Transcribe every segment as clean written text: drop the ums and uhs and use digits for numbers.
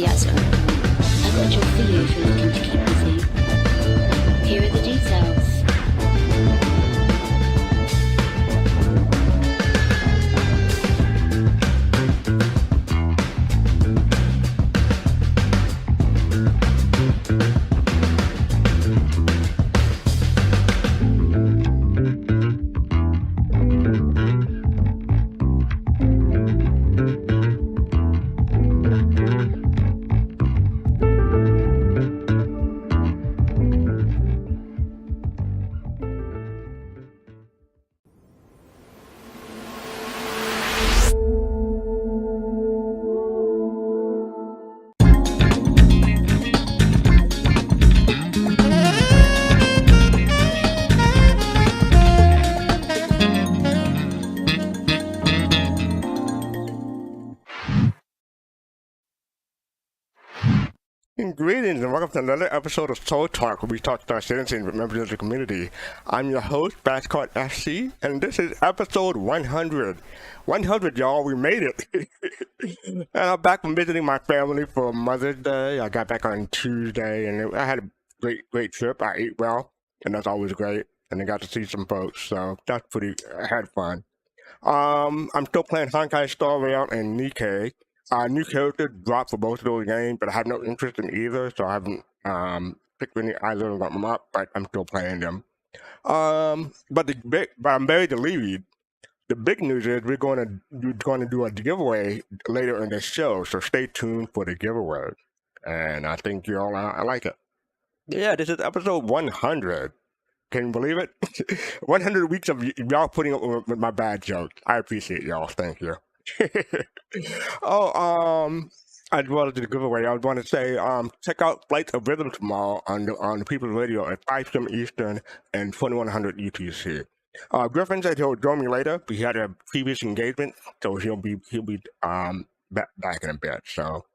enthusiasm. I got your for you if you're looking to keep busy. Here are the details. Greetings and welcome to another episode of Soul Talk, where we talk to our citizens and members of the community. I'm your host, fastcart FC, and this is episode 100. 100, y'all, we made it. And I'm back from visiting my family for Mother's Day. I got back on Tuesday, and I had a great trip. I ate well, and that's always great. And I got to see some folks, so that's I had fun. I'm still playing Honkai Star Rail and Nikkei. New character dropped for both of those games, but I have no interest in either, so I haven't picked any either of them up, but I'm still playing them. But I'm very relieved. The big news is we're going to do a giveaway later in the show, so stay tuned for the giveaway. And I think you all I like it. Yeah, this is episode 100. Can you believe it? 100 weeks of y'all putting up with my bad jokes. I appreciate y'all. Thank you. As well as the giveaway, I want to say, check out Flights of Rhythm tomorrow on the People's Radio at 5 p.m. Eastern and 2100 UTC. Griffin said he'll join me later. He had a previous engagement, so he'll be back in a bit. So,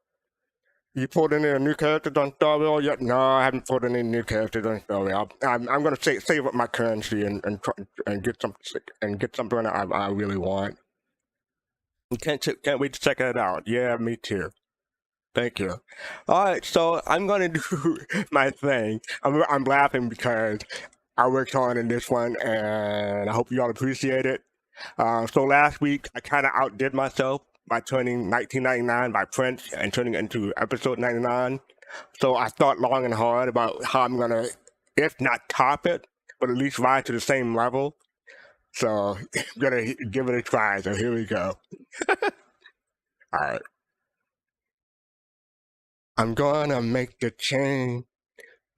you pulled in any new characters on Star Rail yet? No, I haven't pulled in any new characters on Star Rail. I'm going to save up my currency and get something that I really want. Can't wait to check it out. Yeah, me too. Thank you. All right, so I'm gonna do my thing. I'm laughing because I worked hard in this one, and I hope you all appreciate it. So last week I kind of outdid myself by turning 1999 by Prince and turning it into episode 99. So I thought long and hard about how I'm gonna, if not top it, but at least rise to the same level. So I'm gonna give it a try. So here we go. All right. I'm gonna make the change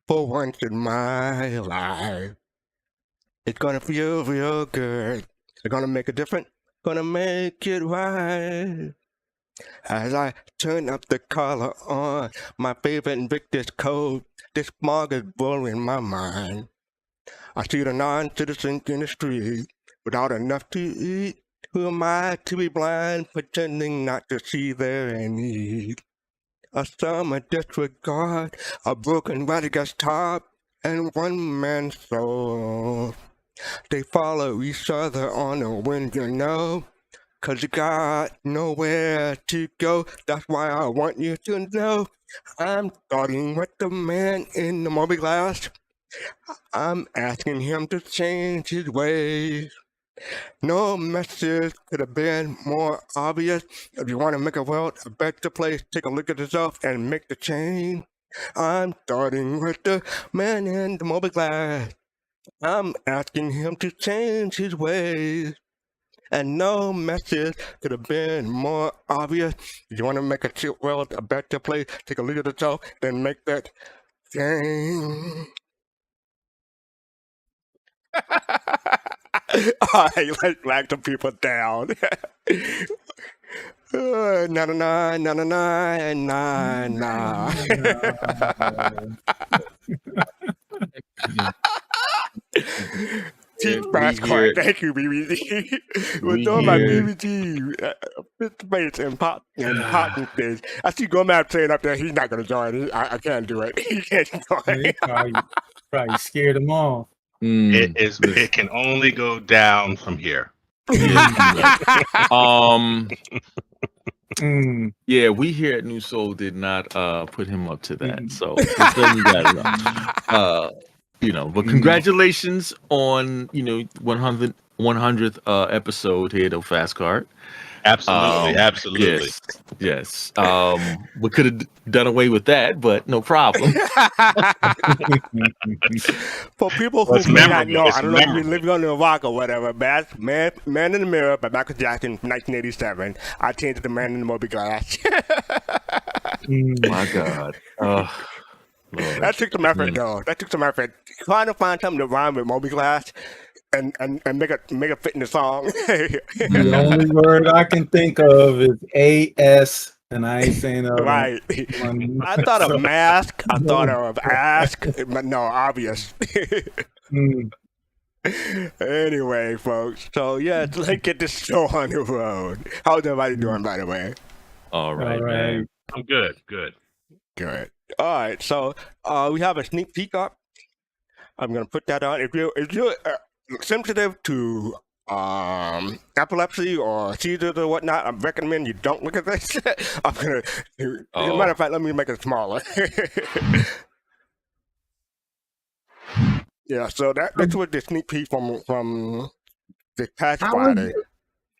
for once in my life. It's gonna feel real good. It's gonna make a difference. Gonna make it right. As I turn up the color on my favorite Invictus code, this smog is blowing my mind. I see the non-citizens in the street without enough to eat. Who am I to be blind, pretending not to see their need? A summer disregard, a broken body gets top, and one man's soul. They follow each other on the wind, you know, 'cause you got nowhere to go. That's why I want you to know I'm starting with the man in the movie glass. I'm asking him to change his ways. No message could have been more obvious. If you want to make a world a better place, take a look at yourself and make the change. I'm starting with the man in the mobile glass. I'm asking him to change his ways. And no message could have been more obvious. If you want to make a world a better place, take a look at yourself and make that change. Alright, let's drag some people down. 99, 99, 99. Team fastcart, thank you, BBG. We're doing my BBG space and pop things. I see Gamedev saying up there he's not going to join. I can't do it. He can't join. Probably scared them off. It can only go down from here. Yeah, we here at New Soul did not put him up to that. So just letting you guys know. But congratulations on 100th episode here at fastcart. Absolutely. Yes. We could have done away with that, but no problem. For people who may not know, I don't know if you're living under a rock or whatever, Man in the Mirror by Michael Jackson from 1987. I changed it to Man in the Moby Glass. My God. Lord. That took some effort, though. That took some effort. Trying to find something to rhyme with Moby Glass and make it fit in the song. The only word I can think of is AS, and I ain't saying that. Right. I thought of mask. I thought of ask, but no, obvious. Anyway, folks. So yeah, let's get this show on the road. How's everybody doing, by the way? All right, man. I'm good. Good. All right. So we have a sneak peek up. I'm gonna put that on. If you're sensitive to epilepsy or seizures or whatnot, I recommend you don't look at this. I'm gonna. As a matter of fact, let me make it smaller. Yeah. So that's what the sneak peek from this past Friday.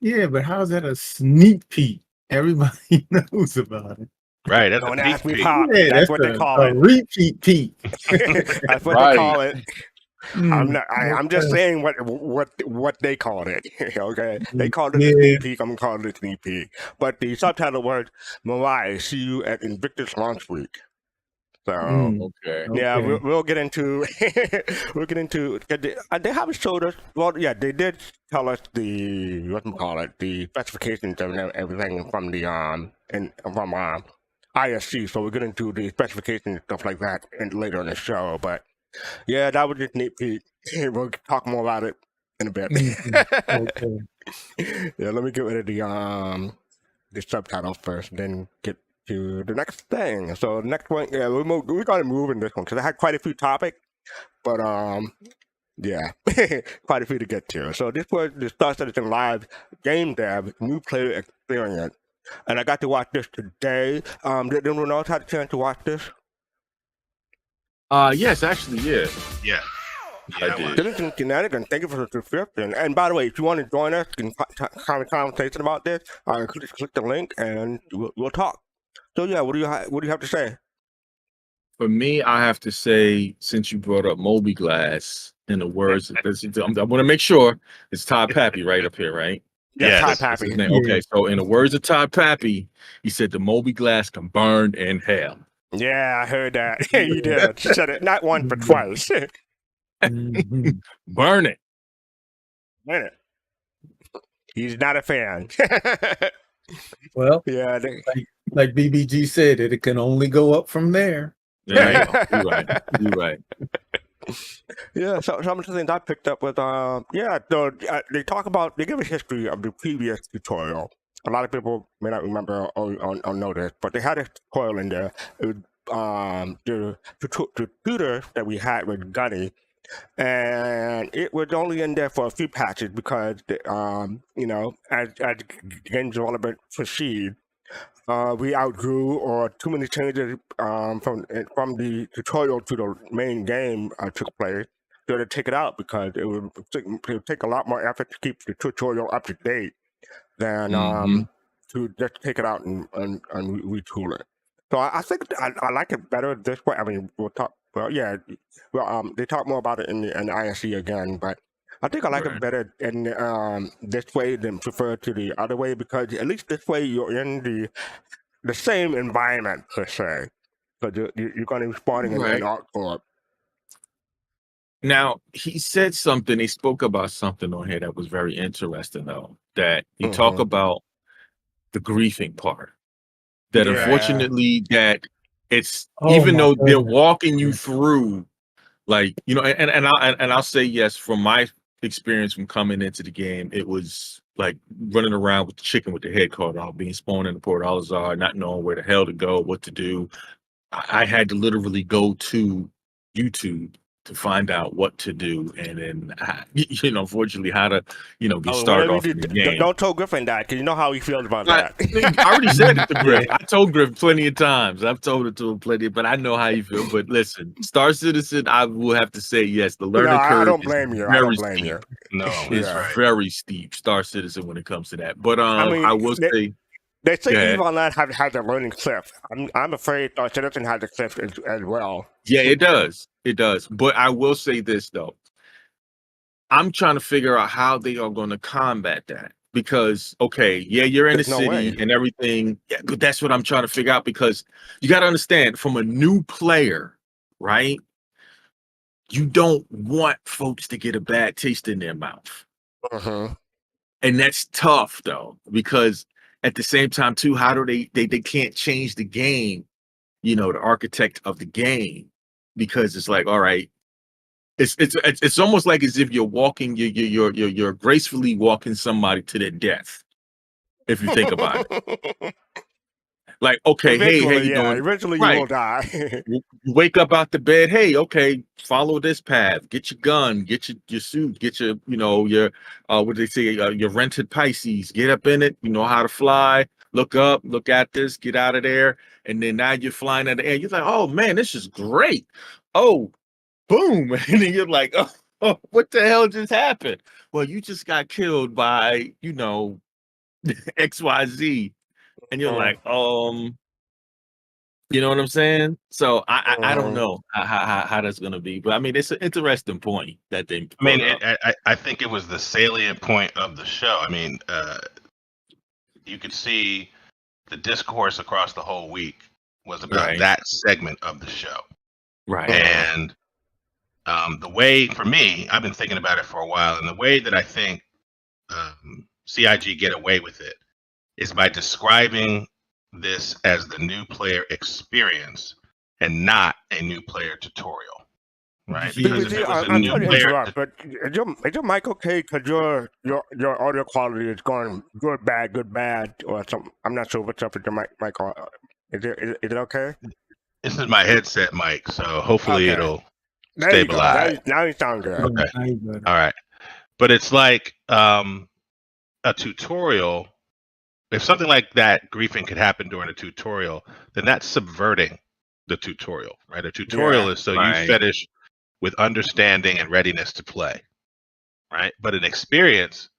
Yeah, but how's that a sneak peek? Everybody knows about it. Right. That's Don't a ask me peek. how. Yeah, That's what they call it. A repeat peek. That's what they call it. I'm just saying what they called it. Okay, they called it a sneak peek. I'm calling it a sneak peek. But the subtitle was "Mariah, see you at Invictus launch week." So yeah, we'll get into they haven't showed us. Well, yeah, they did tell us the the specifications and everything from the from ISC. So we'll get into the specifications and stuff like that later in the show. But yeah, that was just sneak peek. We'll talk more about it in a bit. Yeah, let me get rid of the subtitles first, then get to the next thing. So the next one, yeah, we're gonna move in this one because I had quite a few topics, but yeah, quite a few to get to. So this was the Star Citizen Live Gamedev new player experience, and I got to watch this today. Did anyone else have a chance to watch this? Yes, actually, yeah. Yeah. I did. Citizen Kinetic, and thank you for the subscription. And by the way, if you want to join us and have a conversation about this, just click the link and we'll talk. So yeah, what do you have to say? For me, I have to say, since you brought up Moby Glass, in the words, I want to make sure it's Todd Pappy right up here, right? Yeah, Todd Pappy. Okay, so in the words of Todd Pappy, he said the Moby Glass can burn in hell. Yeah, I heard that. You did. You said it not once but twice. Burn it. Burn it. He's not a fan. Well, yeah, like BBG said, it can only go up from there. Yeah, you're right. You're right. Yeah, so some of the things I picked up with, they give a history of the previous tutorial. A lot of people may not remember or know this, but they had a tutorial in there. It was, the tutor that we had with Gunny, and it was only in there for a few patches because, as game development proceed, we outgrew or too many changes from the tutorial to the main game took place. So to take it out because it would take a lot more effort to keep the tutorial up to date than to just take it out and retool it. So I think I like it better this way. I mean, we'll talk. Well, yeah. Well, they talk more about it in the ISC again, but I think I like it better in this way than prefer to the other way because at least this way you're in the same environment per se. Because you're going to be spawning in ArcCorp. Now, he said something, he spoke about something on here that was very interesting, though, that he talked about the griefing part. That unfortunately, that it's, even though they're walking you through, like, and I'll say yes, from my experience from coming into the game, it was like running around with the chicken with the head cut off, being spawned in the Port Alizar, not knowing where the hell to go, what to do. I had to literally go to YouTube to find out what to do, and then unfortunately how to get started whatever off you in the do, game. don't tell Griffin that, because you know how he feels about that. I already said it to Griff. I told Griff plenty of times. I've told it to him plenty, but I know how you feel. But listen, Star Citizen, I will have to say yes. The learning curve. I don't blame you. I don't blame steep. you. No, It's right. very steep. Star Citizen when it comes to that. But I mean, I will say. They say Yeah. EVE Online has a learning cliff. I'm afraid Star Citizen has a cliff as well. Yeah, it does. It does. But I will say this though. I'm trying to figure out how they are going to combat that. Because you're in the city and everything. Yeah, but that's what I'm trying to figure out, because you got to understand, from a new player, right? You don't want folks to get a bad taste in their mouth. Uh-huh. And that's tough though, because at the same time too, how do they can't change the game, the architect of the game, because it's like, all right, it's almost like as if you're walking, you're gracefully walking somebody to their death, if you think about it. Like, okay, hey, how you doing? Eventually Right. you will die. You wake up out the bed, hey, okay, follow this path, get your gun, get your suit, get your your what they say, your rented Pisces, get up in it, you know how to fly, look up, look at this, get out of there, and then now you're flying in the air. You're like, oh man, this is great. Oh, boom. And then you're like, oh, what the hell just happened? Well, you just got killed by, XYZ. And you're like, you know what I'm saying? So I don't know how that's gonna be, but I mean, it's an interesting point that they. I mean, I think it was the salient point of the show. I mean, you could see the discourse across the whole week was about that segment of the show, right? And the way, for me, I've been thinking about it for a while, and the way that I think CIG get away with it is by describing this as the new player experience and not a new player tutorial, right? Because if it was a new player, but is your mic okay? Because your audio quality is going good, bad, or something. I'm not sure what's up with your mic. Is it okay? This is my headset mic, so hopefully it'll there stabilize. Now you sound good. Okay. All right. But it's like a tutorial. If something like that griefing could happen during a tutorial, then that's subverting the tutorial, right? A tutorial is so you fetish with understanding and readiness to play, right? But an experience,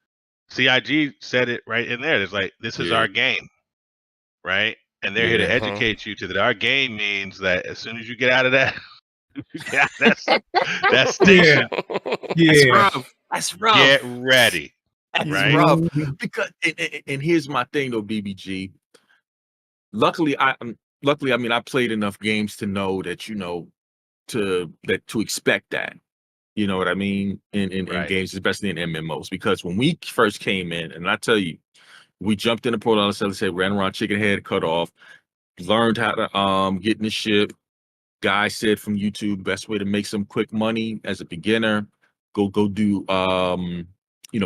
CIG said it right in there. It's like, this is our game, right? And they're here to educate you to that our game means that as soon as you get out of that, that station, That's rough. Get ready. That's right? rough. Because and here's my thing though, BBG. Luckily, I mean, I played enough games to know that to expect that. You know what I mean? In games, especially in MMOs. Because when we first came in, and I tell you, we jumped in the portal, let's say, ran around chicken head, cut off, learned how to get in the ship. Guy said from YouTube, best way to make some quick money as a beginner, go do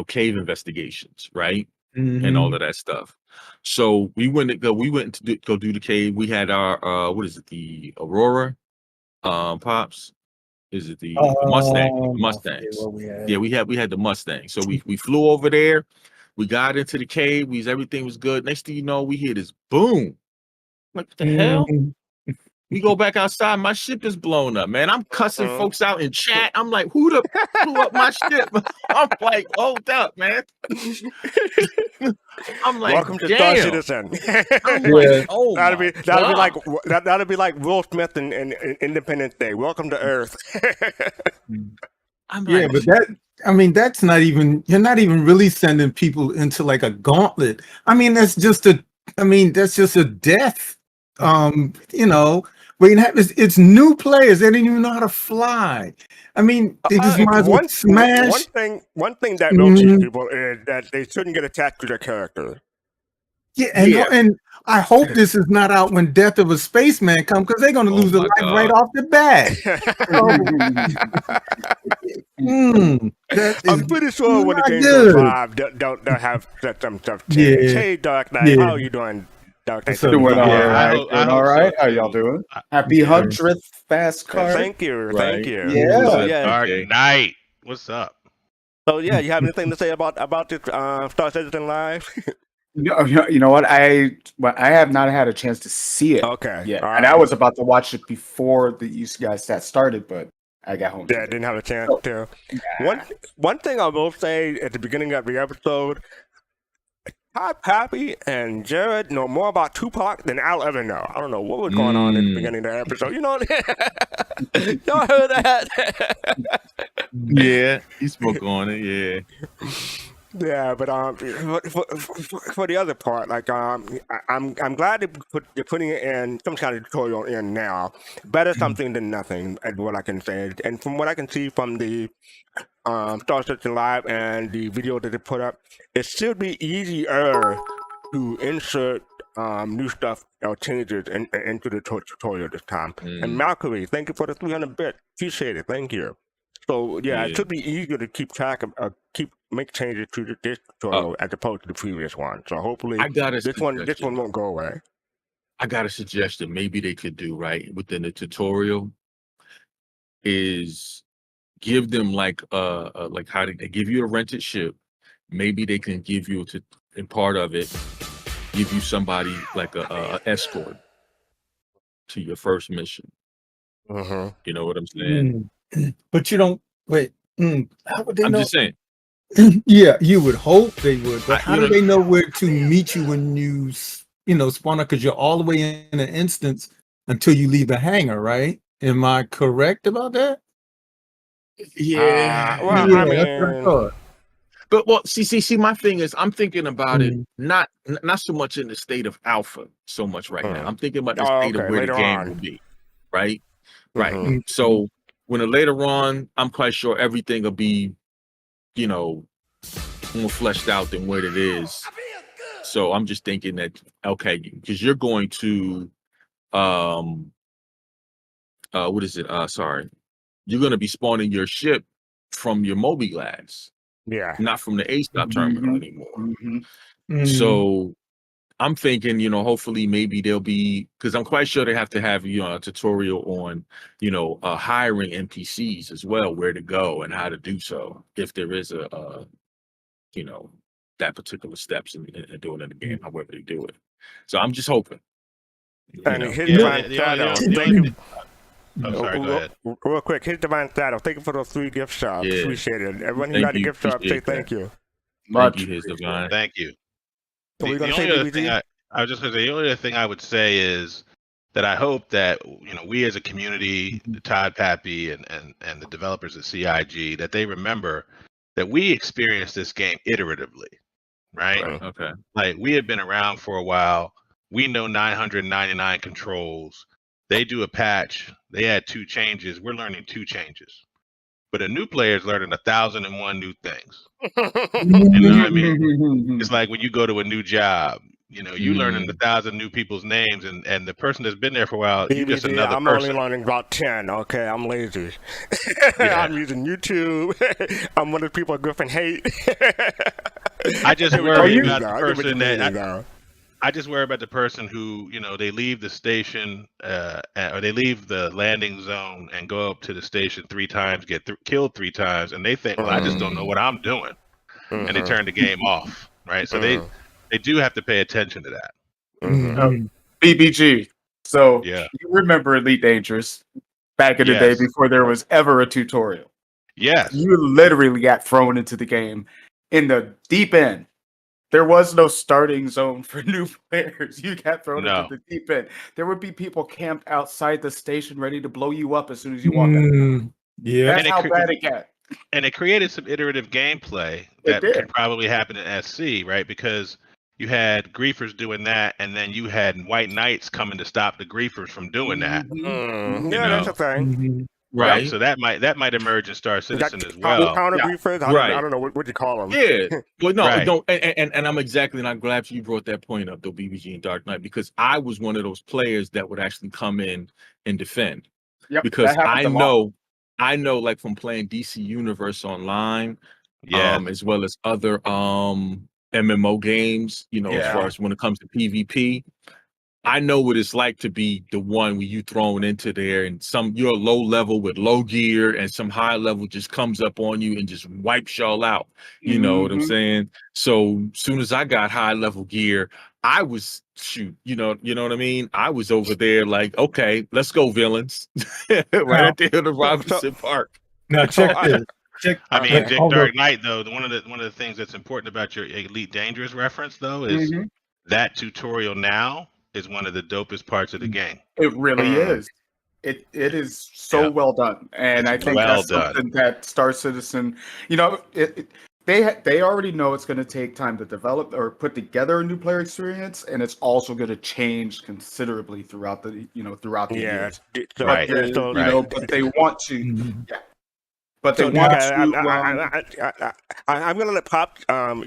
cave investigations, right? And all of that stuff. So we went to go do the cave. We had our what is it, the Aurora Pops? Is it the Mustang? Mustangs. We had the Mustang. So we flew over there, we got into the cave, everything was good. Next thing you know, we hear this boom. What the hell? We go back outside, my ship is blown up, man. I'm cussing folks out in chat. I'm like, who the blew up my ship? I'm like, hold up, man. I'm like, welcome to damn. Star Citizen. I'm like, oh, that'll be like Will Smith in Independence Day. Welcome to Earth. I'm like, but that's not even, you're not even really sending people into like a gauntlet. That's just a death. Where you have it's new players, they didn't even know how to fly. They just might as well smash. One thing that will teach people is that they shouldn't get attached to their character. And I hope this is not out when Death of a Spaceman comes, because they're going to lose a life right off the bat. I'm pretty sure when the game goes live, they'll have some stuff change. Hey, Dark Knight, how are you doing? Dark What's Knight up, Doing Doc? all Yeah, right. I Doing all hope so right. How y'all too. doing? I- Happy Yeah. 100th fast card. Thank you, thank Right. you. Yeah. So What's yeah, up, Dark DJ? Knight, what's up? so yeah, you have anything to say about this Star Citizen Live? You know what? I have not had a chance to see it Okay, yet, all and I right. was about to watch it before you guys got started, but I got home. Yeah, I today. didn't have a chance So, to. nah. One thing I will say at the beginning of the episode, Todd Pappy and Jared know more about Tupac than I'll ever know. I don't know what was going on at the beginning of the episode. You know, y'all heard that? Yeah, he spoke on it. Yeah. Yeah, but for the other part, like I'm glad they're putting it in some kind of tutorial in now. Better something than nothing, is what I can say. And from what I can see from the Star Citizen Live and the video that they put up, it should be easier to insert new stuff or changes into the tutorial this time. And Malcolm, thank you for the 300 bit. Appreciate it. Thank you. So yeah, it should be easier to keep track of make changes to this tutorial as opposed to the previous one. So hopefully I got a this one won't go away. I got a suggestion. Maybe they could do right within the tutorial is give them like how they give you a rented ship. Maybe they can give you in part of it, give you somebody like a escort to your first mission. You know what I'm saying? But you don't wait. How would they I'm know? just saying. Yeah, you would hope they would, but how you do know- they know where to meet you when you spawn up? Because you're all the way in an instance until you leave the hangar, right? Am I correct about that? Yeah. Well, Yeah, I that's what I mean, thought. But well, see, my thing is, I'm thinking about it Mm. not so much in the state of alpha so much right now. I'm thinking about the state okay, of where later the game on. will be, right? Right. Mhm. So when later on, I'm quite sure everything will be, more fleshed out than what it is. So I'm just thinking that okay, because you're going to, what is it? Sorry, you're going to be spawning your ship from your Moby Glass, Yeah. not from the A-Stop terminal anymore. Mm. So I'm thinking, hopefully maybe there'll be, because I'm quite sure they have to have, a tutorial on, hiring NPCs as well, where to go and how to do so, if there is that particular steps in doing it in the game, however they do it. So I'm just hoping. And his Yeah, divine the shadow. only Thank you. thing- Oh, sorry, go ahead. Real quick, his divine shadow. Thank you for those 3 gift shops. Yeah. Appreciate it. Everyone who Thank got a you. gift shop, say Appreciate thank that. you. Much. Thank you, His Divine. Thank you. So we're The gonna only say other thing I was just going to say, the only other thing I would say is that I hope that we as a community, Todd Pappy and the developers at CIG, that they remember that we experienced this game iteratively, right? Okay. Like we had been around for a while. We know 999 controls. They do a patch. They add 2 changes. We're learning 2 changes. But a new player is learning 1,001 new things. You know what I mean? It's like when you go to a new job, you learning 1,000 new people's names, and the person that's been there for a while, you just BBD, another I'm person. only learning about 10. Okay, I'm lazy. Yeah. I'm using YouTube. I'm one of the people Griffin hate. I just I get what worry you about mean, the though. I get what person you mean, that though. I just worry about the person who, they leave the station or they leave the landing zone and go up to the station 3 times, get killed 3 times, and they think, well, I just don't know what I'm doing, and they turn the game off, right? So they do have to pay attention to that. BBG. So Yeah. you remember Elite Dangerous back in the day Yes. before there was ever a tutorial. Yes. You literally got thrown into the game in the deep end. There was no starting zone for new players. You got thrown No. into the deep end. There would be people camped outside the station ready to blow you up as soon as you walk out. Yeah. That's And it how bad it got. And it created some iterative gameplay It that did. can probably happen in SC, right? Because you had griefers doing that, and then you had white knights coming to stop the griefers from doing that. Yeah, that's a thing. Right. So that might emerge in Star Citizen That as well. counter Yeah. briefers? Right. I don't know what you call them. Yeah. Well, no, Right. no, and I'm exactly, and I'm glad you brought that point up, though, BBG and Dark Knight, because I was one of those players that would actually come in and defend. Yep, Because that happens a lot. I know, like from playing DC Universe Online, Yeah. as well as other MMO games, as far as when it comes to PvP, I know what it's like to be the one where you thrown into there and you're low level with low gear and some high level just comes up on you and just wipes y'all out. You know what I'm saying? So soon as I got high level gear, I was you know what I mean? I was over there like, okay, let's go, villains. Right at the end of Robinson Park. Now check this. I mean, wait, Dick hold Dark up. Knight, though, one of the things that's important about your Elite Dangerous reference, though, is that tutorial now is one of the dopest parts of the game. It really is. It is so well done, and I think that's something that Star Citizen, you know, they already know it's going to take time to develop or put together a new player experience, and it's also going to change considerably throughout the years. Right. But they want to. Yeah. But they So, want to. I'm gonna let Pop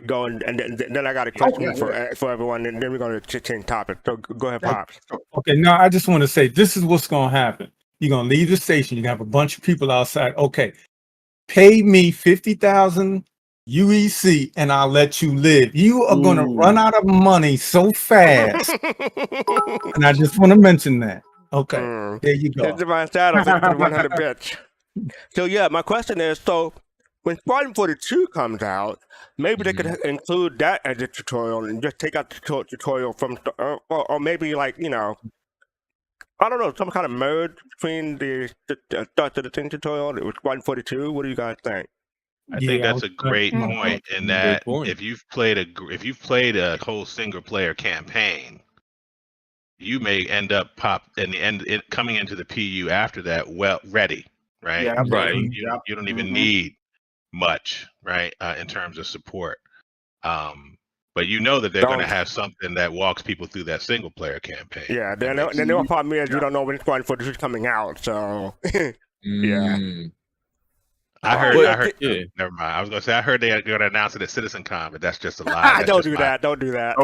go, and then I got a question for everyone, and then we're gonna change topic. So go ahead, Pop. Okay, now I just want to say this is what's gonna happen. You're gonna leave the station. You're gonna have a bunch of people outside. Okay, pay me 50,000 UEC, and I'll let you live. You are gonna run out of money so fast, and I just want to mention that. Okay, there you go. It's about that 100 bits. So yeah, my question is, so when Squadron 42 comes out, maybe they could include that as a tutorial and just take out the tutorial from, or maybe like, you know, I don't know, some kind of merge between the Star Citizen tutorial with Squadron 42. What do you guys think? I think that's a great point. In that, if you've played a whole single player campaign, you may end up coming into the PU after that ready. Right. Yeah, right. You don't even need much, right, in terms of support. But you know that they're going to have something that walks people through that single player campaign. Yeah. Then the one problem is you don't know when Squadron 42 is coming out. So yeah. I heard. Yeah. Never mind. I was going to say I heard they're going to announce it at CitizenCon, but that's just a lie. Don't do that. Don't do that.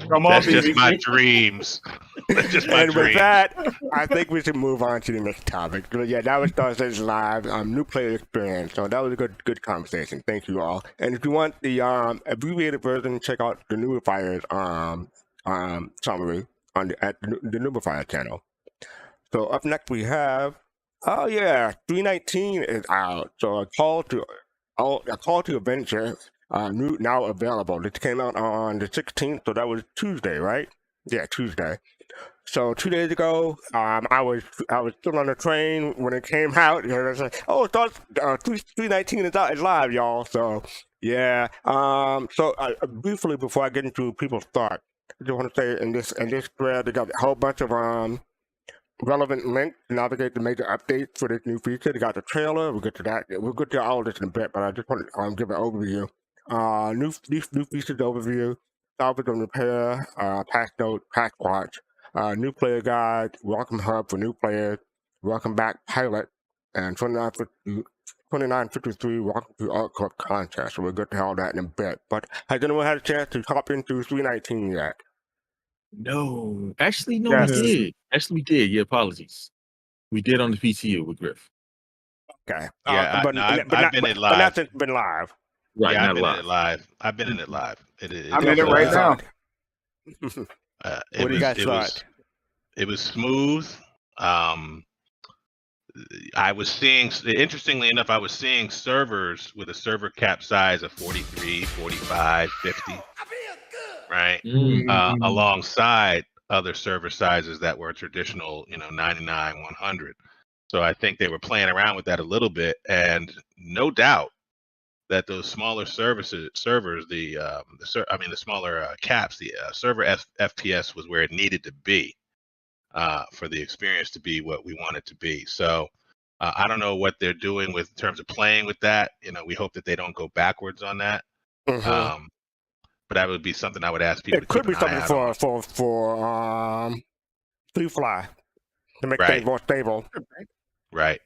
Come on, that's just my dreams. That's just my dreams. With that, I think we should move on to the next topic. Yeah, that was Star Citizen Live, new player experience. So that was a good conversation. Thank you all. And if you want the abbreviated version, check out the Newbifier's summary at the Newbifier channel. So up next we have 319 is out. So a call to adventure. Now available. This came out on the 16th, so that was Tuesday, right? Yeah, Tuesday. So 2 days ago, I was still on the train when it came out. I was like, oh, 319 is out, it's live, y'all. So yeah. So briefly before I get into people's thoughts, I just want to say in this thread, they got a whole bunch of relevant links to navigate the major updates for this new feature. They got the trailer. We'll get to that. We'll get to all this in a bit, but I just want to give an overview. New features overview, salvage and repair, patch note, patch watch, new player guide, welcome hub for new players, welcome back pilot, and 2953 welcome to ArcCorp contest. So we'll get to all that in a bit. But has anyone had a chance to hop into 319 yet? No, actually, no, we did. Actually, we did. Yeah, apologies. We did on the PTU with Griff. Okay. Yeah, I've been in live. But not since been live. Right, yeah, not live. I've been in it live. I'm in it right now. What do you guys thought? It was smooth. I was seeing, interestingly enough, servers with a server cap size of 43, 45, 50, right? Alongside other server sizes that were traditional, 99, 100. So I think they were playing around with that a little bit, and no doubt that those smaller servers, the smaller caps, the server FPS was where it needed to be. For the experience to be what we want it to be. So I don't know what they're doing in terms of playing with that. We hope that they don't go backwards on that. But that would be something I would ask people. It could be something for Free Fly to make things more stable. Right.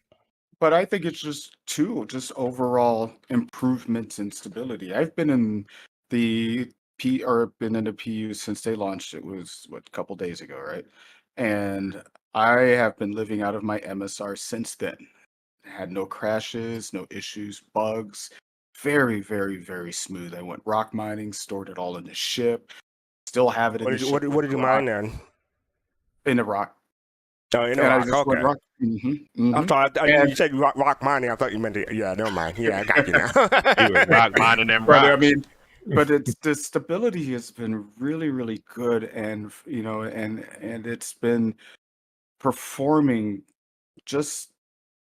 But I think it's just overall improvements in stability. I've been in the PU since they launched. It was a couple days ago, right? And I have been living out of my MSR since then. Had no crashes, no issues, bugs. Very, very, very smooth. I went rock mining, stored it all in the ship. still have it in What the did you, ship what did you mine then? in the rock. Oh, in And I Iraq. just went Okay. rock. I'm sorry. And You said rock mining. I thought you meant yeah. Never mind. Yeah, I got you now. You were rock mining them but rocks. I mean, but it's the stability has been really, really good, and and it's been performing just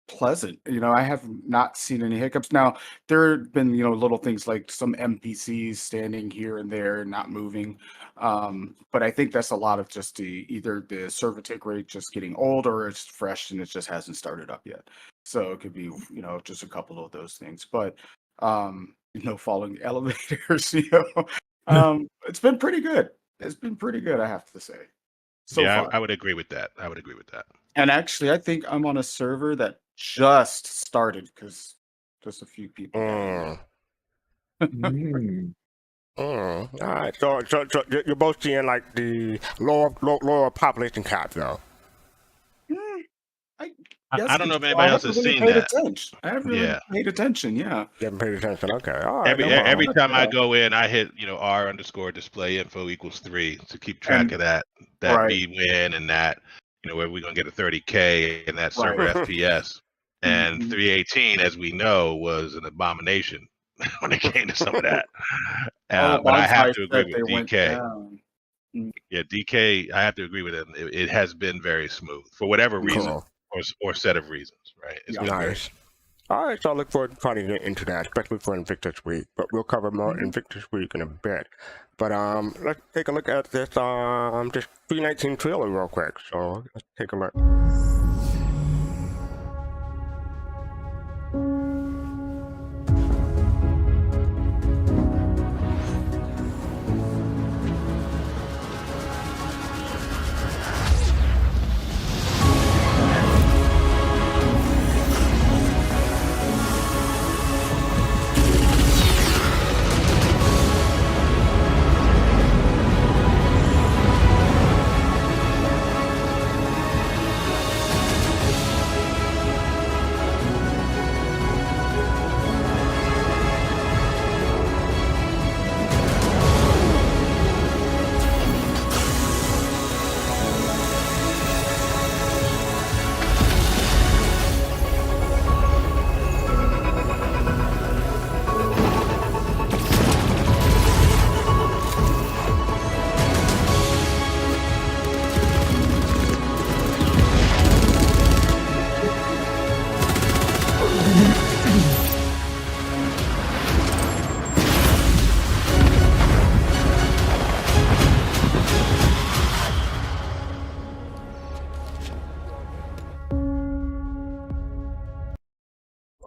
pleasant. I have not seen any hiccups. Now, there have been, little things like some NPCs standing here and there, not moving. But I think that's a lot of just either the server tick rate just getting old or it's fresh and it just hasn't started up yet. So it could be, just a couple of those things. But following elevators, it's been pretty good. It's been pretty good, I have to say. So yeah, far. I would agree with that. And actually, I think I'm on a server that just started because just a few people. All right. So you're both seeing like the lower population cap though. I don't know if I anybody else haven't has really seen paid that. attention. I haven't really Yeah. paid attention. Yeah. You haven't paid attention. Okay. All right. Every time I go in, I hit r_display info equals 3 to keep track of that right. B win and that where we're gonna get a 30K and that server FPS. And 318, as we know, was an abomination when it came to some of that. But I have to agree with DK. Yeah, DK, I have to agree with him. It has been very smooth for whatever reason or set of reasons, right? It's been nice. All right, so I look forward to trying to get into that, especially for Invictus Week. But we'll cover more Invictus Week in a bit. But let's take a look at this 319 trailer real quick. So let's take a look.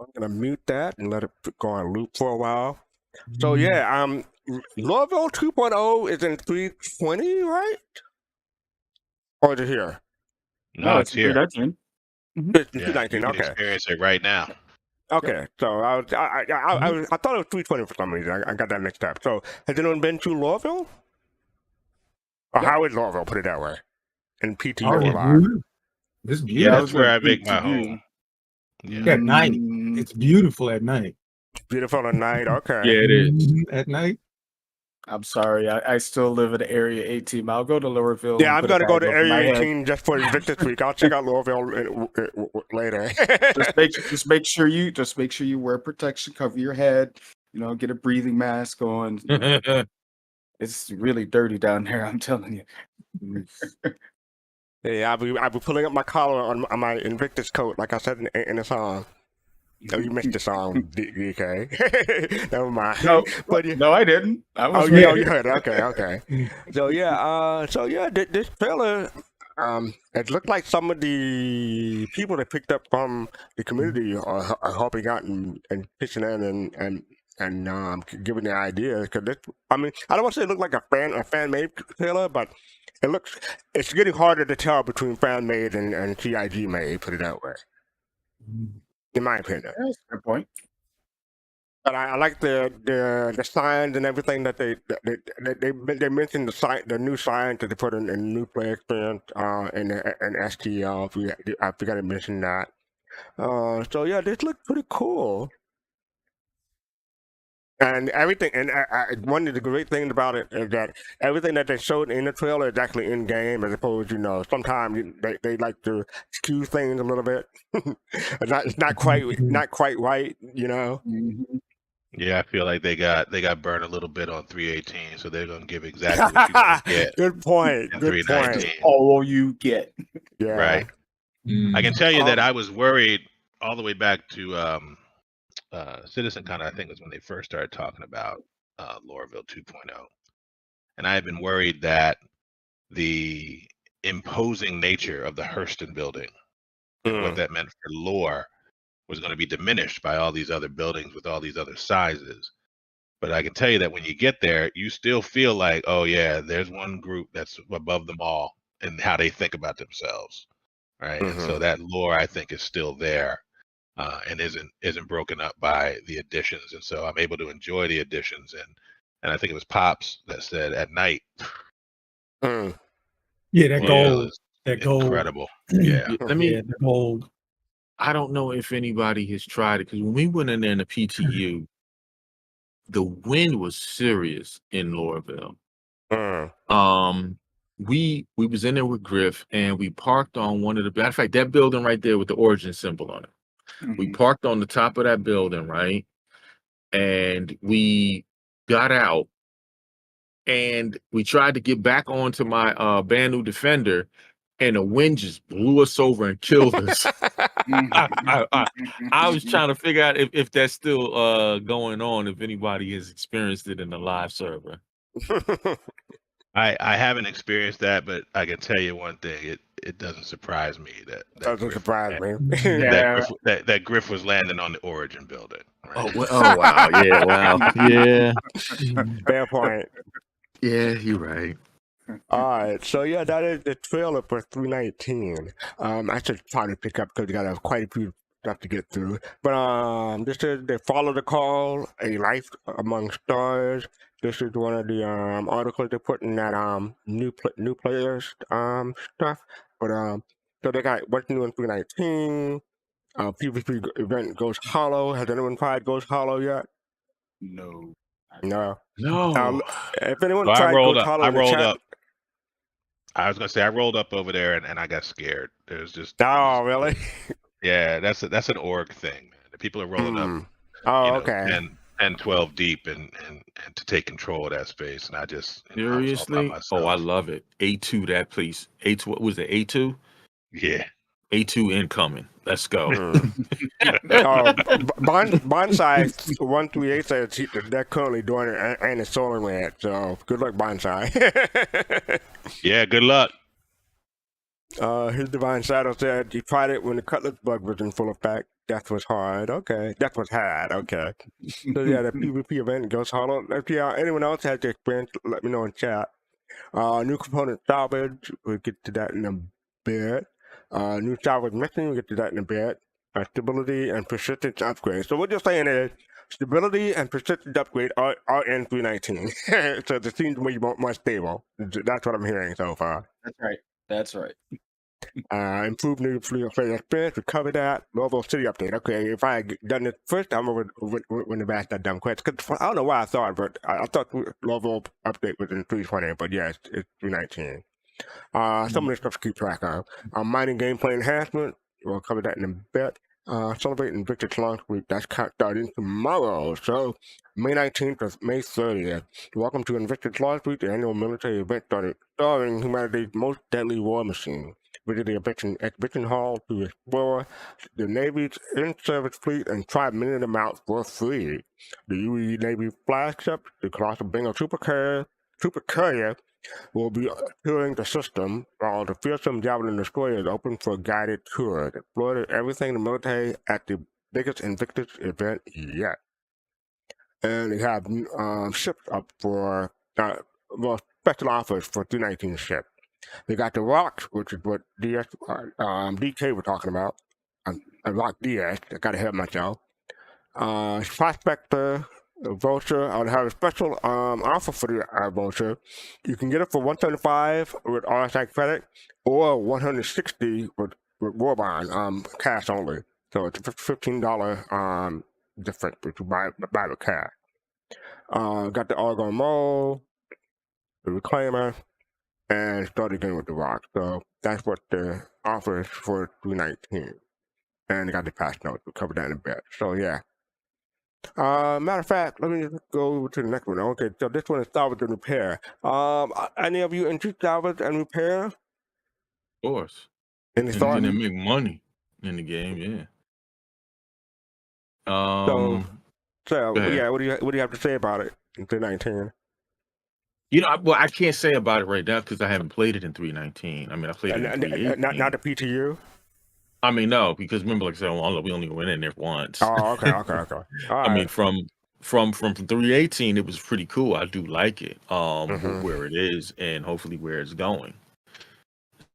I'm gonna mute that and let it go on loop for a while. So yeah, Louisville 2.0 is in 320, right? Or is it here? No, it's here. It's Yeah, 219. you can Okay. experience it right now. Okay. So I thought it was 320 for some reason. I got that mixed up. So has anyone been to Louisville? Or how is Louisville? Put it that way. And PTO live. It's beautiful. Yeah, that's where I make my home. Yeah. At night, it's beautiful at night. Beautiful at night. Okay. Yeah, it is. At night. I'm sorry. I still live in Area 18. I'll go to Lowerville. Yeah, I'm going to go to Area 18 just for Invictus Week. I'll check out Louisville later. just make sure you wear protection, cover your head, get a breathing mask on. It's really dirty down there, I'm telling you. Yeah, I'll be pulling up my collar on my Invictus coat, like I said in the song. Oh, you missed the song, DK. Never mind. No, but no, I didn't. You heard it. Okay. So yeah, this trailer, it looked like some of the people that picked up from the community are helping out and pitching in and giving the ideas. Cause I don't want to say it looked like a fan made trailer, but it's getting harder to tell between fan made and CIG made. Put it that way. In my opinion. That's a good point. But I like the signs and everything that they mentioned the new signs that they put in new player experience and STL. I forgot to mention that. So yeah, this looks pretty cool. And everything, and one of the great things about it is that everything that they showed in the trailer is actually in game, as opposed, sometimes they like to skew things a little bit. It's not quite right, Mhm. Yeah, I feel like they got burned a little bit on 318, so they're gonna give exactly what you want to get Good point. in Good point. 319. All you get. Yeah. Right. I can tell you that Um, I was worried all the way back to Citizen Con, I think was when they first started talking about Lorville 2.0. And I had been worried that the imposing nature of the Hurston building and what that meant for lore was going to be diminished by all these other buildings with all these other sizes. But I can tell you that when you get there, you still feel like, oh yeah, there's one group that's above them all and how they think about themselves, right? And so that lore, I think, is still there and isn't broken up by the additions. And so I'm able to enjoy the additions. And I think it was Pops that said at night. Yeah, that gold. That gold. Incredible. Yeah. The gold. I don't know if anybody has tried it, because when we went in there in the PTU, the wind was serious in Lorville. We was in there with Griff, and we parked on one of the, matter of fact, that building right there with the origin symbol on it. We parked on the top of that building, right? And we got out, and we tried to get back onto my Banu Defender, and the wind just blew us over and killed us. I was trying to figure out if that's still going on, if anybody has experienced it in the live server. I haven't experienced that, but I can tell you one thing: it doesn't surprise me that doesn't surprise me. that Griff was landing on the origin building. Right? Oh wow, yeah, wow, yeah. Fair point. Yeah, you're right. All right, so yeah, that is the trailer for 319. I should probably pick up because we got quite a few stuff to get through. But this is the Follow the Call: A Life Among Stars. This is one of the articles they put in that new players stuff. But so they got what's new in 319. PvP event Ghost Hollow. Has anyone tried Ghost Hollow yet? No. No. If anyone So tried I rolled Ghost up. Hollow, I in the rolled chat, up. I was gonna say I rolled up over there and I got scared. There's just really? Yeah, that's an org thing, man. The people are rolling up. Oh, okay. 10, 12 deep and to take control of that space, and I just Seriously? Oh, I love it. A2 that please. A2, what was it? A2? Yeah. A2 incoming. Let's go. Bonsai 138 says they're currently doing it and it's solar red. So good luck, Bonsai. Yeah, good luck. His Divine Shadow said he tried it when the Cutlass bug was in full effect. That was hard. Okay. That was hard. Okay. So yeah, the PvP event Ghost Hollow. If anyone else has the experience, let me know in chat. New component Salvage. We'll get to that in a bit. New Salvage missing. We'll get to that in a bit. Stability and persistence upgrade. So what you're saying is stability and persistence upgrade are in 319. So it seems to be more stable. That's what I'm hearing so far. That's right. Improved new player experience. We covered that. Lorville City update. Okay, if I had done it first, I remember when the asked that dumb question. Cause I don't know why I thought, but I thought Lorville update was in 320. But yeah, it's 319. Some of this stuff to keep track of. Mining gameplay enhancement. We'll cover that in a bit. Celebrating Invictus launch week. That's starting tomorrow. So May 19th to May 30th. Welcome to Invictus launch week, the annual military event starring humanity's most deadly war machine. Visit the exhibition hall to explore the Navy's in-service fleet and try many of them out for free. The UE Navy flagship, the Colossal Bengal Super Carrier, will be touring the system, while the fearsome Javelin Destroyer is open for a guided tour. Explore everything in the military at the biggest Invictus event yet. And they have ships up for special offers for 319 ships. They got the Rocks, which is what DK were talking about. Rock DS, I gotta help myself. Prospector, Vulture, I'll have a special offer for the Vulture. You can get it for $175 with RSI credit or $160 with Warbond, cash only. So it's a $15 difference if you buy with cash. Got the Argon Mole, the Reclaimer, and started again with the Rock. So that's what the offer is for 319. And I got the patch notes. We'll cover that in a bit. So yeah. Matter of fact, let me just go over to the next one. Okay, so this one is salvage and repair. Any of you into salvage and repair? Of course. Any And thoughts? they make money in the game, yeah. So go ahead. yeah, what do you have to say about it in 319? You know, well, I can't say about it right now because I haven't played it in 319. I mean, I played it in 318. Not the PTU? I mean, no, because remember, like I said, we only went in there once. Oh, okay. All I mean, from 318, it was pretty cool. I do like it, where it is and hopefully where it's going.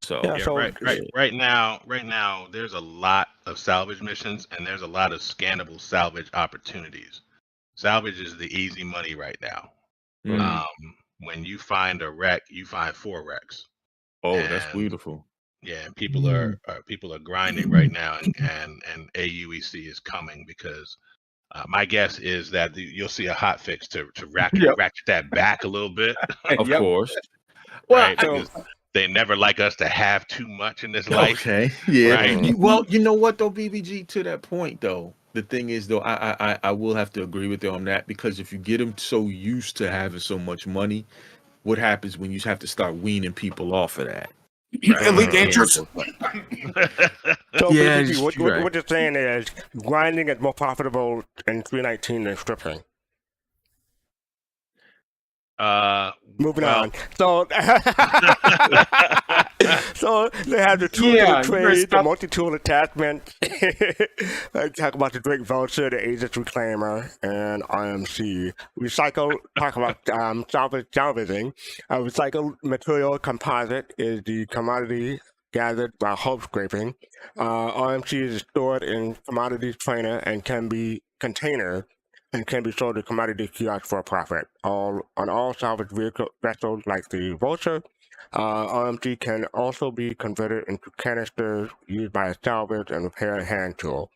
So, Yeah, Yeah, so right now, there's a lot of salvage missions and there's a lot of scannable salvage opportunities. Salvage is the easy money right now. When you find a wreck, you find 4 wrecks. oh, that's And beautiful. yeah, people are grinding right now, and AUEC is coming because my guess is that you'll see a hot fix to ratchet that back a little bit. Of course. Right? Because they never like us to have too much in this life. Okay. Yeah. Right. Well, you know what though, BBG, to that point though, the thing is though, I will have to agree with you on that, because if you get them so used to having so much money, what happens when you have to start weaning people off of that? Elite Dangerous. So Yeah, basically, you're right. what you're saying is grinding is more profitable in 319 than stripping. Moving well, on. So, so they have the two-tool trade, the multi-tool attachment. I talk about the Drake Vulture, the Aegis Reclaimer, and RMC. Recycle, talk about salvaging. Recycled material composite is the commodity gathered by hull scraping. RMC is stored in commodities trainer and can be container and can be sold to commodity kiosks for a profit. On all salvage vessels like the Vulture, RMG can also be converted into canisters used by a salvage and repair hand tool.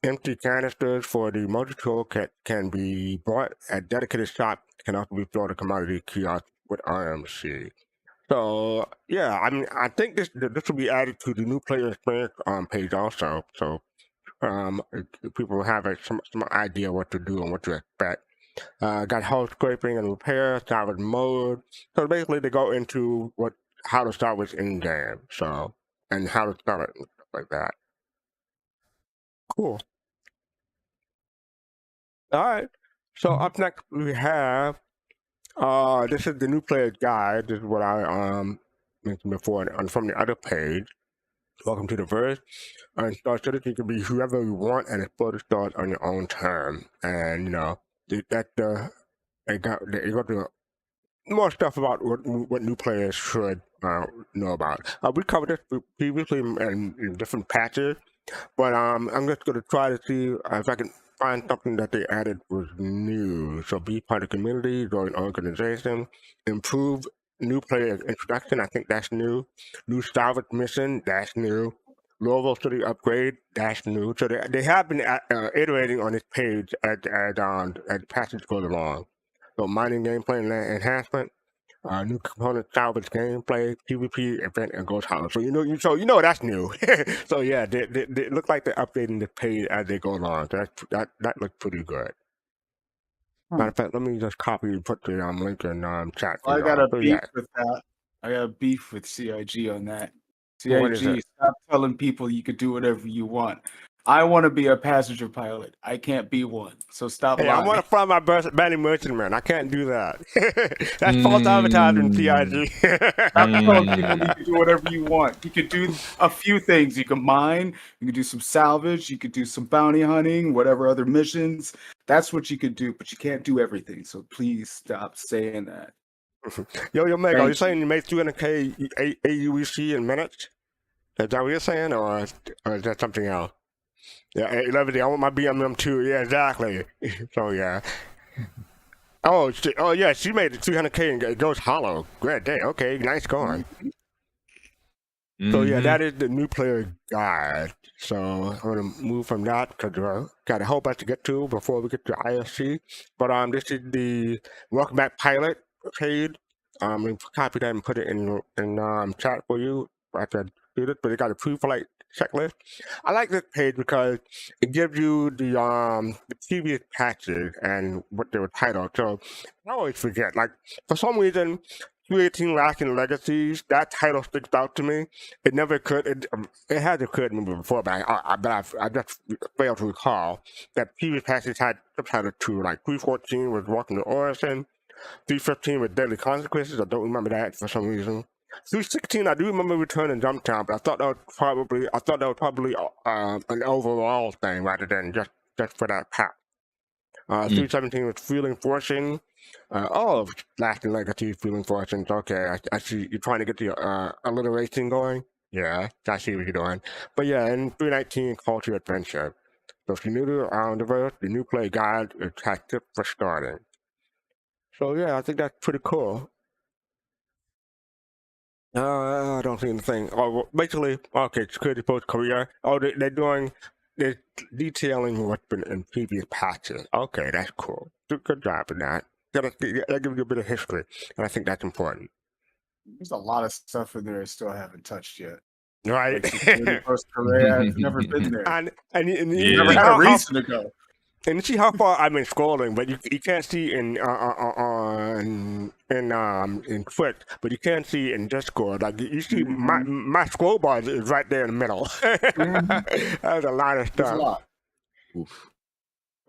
Empty canisters for the multi-tool can be bought at dedicated shops, can also be sold to commodity kiosks with RMC. So yeah, I mean, I think this will be added to the new player experience page also. So people will have some idea what to do and what to expect. Got hull scraping and repair, salvage mode. So basically, they go into how to salvage in game. So and how to sell it and stuff like that. Cool. All right. So up next we have this is the new player's guide. This is what I mentioned before from the other page. Welcome to the verse. And Star Citizen can be whoever you want, and explore the stars on your own term. And you know they go through more stuff about what new players should know about. We covered this previously in different patches, but I'm just going to try to see if I can find something that they added was new. So be part of the community, join an organization, improve new player introduction. I think that's new. New salvage mission, that's new. Louisville City upgrade, that's new. So they have been iterating on this page as the passage goes along. So mining gameplay and land enhancement, new component salvage gameplay, PvP event, and Ghost Hollow. So you know that's new. So yeah, they look like they're updating the page as they go along. So that looks pretty good. Matter of fact, let me just copy and put the link in chat. I got a beef with that. I got a beef with CIG on that. CIG, stop telling people you could do whatever you want. I want to be a passenger pilot. I can't be one. So stop lying. I want to fly my Bandy Merchantman. I can't do that. That's false advertising, CIG. Stop telling people you can do whatever you want. You could do a few things. You can mine. You can do some salvage. You could do some bounty hunting, whatever other missions. That's what you could do, but you can't do everything. So please stop saying that. Yo, Meg, are you saying you made 300k AUEC in minutes? Is that what you're saying, or is that something else? Yeah, 11. I want my BMM too. Yeah, exactly. So yeah. Oh yeah, she made it 300k and it goes hollow. Great day. Okay, nice going. So yeah, Mhm. that is the new player guide. So I'm gonna move from that because got a whole bunch to get to before we get to ISC. But this is the welcome back pilot page. We copy that and put it in chat for you after I did it. But it got a pre-flight checklist. I like this page because it gives you the previous patches and what they were titled. So I always forget. Like for some reason, 318 Lasting Legacies, that title sticks out to me. It never could. It had occurred to me before, but I just failed to recall that previous passages had subtitled to like 314 was Walking to Origin, 315 was Deadly Consequences. I don't remember that for some reason. 316, I do remember Return and Jump Town, but I thought that was probably an overall thing rather than just for that pack. 317 was Feeling Fortune. All of Lasting Legacy Feeling Fortunes. Okay, I see you're trying to get the alliteration going. Yeah, I see what you're doing. But yeah, and 319 Culture Adventure. So if you're new to the verse, the new play guide is tip for starting. So yeah, I think that's pretty cool. I don't see anything. Oh, well, basically, okay, security post career. Oh, they're detailing what's been in previous patches. Okay, that's cool. Good job in that. That gives you a bit of history, and I think that's important. There's a lot of stuff in there I still haven't touched yet. Right. Like security post career, I've never been there. and you Yeah. Never see had a how reason to go. and you see how far I've been scrolling, but you can't see in Twitch, but you can see in Discord. Like you see my scroll bar is right there in the middle. That's a lot of There's a stuff. lot. Oof.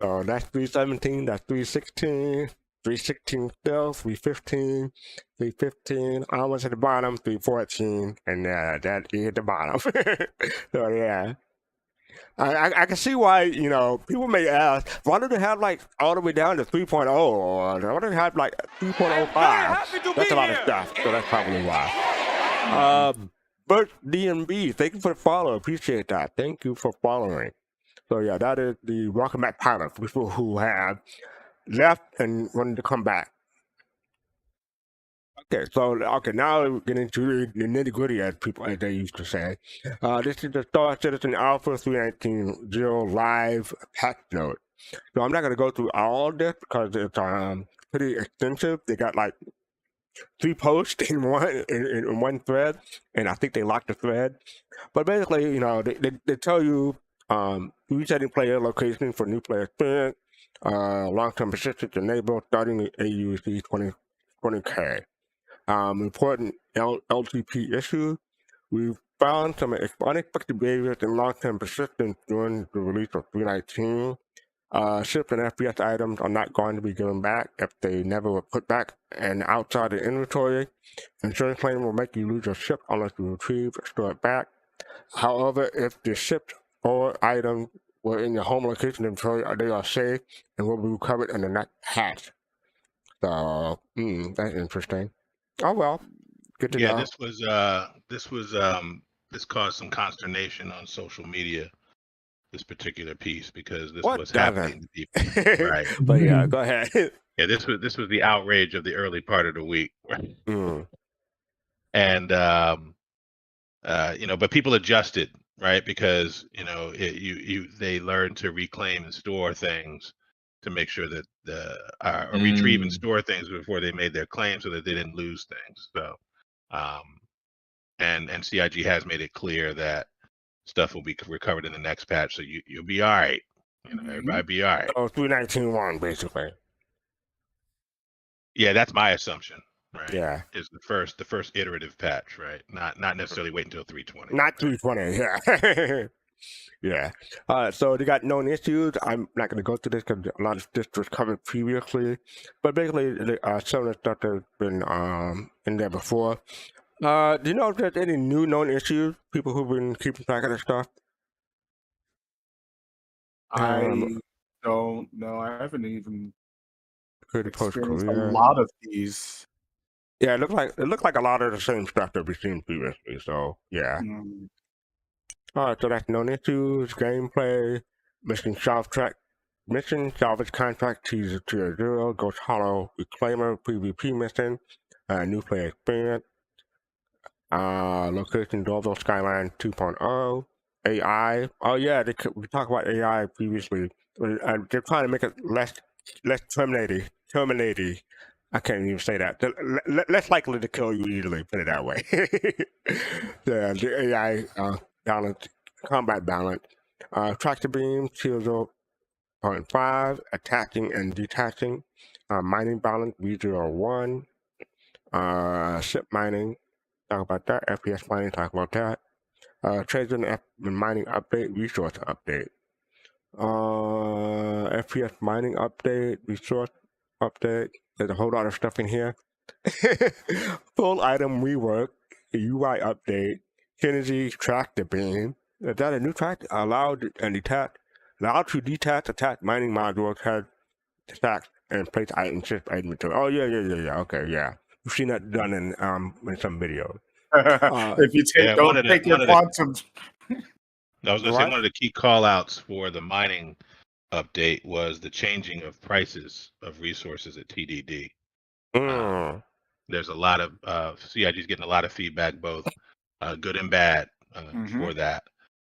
So that's 317, that's 316, 316 still, 315, 315, almost at the bottom, 314, and that is at the bottom. So yeah. I can see why, people may ask, why do they have like all the way down to 3.0 or why do they have like 3.05? That's a lot of stuff, so that's probably why. But DMB, thank you for the follow. Appreciate that. Thank you for following. So yeah, that is the welcome back pilot for people who have left and wanted to come back. Okay, now we're getting to the nitty gritty, as they used to say. This is the Star Citizen Alpha 319.0 live patch note. So I'm not going to go through all of this because it's pretty extensive. They got like 3 posts in one thread, and I think they locked the thread. But basically, they tell you resetting player location for new player experience, long-term persistence enabled, starting AUC 20K. Important LTP issues. We've found some unexpected behaviors and long-term persistence during the release of 319. Ships and FPS items are not going to be given back if they never were put back and outside the inventory. Insurance claim will make you lose your ship unless you retrieve or store it back. However, if the ship or item were in your home location inventory, they are safe and will be recovered in the next patch. So, that's interesting. Oh well, good to Yeah, know. this caused some consternation on social media. This particular piece because this What was doesn't? happening to people. Right. But yeah, go ahead. Yeah, this was the outrage of the early part of the week. And but people adjusted, right? Because they learned to reclaim and store things to make sure that retrieve and store things before they made their claim so that they didn't lose things. So and CIG has made it clear that stuff will be recovered in the next patch, so you'll be all right. Everybody be all right. Oh, 319.1 basically. Yeah, that's my assumption. Right. Yeah. Is the first iterative patch, right? Not necessarily wait until 320. Not 320. Yeah. Yeah. So they got known issues. I'm not going to go through this because a lot of this was covered previously. But basically, some of the stuff that's been in there before. Do you know if there's any new known issues? People who've been keeping track of this stuff? I don't know. I haven't even experienced a career. lot of these. Yeah, it looked like a lot of the same stuff that we've seen previously. So yeah. All right, so that's known issues, gameplay, mission salvage contract teaser 0, Ghost Hollow Reclaimer PvP mission, new player experience. Location Dorsal Skyline 2.0. AI. Oh yeah, we talked about AI previously. They're trying to make it less terminating. I can't even say that. Less likely to kill you easily. Put it that way. The AI balance, combat balance, tractor beam, shield 0.5, attaching and detaching, mining balance V01, ship mining. Talk about that. FPS mining. Talk about that. Treasure and mining update, resource update. FPS mining update, resource update. There's a whole lot of stuff in here. Full item rework, UI update, Synergy tractor beam. Is that a new track? Allowed to detach attack mining modules, has stack and place items, shift inventory. Oh yeah. Okay, yeah. We've seen that done in some videos. If you Yeah, don't take your quantum. I was going to say one of the key call outs for the mining update was the changing of prices of resources at TDD. There's a lot of CIG's getting a lot of feedback, both good and bad, for that.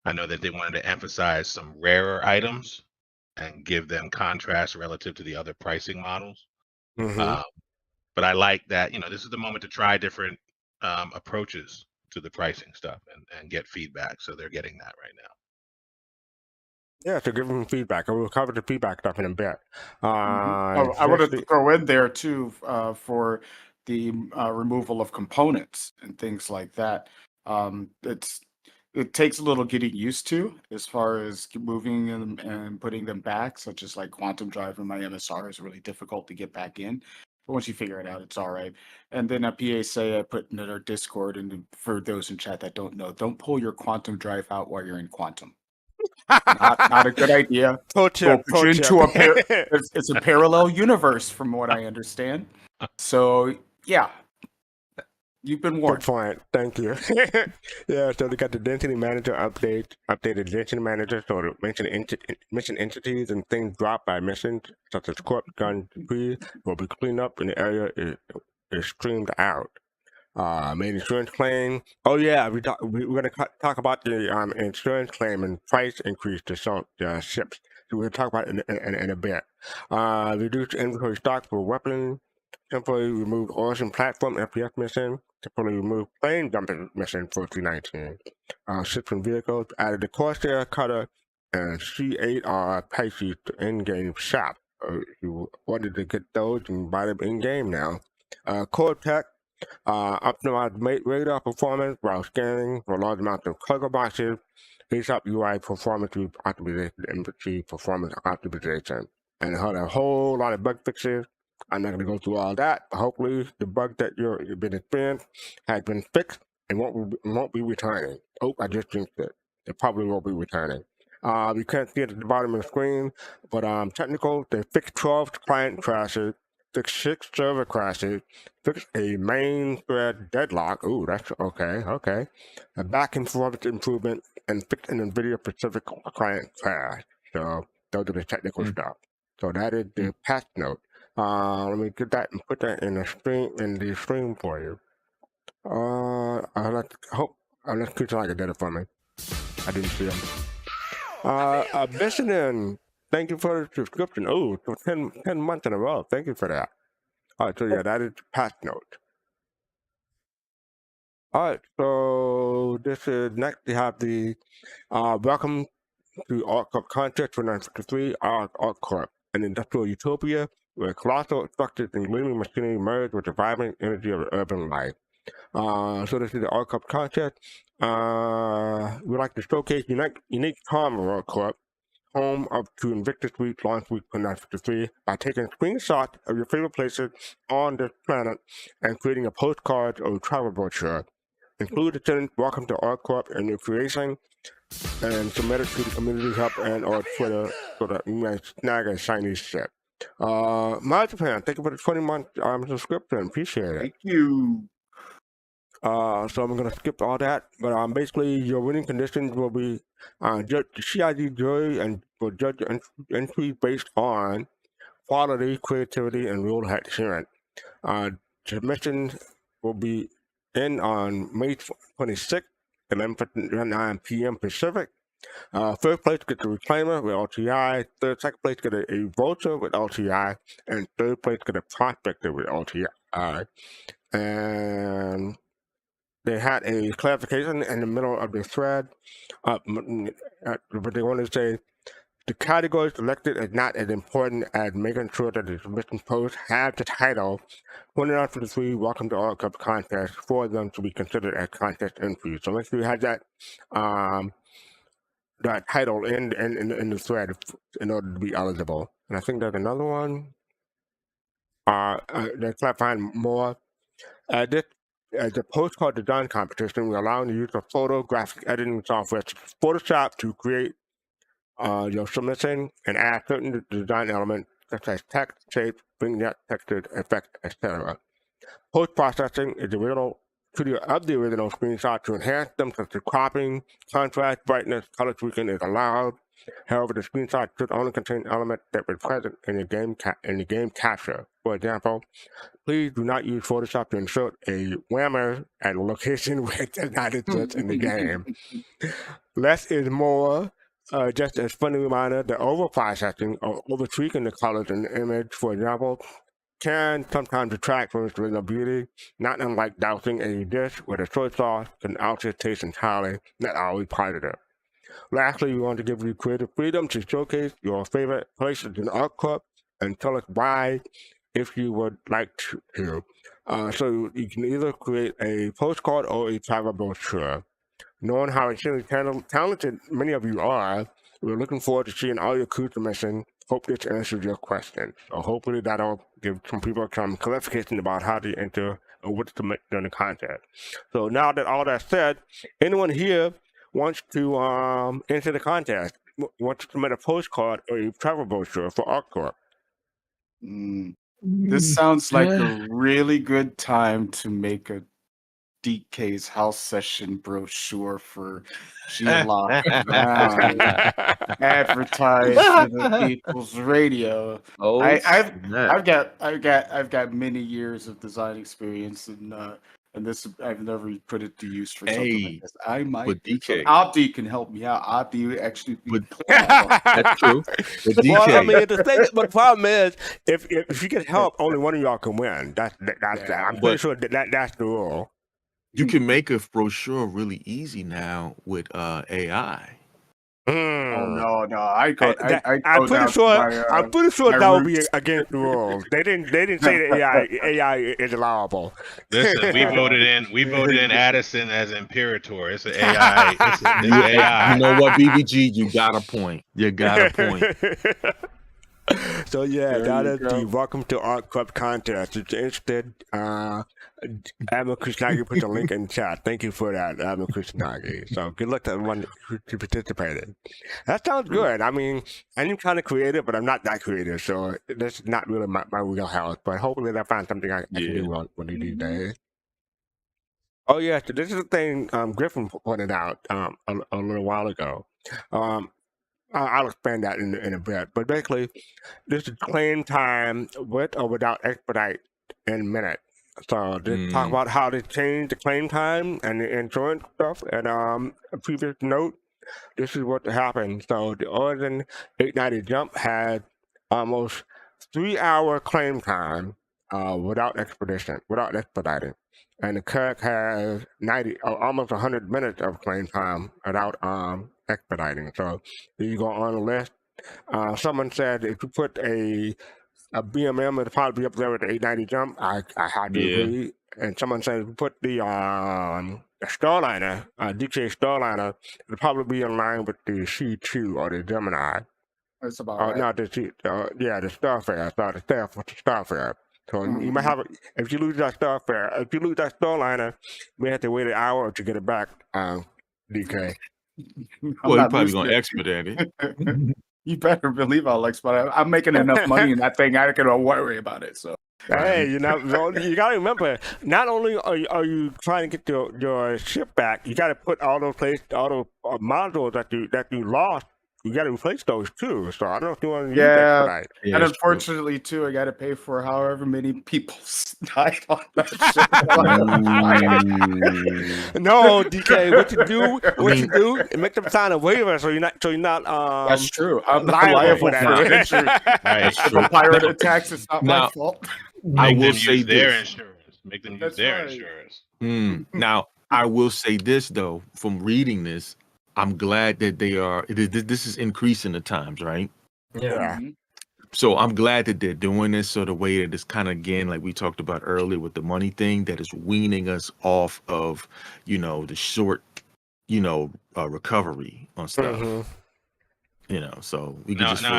I know that they wanted to emphasize some rarer items and give them contrast relative to the other pricing models. But I like that, this is the moment to try different approaches to the pricing stuff and get feedback. So they're getting that right now. Yeah, so give them feedback. I will cover the feedback stuff in a bit. I want to throw in there too for the removal of components and things like that. It takes a little getting used to as far as moving them and putting them back, such as like Quantum Drive in my MSR is really difficult to get back in. But once you figure it out, it's all right. And then a PSA I put in our Discord, and for those in chat that don't know, don't pull your Quantum Drive out while you're in Quantum. Not a good idea. It's a parallel universe from what I understand. So yeah, you've been warned. Good point. Thank you. Yeah, so they got the density manager updated density manager, so the mission entities and things dropped by missions, such as corp gun debris, will be cleaned up and the area is streamed out. Made insurance claim. Oh yeah, we're gonna talk about the insurance claim and price increase to some ships. So we'll talk about it in a bit. Reduced inventory stock for weapons. Temporarily removed Ocean Platform FPS mission. Temporarily removed plane jumping mission for 319. Ships and vehicles. Added the Corsair Cutter and C8R Pisces to in-game shop. You wanted to get those and buy them in-game now. Core tech. Optimize radar performance while scanning for large amounts of cargo boxes. ASAP UI performance optimization, infantry performance optimization, and had a whole lot of bug fixes. I'm not going to go through all that, but hopefully the bug that you've been experiencing has been fixed and won't be returning. Oh, I just jinxed it. It probably won't be returning. You can't see it at the bottom of the screen, but technical, they fixed 12 client crashes, fixed 6 server crashes, fixed a main thread deadlock. Ooh, that's okay. A back and forth improvement, and fixed an NVIDIA Pacific client crash. So those are the technical stuff. So that is the patch note. Let me get that and put that in the stream for you. Let's keep like it did it for me. I didn't see him. Listening. Thank you for the subscription. Oh, 10 months in a row. Thank you for that. All right, so yeah, that is the patch note. All right, so this is next. We have the welcome to ArcCorp Contract for 953 ArcCorp, an industrial utopia where colossal structures and gleaming machinery merge with the vibrant energy of urban life. So this is the ArcCorp Contract. We like to showcase unique charm of ArcCorp, home up to Invictus Week launch week for 953, by taking screenshots of your favorite places on this planet and creating a postcard or travel brochure. Include the sentence "Welcome to ArcCorp" in your creation, and submit it to the community hub and or Twitter so that you may snag a shiny ship. Japan, thank you for the 20-month subscription. Appreciate it. Thank you. So I'm gonna skip all that, but basically your winning conditions will be the CID jury and will judge entries based on quality, creativity, and rule adherence. Submissions will be in on May 26th, 11:59 p.m. Pacific. First place get the Reclaimer with LTI. Second place get a Vulture with LTI, and third place get a Prospector with LTI. And they had a clarification in the middle of the thread, but they wanted to say the category selected is not as important as making sure that the submission post has the title 2953 Welcome to ArcCorp contest for them to be considered as contest entries. So make sure you have that that title in the thread in order to be eligible. And I think there's another one. They're clarifying more. This as a postcard design competition, we're allowing the use of photo graphic editing software, Photoshop, to create your submission and add certain design elements such as text, shape, vignette, textured effect, etc. Post-processing is the original studio of the original screenshot to enhance them, such as cropping, contrast, brightness, color tweaking is allowed. However, the screenshot should only contain elements that were present in the game capture. For example, please do not use Photoshop to insert a whammer at a location where it does not exist in the game. Less is more. Just as funny reminder, the over-processing or over-tweaking the colors in the image, for example, can sometimes detract from its original beauty, not unlike dousing a dish with a soy sauce can alter its taste entirely, not always positive. Lastly, we want to give you creative freedom to showcase your favorite places in ArcCorp and tell us why if you would like to. So you can either create a postcard or a travel brochure. Knowing how extremely talented many of you are, we're looking forward to seeing all your crew submissions. Hope this answers your question. So hopefully that'll give some people some clarification about how to enter or what to submit during the contest. So now that all that's said, anyone here wants to enter the contest, wants to submit a postcard or a travel brochure for ArcCorp? This sounds like a really good time to make a DK's house session brochure for G-Lock advertised to the People's Radio. Oh, I've got many years of design experience, and this I've never put it to use for something like this. I might. But DK, Abdi can help me out. Abdi actually. that's true. But DK, Well, I mean, but the problem is, if you get help, only one of y'all can win. That's I'm pretty sure that's the rule. you can make a brochure really easy now with AI. Oh no! I'm I'm pretty sure that would be against the rules. They didn't say that AI is allowable. Listen, we voted in Addison as Imperator. It's an AI. It's AI. You know what, BBG? You got a point. You got a point. So yeah, that is go. the Welcome to ArcCorp contest. If you're interested, Admiral Kusanagi put the link in the chat. Thank you for that, Admiral Kusanagi. So good luck to everyone who participated. That sounds good. I mean, I'm kind of creative, but I'm not that creative, so this is not really my wheelhouse. But hopefully I find something I can do one of these days. Oh yeah, so this is the thing Griffin pointed out a little while ago. I'll expand that in a bit, but basically, this is claim time with or without Expedite in minutes. So they talk about how they changed the claim time and the insurance stuff. And a previous note, this is what happened. So the Origin 890 Jump had almost 3-hour claim time without expediting. And the Kirk has almost 100 minutes of claim time without expediting. So you go on the list. Someone said if you put a BMM, it'll probably be up there with the 890 Jump. I had to agree. And someone said if you put the Starliner, DK Starliner, it'll probably be in line with the C2 or the Gemini. That's about right. Not the the Starfare. Sorry, the Starfare. So you might have, if you lose that Starfare, if you lose that Starliner, you may have to wait an hour to get it back, DK. Well, you're probably going to expedite it. You better believe I'll expedite. I'm making enough money in that thing. I don't worry about it. So hey, you gotta remember. Not only are you trying to get your ship back, you gotta put all those modules that you lost you got to replace those too. So I don't know if you want to use Yeah, Expedite. Yeah, and that's true. unfortunately too, I got to pay for however many people died on that ship. No, DK, what you do? I What you mean, do? Make them sign a waiver so you're not That's true. I'm not liable liable for for that. injury. Right. that's If true. a pirate attacks, it's not my Now, fault. I Make will them say use their this. insurance. Make them use That's their right. insurance. Now, I will say this though. From reading this, I'm glad that they are. This is increasing the times, right? Yeah. Mhm. So I'm glad that they're doing this. So the way that it's kind of, again, like we talked about earlier with the money thing, that is weaning us off of, the short, recovery on stuff. Mhm. So we can just. Now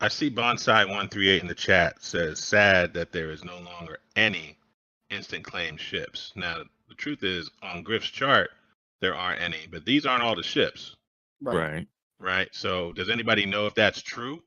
I see Bonsai 138 in the chat says sad that there is no longer any instant claim ships. Now the truth is on Griff's chart there aren't any, but these aren't all the ships, Right. right? So does anybody know if that's true?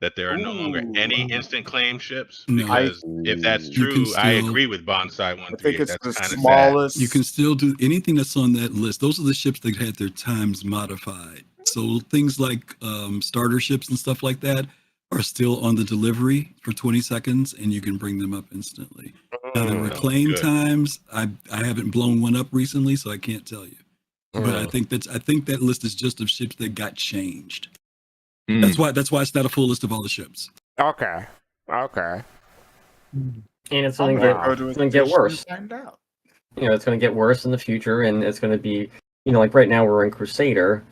That there are no longer any instant claim ships? No. Because if that's You can true, I still- agree with Bonsai I think 138. it's That's the kind of sad. smallest. You can still do anything that's on that list. Those are the ships that had their times modified. So things like starter ships and stuff like that are still on the delivery for 20 seconds, and you can bring them up instantly. Now, the reclaim good. times, I haven't blown one up recently, so I can't tell you. But I think that list is just of ships that got changed. That's why it's not a full list of all the ships. Okay. And it's I'm going gonna go to to it's going to get edition worse. and find out. It's going to get worse in the future, and it's going to be, like right now we're in Crusader,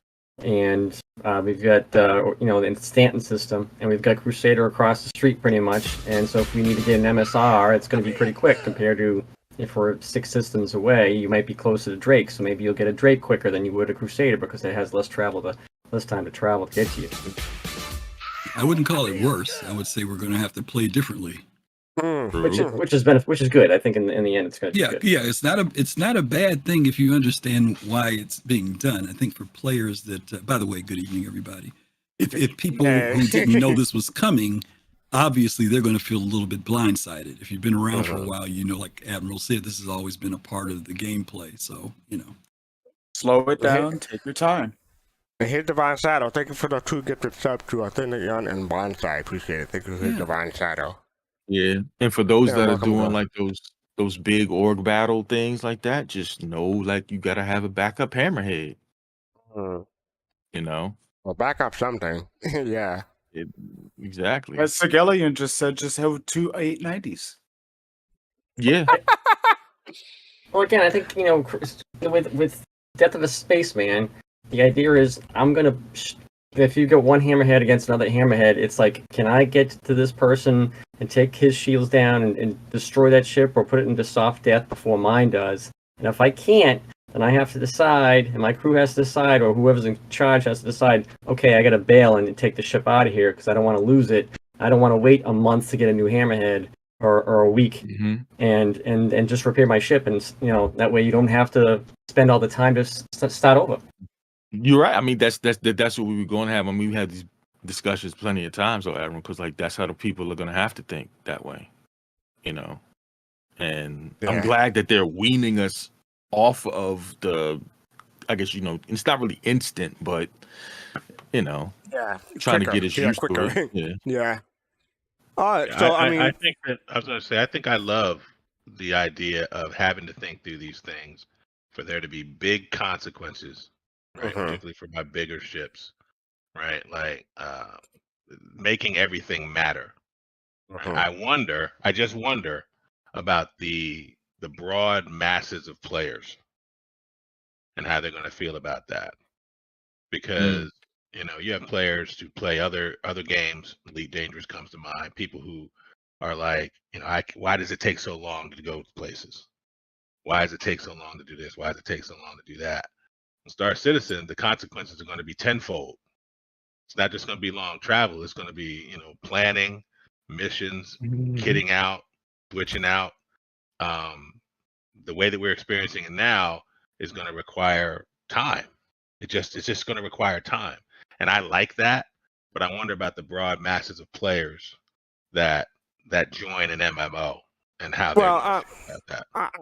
and we've got the Stanton system, and we've got Crusader across the street pretty much. And so if we need to get an MSR, it's going to be pretty quick compared to if we're 6 systems away. You might be closer to Drake, so maybe you'll get a Drake quicker than you would a Crusader because it has less time to travel to get to you. I wouldn't call it worse. I would say we're going to have to play differently. Which is good. I think in the end it's going to be good. Yeah. It's not a bad thing if you understand why it's being done. I think for players that, by the way, good evening, everybody. If people who didn't know this was coming, obviously they're going to feel a little bit blindsided. If you've been around for a while, like Admiral said, this has always been a part of the gameplay. So Slow it down. Take your time. And here's Divine Shadow. Thank you for the 2 gifted subs to Athena and Bonsai. Appreciate it. Thank you for Divine Shadow. Yeah, and for those that are welcome, doing bro. like those big org battle things like that, just know like you gotta have a backup hammerhead. Well, back up something. Yeah. Exactly. As Sigelian just said, just have 2 890s. Yeah. Well, again, I think with Death of a Spaceman, the idea is if you go one hammerhead against another hammerhead, it's like, can I get to this person and take his shields down and destroy that ship or put it into soft death before mine does? And if I can't, then I have to decide, and my crew has to decide, or whoever's in charge has to decide, okay, I got to bail and take the ship out of here because I don't want to lose it. I don't want to wait a month to get a new hammerhead or a week and just repair my ship. And, that way you don't have to spend all the time to start over. You're right. I mean, that's what we were going to have. I mean, we had these discussions plenty of times, though, Admiral, because like that's how the people are going to have to think that way, And I'm glad that they're weaning us off of the, I guess it's not really instant, but trying to get us used to it. Yeah. Yeah. All right. So I think that I was going to say I think I love the idea of having to think through these things for there to be big consequences. Right, particularly for my bigger ships, right? Like making everything matter. Right? I just wonder about the broad masses of players and how they're going to feel about that, because you have players who play other games. Elite Dangerous comes to mind. People who are like, why does it take so long to go places? Why does it take so long to do this? Why does it take so long to do that? Star Citizen, the consequences are going to be tenfold. It's not just going to be long travel. It's going to be, planning, missions, kitting out, switching out. The way that we're experiencing it now is going to require time. It's just going to require time. And I like that, but I wonder about the broad masses of players that join an MMO and how they're going to feel about that.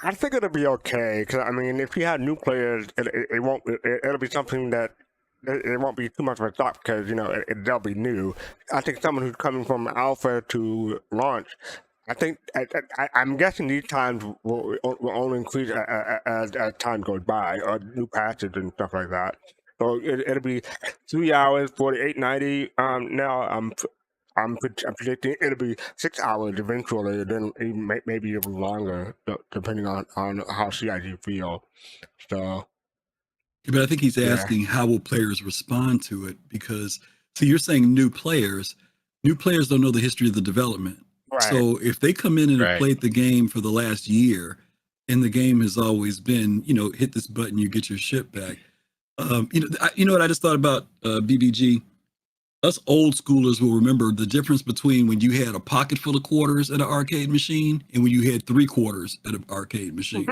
I think it'll be okay because if you have new players, it won't. It'll be something that it won't be too much of a shock because they'll be new. I think someone who's coming from alpha to launch, I think I'm guessing these times will only increase as time goes by, or new patches and stuff like that. So it'll be 3 hours, 48.90. Now I'm predicting it'll be 6 hours eventually, then maybe even longer, depending on how CIG feel. So. But I think he's asking how will players respond to it, because you're saying new players don't know the history of the development. Right. So if they come in and have played the game for the last year, and the game has always been, hit this button, you get your ship back. You know what I just thought about, BBG? Us old schoolers will remember the difference between when you had a pocket full of quarters at an arcade machine and when you had 3 quarters at an arcade machine.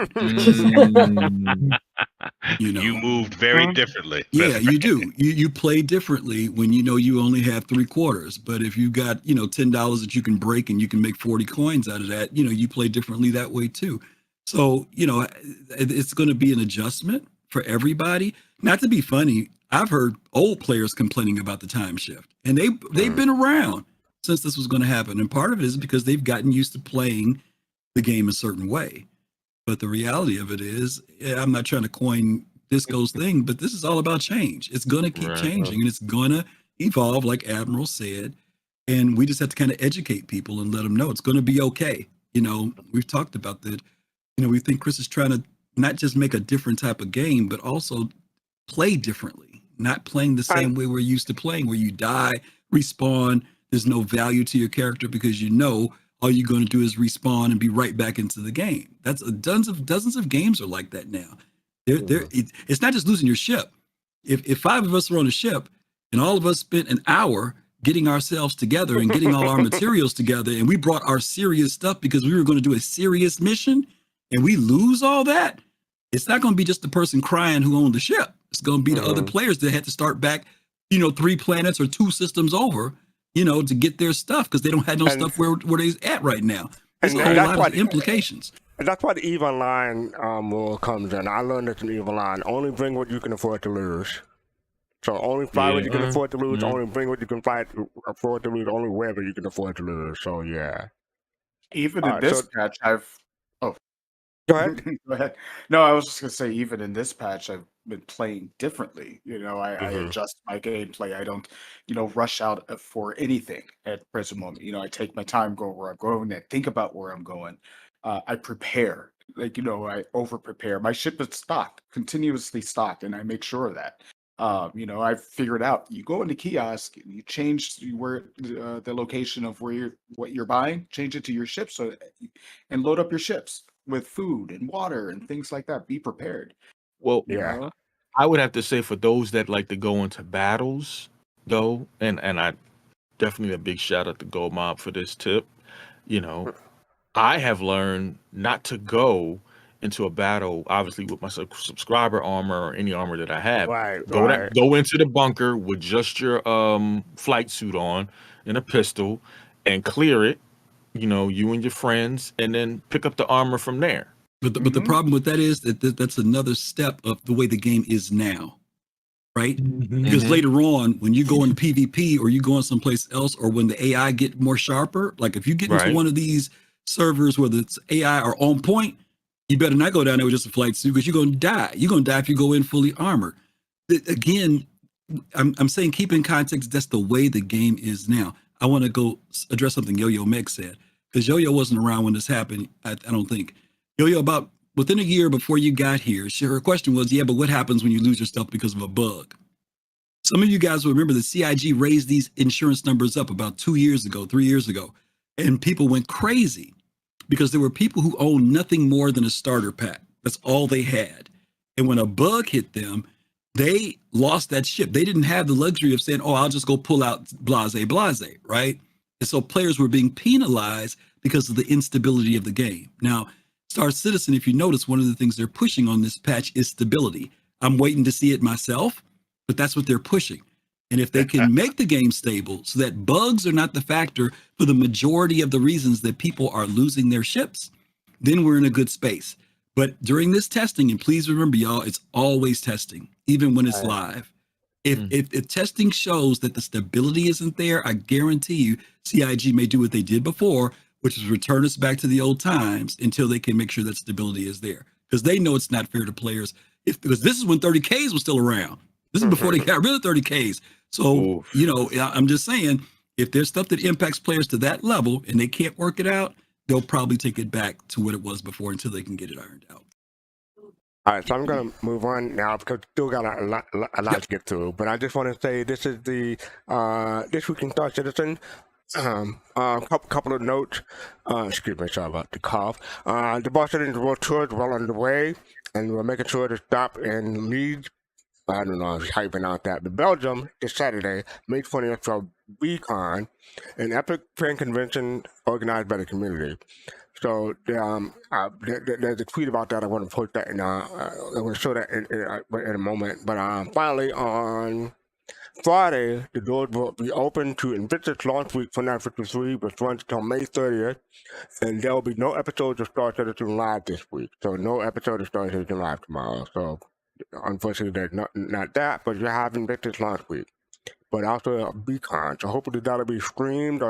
You moved very differently. Yeah, you do. You play differently when you only have 3 quarters. But if you got $10 that you can break and you can make 40 coins out of that, you play differently that way too. So it's going to be an adjustment for everybody. Not to be funny, I've heard old players complaining about the time shift, and they've been around since this was going to happen. And part of it is because they've gotten used to playing the game a certain way. But the reality of it is, I'm not trying to coin Disco's thing, but this is all about change. It's going to keep changing, and it's going to evolve, like Admiral said. And we just have to kind of educate people and let them know it's going to be okay. We've talked about that. We think Chris is trying to not just make a different type of game, but also play differently, not playing the same way we're used to playing, where you die, respawn, there's no value to your character because all you're going to do is respawn and be right back into the game. That's dozens of games are like that now. It's not just losing your ship. If 5 of us were on a ship and all of us spent an hour getting ourselves together and getting all our materials together, and we brought our serious stuff because we were going to do a serious mission, and we lose all that, it's not going to be just the person crying who owned the ship. It's going to be the other players that had to start back, 3 planets or 2 systems over, to get their stuff because they don't have no stuff where they're at right now. There's a whole lot of implications. And that's why the EVE Online rule comes in. I learned this in EVE Online. Only bring what you can afford to lose. So only fly what you can afford to lose. Only bring what you can afford to lose. Only wherever you can afford to lose. So yeah. Even in this patch, Go ahead. Go ahead. No, I was just gonna say, even in this patch, I've been playing differently. I adjust my gameplay. I don't, rush out for anything at present moment. I take my time, go where I'm going, and think about where I'm going. I prepare, I over prepare. My ship is stocked, continuously stocked, and I make sure of that. I've figured out. You go into kiosk, and you change where the location of what you're buying, change it to your ship, and load up your ships with food and water and things like that. Be prepared. Well, I would have to say, for those that like to go into battles, though, and I definitely a big shout out to Gold Mob for this tip. I have learned not to go into a battle, obviously, with my subscriber armor or any armor that I have. Go into the bunker with just your flight suit on and a pistol and clear it. You and your friends, and then pick up the armor from there. But the problem with that is that's another step of the way the game is now, right? Because later on, when you go into PvP or you go in someplace else, or when the AI get more sharper, like if you get into one of these servers where the AI are on point, you better not go down there with just a flight suit because you're going to die. You're going to die if you go in fully armored. Again, I'm saying keep in context, that's the way the game is now. I want to go address something Yo-Yo Meg said, because Yo-Yo wasn't around when this happened, I don't think. Yo-Yo, about within a year before you got here, her question was, but what happens when you lose your stuff because of a bug? Some of you guys will remember the CIG raised these insurance numbers up about 3 years ago, and people went crazy because there were people who owned nothing more than a starter pack. That's all they had. And when a bug hit them, they lost that ship. They didn't have the luxury of saying, I'll just go pull out blase, right? And so players were being penalized because of the instability of the game. Now, Star Citizen, if you notice, one of the things they're pushing on this patch is stability. I'm waiting to see it myself, but that's what they're pushing. And if they can make the game stable so that bugs are not the factor for the majority of the reasons that people are losing their ships, then we're in a good space. But during this testing, and please remember, y'all, it's always testing, even when it's live. If testing shows that the stability isn't there, I guarantee you CIG may do what they did before, which is return us back to the old times until they can make sure that stability is there. Because they know it's not fair to players. Because this is when 30Ks was still around. This is before they got rid of 30Ks. So, I'm just saying, if there's stuff that impacts players to that level and they can't work it out, they'll probably take it back to what it was before until they can get it ironed out. All right, so I'm going to move on now because still got a lot to get through. But I just want to say this is the This Week in Star Citizen. Couple of notes. Excuse me, sorry about the cough. The Boston World Tour is well underway, and we're making sure to stop in Leeds. I don't know how you pronounce that, but Belgium this Saturday, May 20th, for BCon, an epic fan convention organized by the community. So there's a tweet about that. I want to post that, and I want to show that in a moment. But finally, on Friday, the doors will be open to Invictus launch week for 953, which runs until May 30th, and there will be no episodes of Star Citizen Live this week. So no episode of Star Citizen Live tomorrow. So unfortunately, there's not that, but you have Invictus launch week. But also a BCon. So hopefully that'll be streamed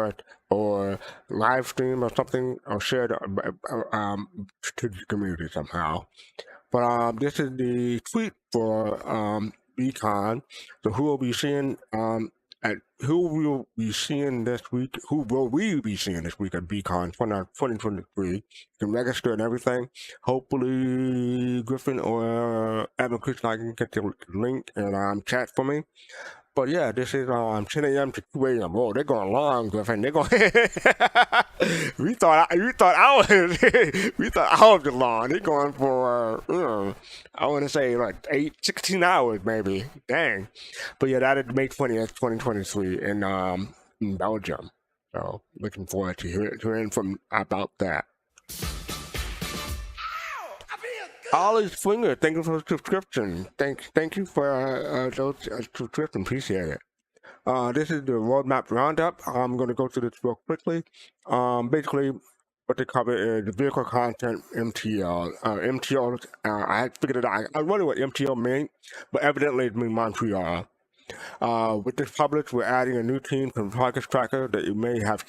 or live streamed or something, or shared to the community somehow. But this is the tweet for BCon. So who will we be seeing this week? Who will we be seeing this week at BCon 2023? You can register and everything. Hopefully Griffin or Evan Chris and I can get the link and chat for me. But yeah, this is 10 a.m. to 2 a.m. Oh, they're going long, Griffin. They're going. we thought I was long. They're going for I want to say like 16 hours maybe. Dang. But yeah, that is May 20th, 2023 in Belgium. So looking forward to hearing from about that. Ollie Swinger, thank you for the subscription. Thank you for those subscriptions. Appreciate it. This is the roadmap roundup. I'm going to go through this real quickly. Basically, what they cover is the vehicle content MTL. MTL, I had figured it out. I wonder what MTL meant, but evidently it means Montreal. With this published, we're adding a new team from Progress Tracker that you may have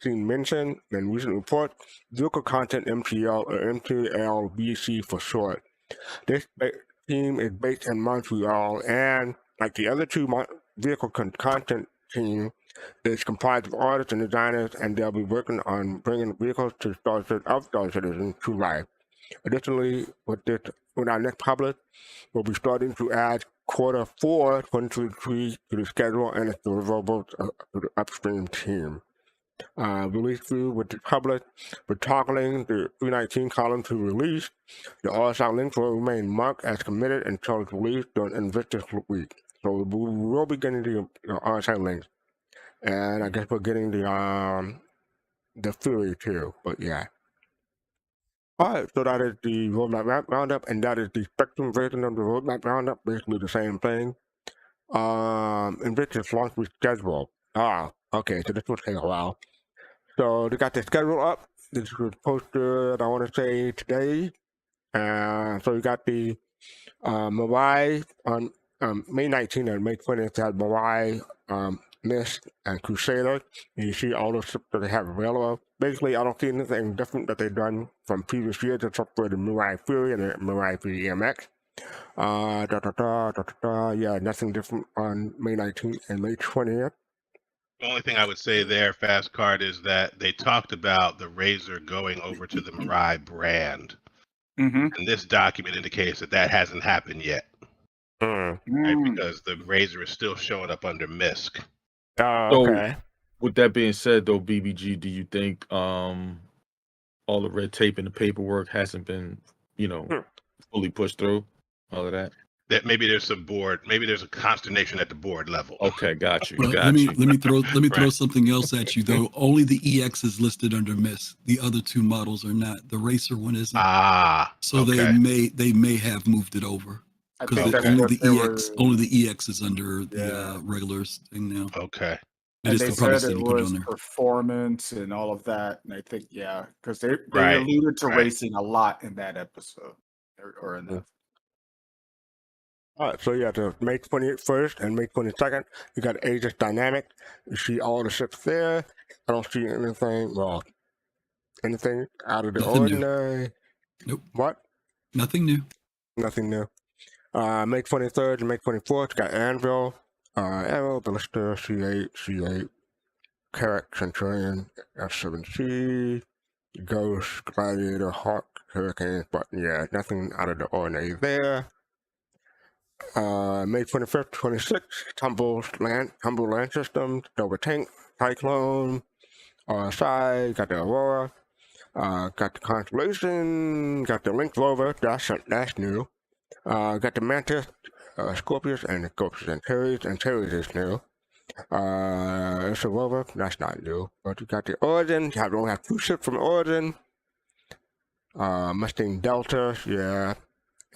seen mentioned in recent reports, Vehicle Content MTL, or MTLBC for short. This team is based in Montreal, and like the other two vehicle content team, is comprised of artists and designers, and they'll be working on bringing vehicles to Star Citizen to life. Additionally, with our next publish, we'll be starting to add Q4 2023 to the schedule, and it's deliverables to the upstream team. Release through with the public, we're toggling the 319 column to release. The RSI link will remain marked as committed until it's released during Invictus week. So we will be getting the RSI links, and I guess we're getting the Fury too. But yeah. Alright, so that is the roadmap roundup, and that is the Spectrum version of the roadmap roundup, basically the same thing. Invictus launch schedule. Okay, so this will take a while. So they got the schedule up. This was posted, I want to say, today. So you got the Mirai on May 19th and May 20th, had Mirai, Mist, and Crusader. And you see all the ships that they have available. Basically, I don't see anything different that they've done from previous years except for the Mirai Fury and the Mirai Fury EMX. Yeah, nothing different on May 19th and May 20th. The only thing I would say there, fastcart, is that they talked about the Razor going over to the Mirai brand. And this document indicates that hasn't happened yet. Right? Because the Razor is still showing up under MISC. Okay. With that being said, though, BBG, do you think all the red tape and the paperwork hasn't been, fully pushed through? All of that? That maybe there's a consternation at the board level. Okay, got you. Well, let me throw something else at you though. Only the EX is listed under MISC. The other two models are not. The Racer one isn't. So okay. they may have moved it over because only the EX is under the regular thing now. Okay. And they said it was performance and all of that, and I think because they alluded to racing a lot in that episode or in that. All right, so you got the May 21st and May 22nd. You got Aegis Dynamic. You see all the ships there. I don't see anything out of the Nothing new. ordinary. Nope. What? Nothing new. Nothing new. May 23rd and May 24th, you got Anvil, Arrow, Ballista, C8, Carrack, Centurion, F7C, Ghost, Gladiator, Hawk, Hurricanes, but yeah, nothing out of the ordinary there. May 25th, 26th, Humble Land Systems, Dover Tank, Cyclone, RSI, got the Aurora, got the Constellation, got the Link Rover, that's new. Got the Mantis, Scorpius, and the Scorpius and Ceres is new. It's a rover, that's not new. But you got the Origin, you only have 2 ships from Origin. Mustang Delta, yeah.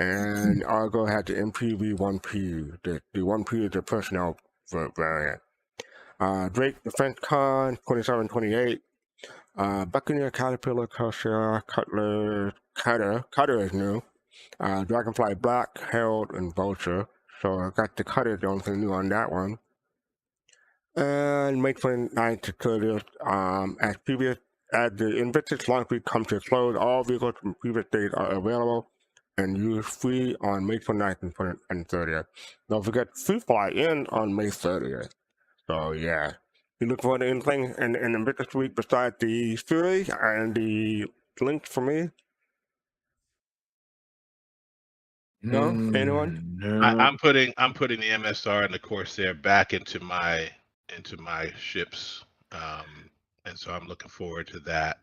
And Argo had the MPV-1P. The 1P is the personnel variant. Drake Defense Con, 27-28. Buccaneer, Caterpillar, Corsair, Cutler, Cutter is new. Dragonfly Black, Herald, and Vulture. So I got the Cutter, the only thing new on that one. And May 29th to 30th, as the Invictus launch week comes to a close, all vehicles from previous days are available and used free on May 29th and 30th. Don't forget, Free Fly ends on May 30th. So yeah, you look forward to anything in Invictus week besides the Fury and the links for me? No? Anyone? No. I'm putting the MSR and the Corsair back into my ships, and so I'm looking forward to that.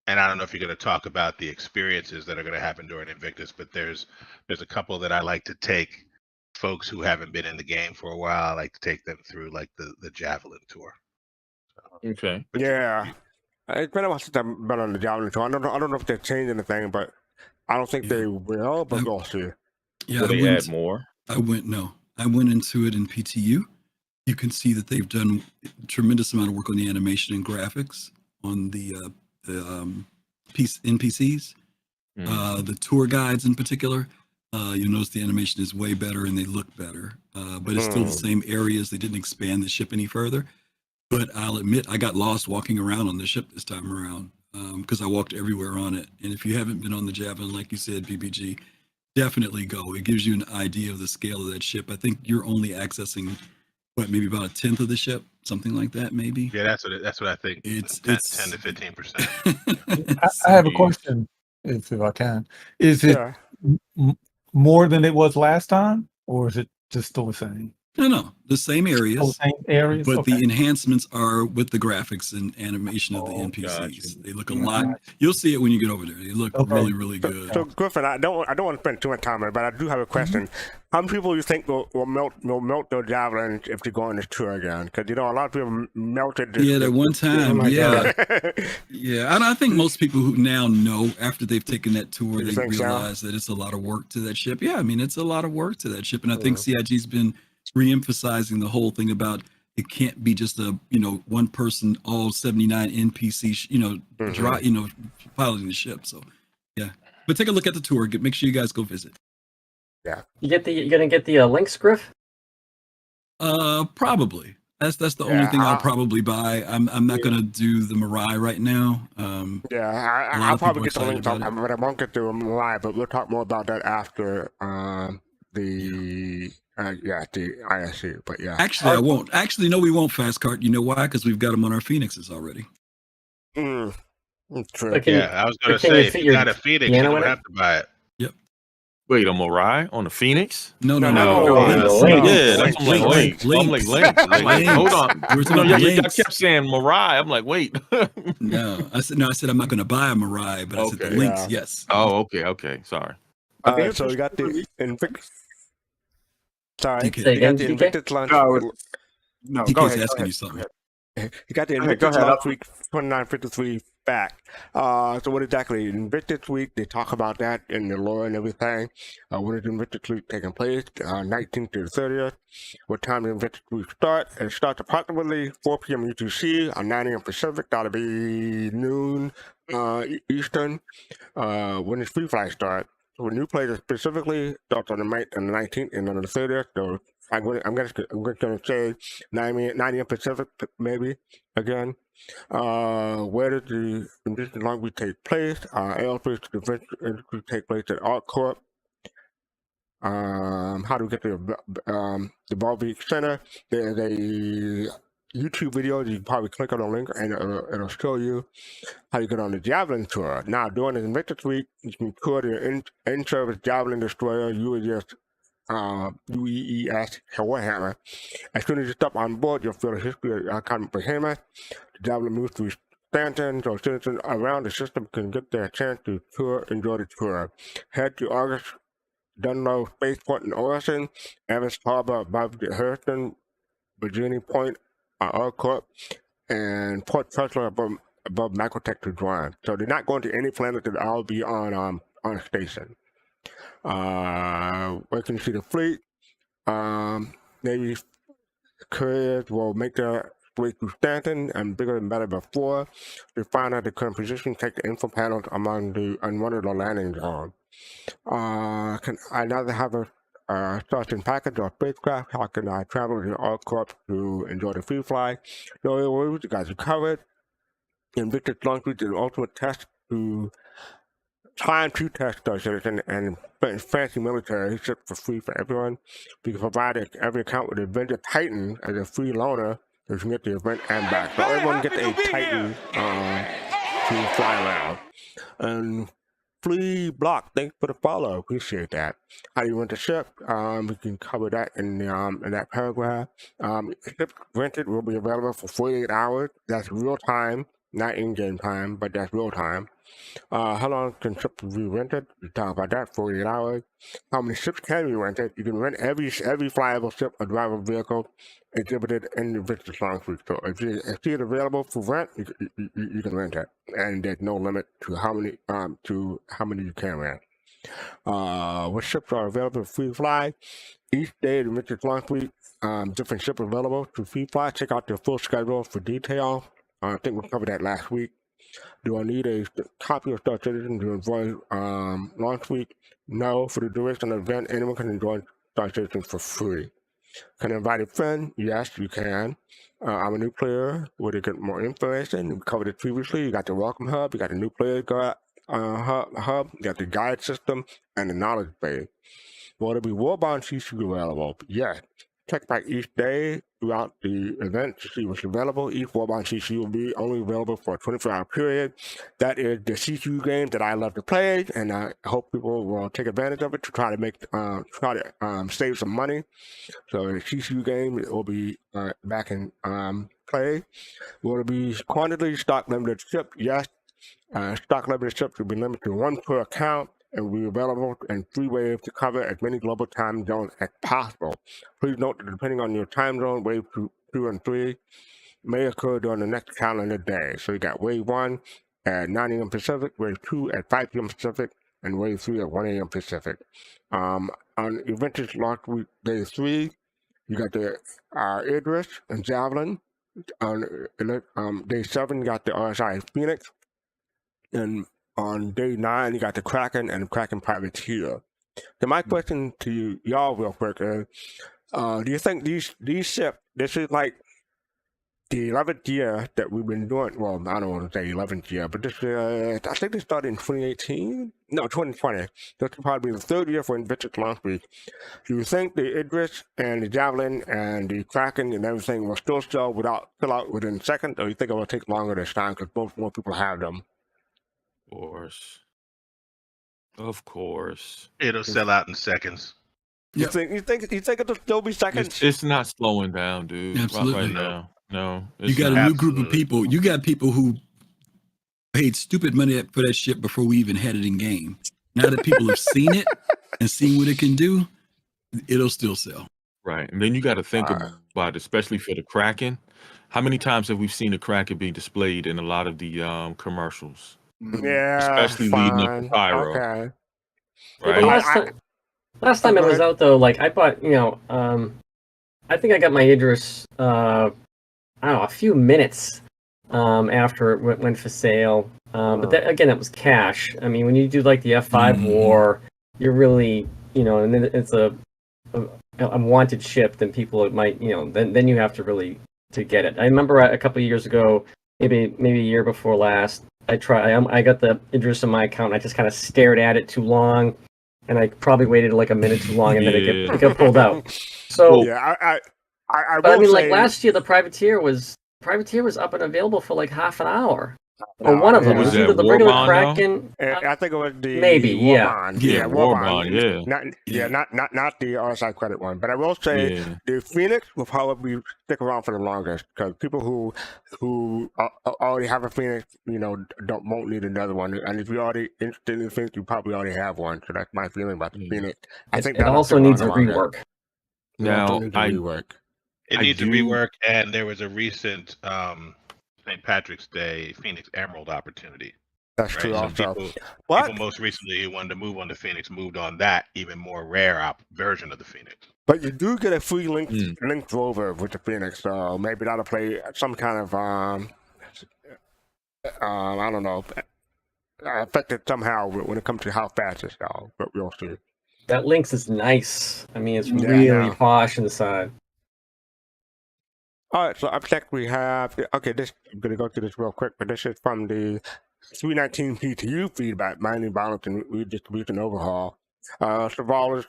And I don't know if you're going to talk about the experiences that are going to happen during Invictus, but there's a couple that I like to take folks who haven't been in the game for a while. I like to take them through like the Javelin tour. So, Okay. Yeah. It's been a while since I've been on the Javelin tour. I don't know if they've changed anything, but I don't think they will, but we'll see. Yeah, Will they add more? I went into it in PTU. You can see that they've done a tremendous amount of work on the animation and graphics on the NPCs. The tour guides in particular. You notice the animation is way better and they look better, but it's still the same areas. They didn't expand the ship any further. But I'll admit, I got lost walking around on the ship this time around because I walked everywhere on it. And if you haven't been on the Javelin, like you said, BBG, definitely go. It gives you an idea of the scale of that ship. I think you're only accessing maybe about a 10th of the ship, something like that, maybe. yeah, that's what I think. It's 10 to 15%. I have a question, if I can. Is it more than it was last time, or is it just still the same? No, the same areas. Same areas, but okay. the enhancements are with the graphics and animation of the NPCs. Gotcha. They look a lot. You'll see it when you get over there. They look really, really good. So Griffin, I don't want to spend too much time on it, but I do have a question. How many people you think will melt their Javelins if they go on this tour again? Because a lot of people melted. That one time. Yeah. I think most people who now know after they've taken that tour, they think so? realize that it's a lot of work to that ship. Yeah, I mean it's a lot of work to that ship, and I think CIG's been re-emphasizing the whole thing about it can't be just a one person all 79 NPC piloting the ship. So yeah, but take a look at the tour. Make sure you guys go visit. Yeah, you're gonna get the links, Griff? Probably. That's the only thing I'll probably buy. I'm not gonna do the Mirai right now. I'll probably get the links, but I won't get the Mirai. But we'll talk more about that after the ISC. But yeah, actually, I won't. Actually, no, we won't fastcart. You know why? Because we've got them on our Phoenixes already. True. I was gonna say if you got a Phoenix, you don't have to buy it. Yep. Wait, a Mirai on the Phoenix? No. Yeah, that's Link. I'm like Link. Hold on. Y'all kept saying Mirai. I'm like, wait. No, I said I'm not going to buy a Mirai, but I said the links. Yes. Oh, okay. Sorry. So we got the Invictus. Sorry, DK. you got the Invictus launch. No, DK's go ahead. asking you something. You got the Invictus launch week 2953 back. So what exactly? Invictus week, they talk about that in the lore and everything. When is Invictus week taking place? 19th to the 30th. What time does Invictus week start? It starts approximately 4 p.m. UTC, 9 a.m. Pacific. That'll be noon Eastern. When does Free Fly start? for new players specifically, starts on the 9th and the 19th and on the 30th. So I'm going to say 9 a.m. Pacific, maybe, again. Where does the Invictus Long Beach take place? Aerospace defense industry take place at ArcCorp. How do we get to the Ball Beach Center? There's a YouTube video. You can probably click on the link and it'll show you how you get on the Javelin tour. Now, during the Invictus week, you can tour the in-service Javelin destroyer UES Warhammer. As soon as you step on board, you'll feel the history of Iconic Behemoth. The Javelin moves through Stanton, so citizens around the system can get their chance to enjoy the tour. Head to August Dunlow Spaceport in Orson, Evans Harbor above the Hurston, Virginia Point, ArcCorp, and Port Trussell above Microtech to join. So they're not going to any planet that I'll be on a station. Where can you see the fleet? Maybe couriers will make their way through Stanton and bigger and better before. To find out the current position, take the info panels on one of the landing zones. Can I neither have a starting package or spacecraft? How can I travel to ArcCorp to enjoy the free fly? No worries, you guys are covered. Invictus launch is the ultimate test to trying to test Star Citizen and fancy military ships for free for everyone. We can provide every account with Avenger Titan as a free loaner so you can get the event and back. So everyone gets a Titan to fly around. And Flea Block, thanks for the follow. Appreciate that. How do you rent a ship? We can cover that in that paragraph. Ship rented will be available for 48 hours. That's real time, not in-game time, but that's real time. How long can ships be rented? We talk about that. 48 hours. How many ships can be rented? You can rent every flyable ship or drivable vehicle exhibited in the Invictus Launch Week. So if it's available for rent, you can rent it, and there's no limit to how many you can rent. What ships are available for free fly? Each day of the Invictus Launch Week, different ships available to free fly. Check out their full schedule for detail. I think we covered that last week. Do I need a copy of Star Citizen to enjoy launch week? No. For the duration of the event, anyone can enjoy Star Citizen for free. Can I invite a friend? Yes, you can. I'm a new player. Where to get more information? We covered it previously. You got the Welcome Hub, you got the new player hub, you got the guide system, and the knowledge base. Will there be Warbound CC available? Yes. Check back each day throughout the event to see what's available. Each Warbound CC will be only available for a 24-hour period. That is the CCU game that I love to play, and I hope people will take advantage of it to try to save some money. So the CCU game will be back in play. Will there be quantity stock limited ship? Yes. Stock limited ships will be limited to one per account and will be available in 3 waves to cover as many global time zones as possible. Please note that depending on your time zone, wave 2 and 3 may occur during the next calendar day. So you got wave 1 at 9 a.m. Pacific, wave 2 at 5 p.m. Pacific, and wave 3 at 1 a.m. Pacific. On Invictus Launch Week Day 3, you got the Idris and Javelin. On Day 7, you got the RSI Phoenix. And on Day 9, you got the Kraken and the Kraken Privateer. So my question to y'all real quick is, do you think these ships, this is like the 11th year that we've been doing, well, I don't want to say 11th year, but this I think they started in 2018? No, 2020. This will probably be the 3rd year for Invictus Launch Week. Do you think the Idris and the Javelin and the Kraken and everything will still sell out within seconds, or you think it will take longer this time because more people have them? Of course. It'll sell out in seconds. You think it'll still be seconds? It's not slowing down, dude. Absolutely. Right now. No. You got a new group of people. You got people who paid stupid money for that ship before we even had it in game. Now that people have seen it and seen what it can do, it'll still sell. Right. And then you got to think about it, especially for the Kraken. How many times have we seen the Kraken being displayed in a lot of the commercials? Yeah, especially leading up to Pyro. Okay. Right. Last time it was out though, like I bought, I think I got my Idris, I don't know, a few minutes after it went for sale. But that, again, that was cash. I mean, when you do like the F5 war, you're really, and then it's a wanted ship, then people might, then you have to really to get it. I remember a couple of years ago, maybe a year before last, I got the interest in my account. And I just kind of stared at it too long, and I probably waited like a minute too long, and then it got pulled out. So yeah, I but I will mean, say, like last year, the Privateer was up and available for like half an hour. Or one of them. yeah. It was that either the War regular Bond, though? Kraken. I think it was the Maybe, War yeah. Bond. Yeah, War War Bond. Bond, yeah. Not the RSI credit one. But I will say Yeah. the Phoenix will probably stick around for the longest because people who already have a Phoenix, won't need another one. And if you're already interested in the Phoenix, you probably already have one. So that's my feeling about the Phoenix. I think It that'll also stick around needs a the longest. rework. It also Now, needs a I rework. It I needs a do- rework, and there was a recent St. Patrick's Day Phoenix Emerald opportunity. That's Right, true. so Also, people but most recently who wanted to move on to Phoenix moved on that even more rare version of the Phoenix. But you do get a free link Hmm. rover with the Phoenix, so maybe that'll play some kind of I don't know, affected somehow when it comes to how fast it's all. But we'll see. That Lynx is nice. I mean, it's Yeah, really no. posh inside. All right, so up next we have I'm gonna go through this real quick, but this is from the 319 PTU feedback, mining balance and redistribution overhaul. Salvage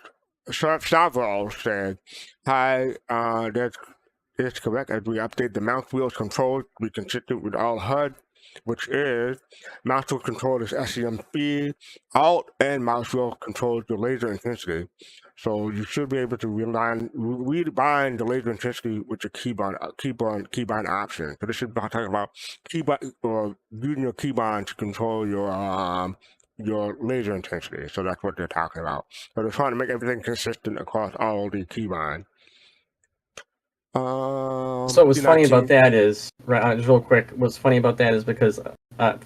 said, "Hi, it's correct as we update the mouse wheels control to be consistent with all HUD, which is mouse wheel control is SEM speed, Alt and mouse wheel controls the laser intensity. So you should be able to rebind the laser intensity with your keybind option. So this is talking about keybind or using your keybind to control your laser intensity. So that's what they're talking about. So they're trying to make everything consistent across all the keybinds. So what's funny about that is, just real quick, what's funny about that is because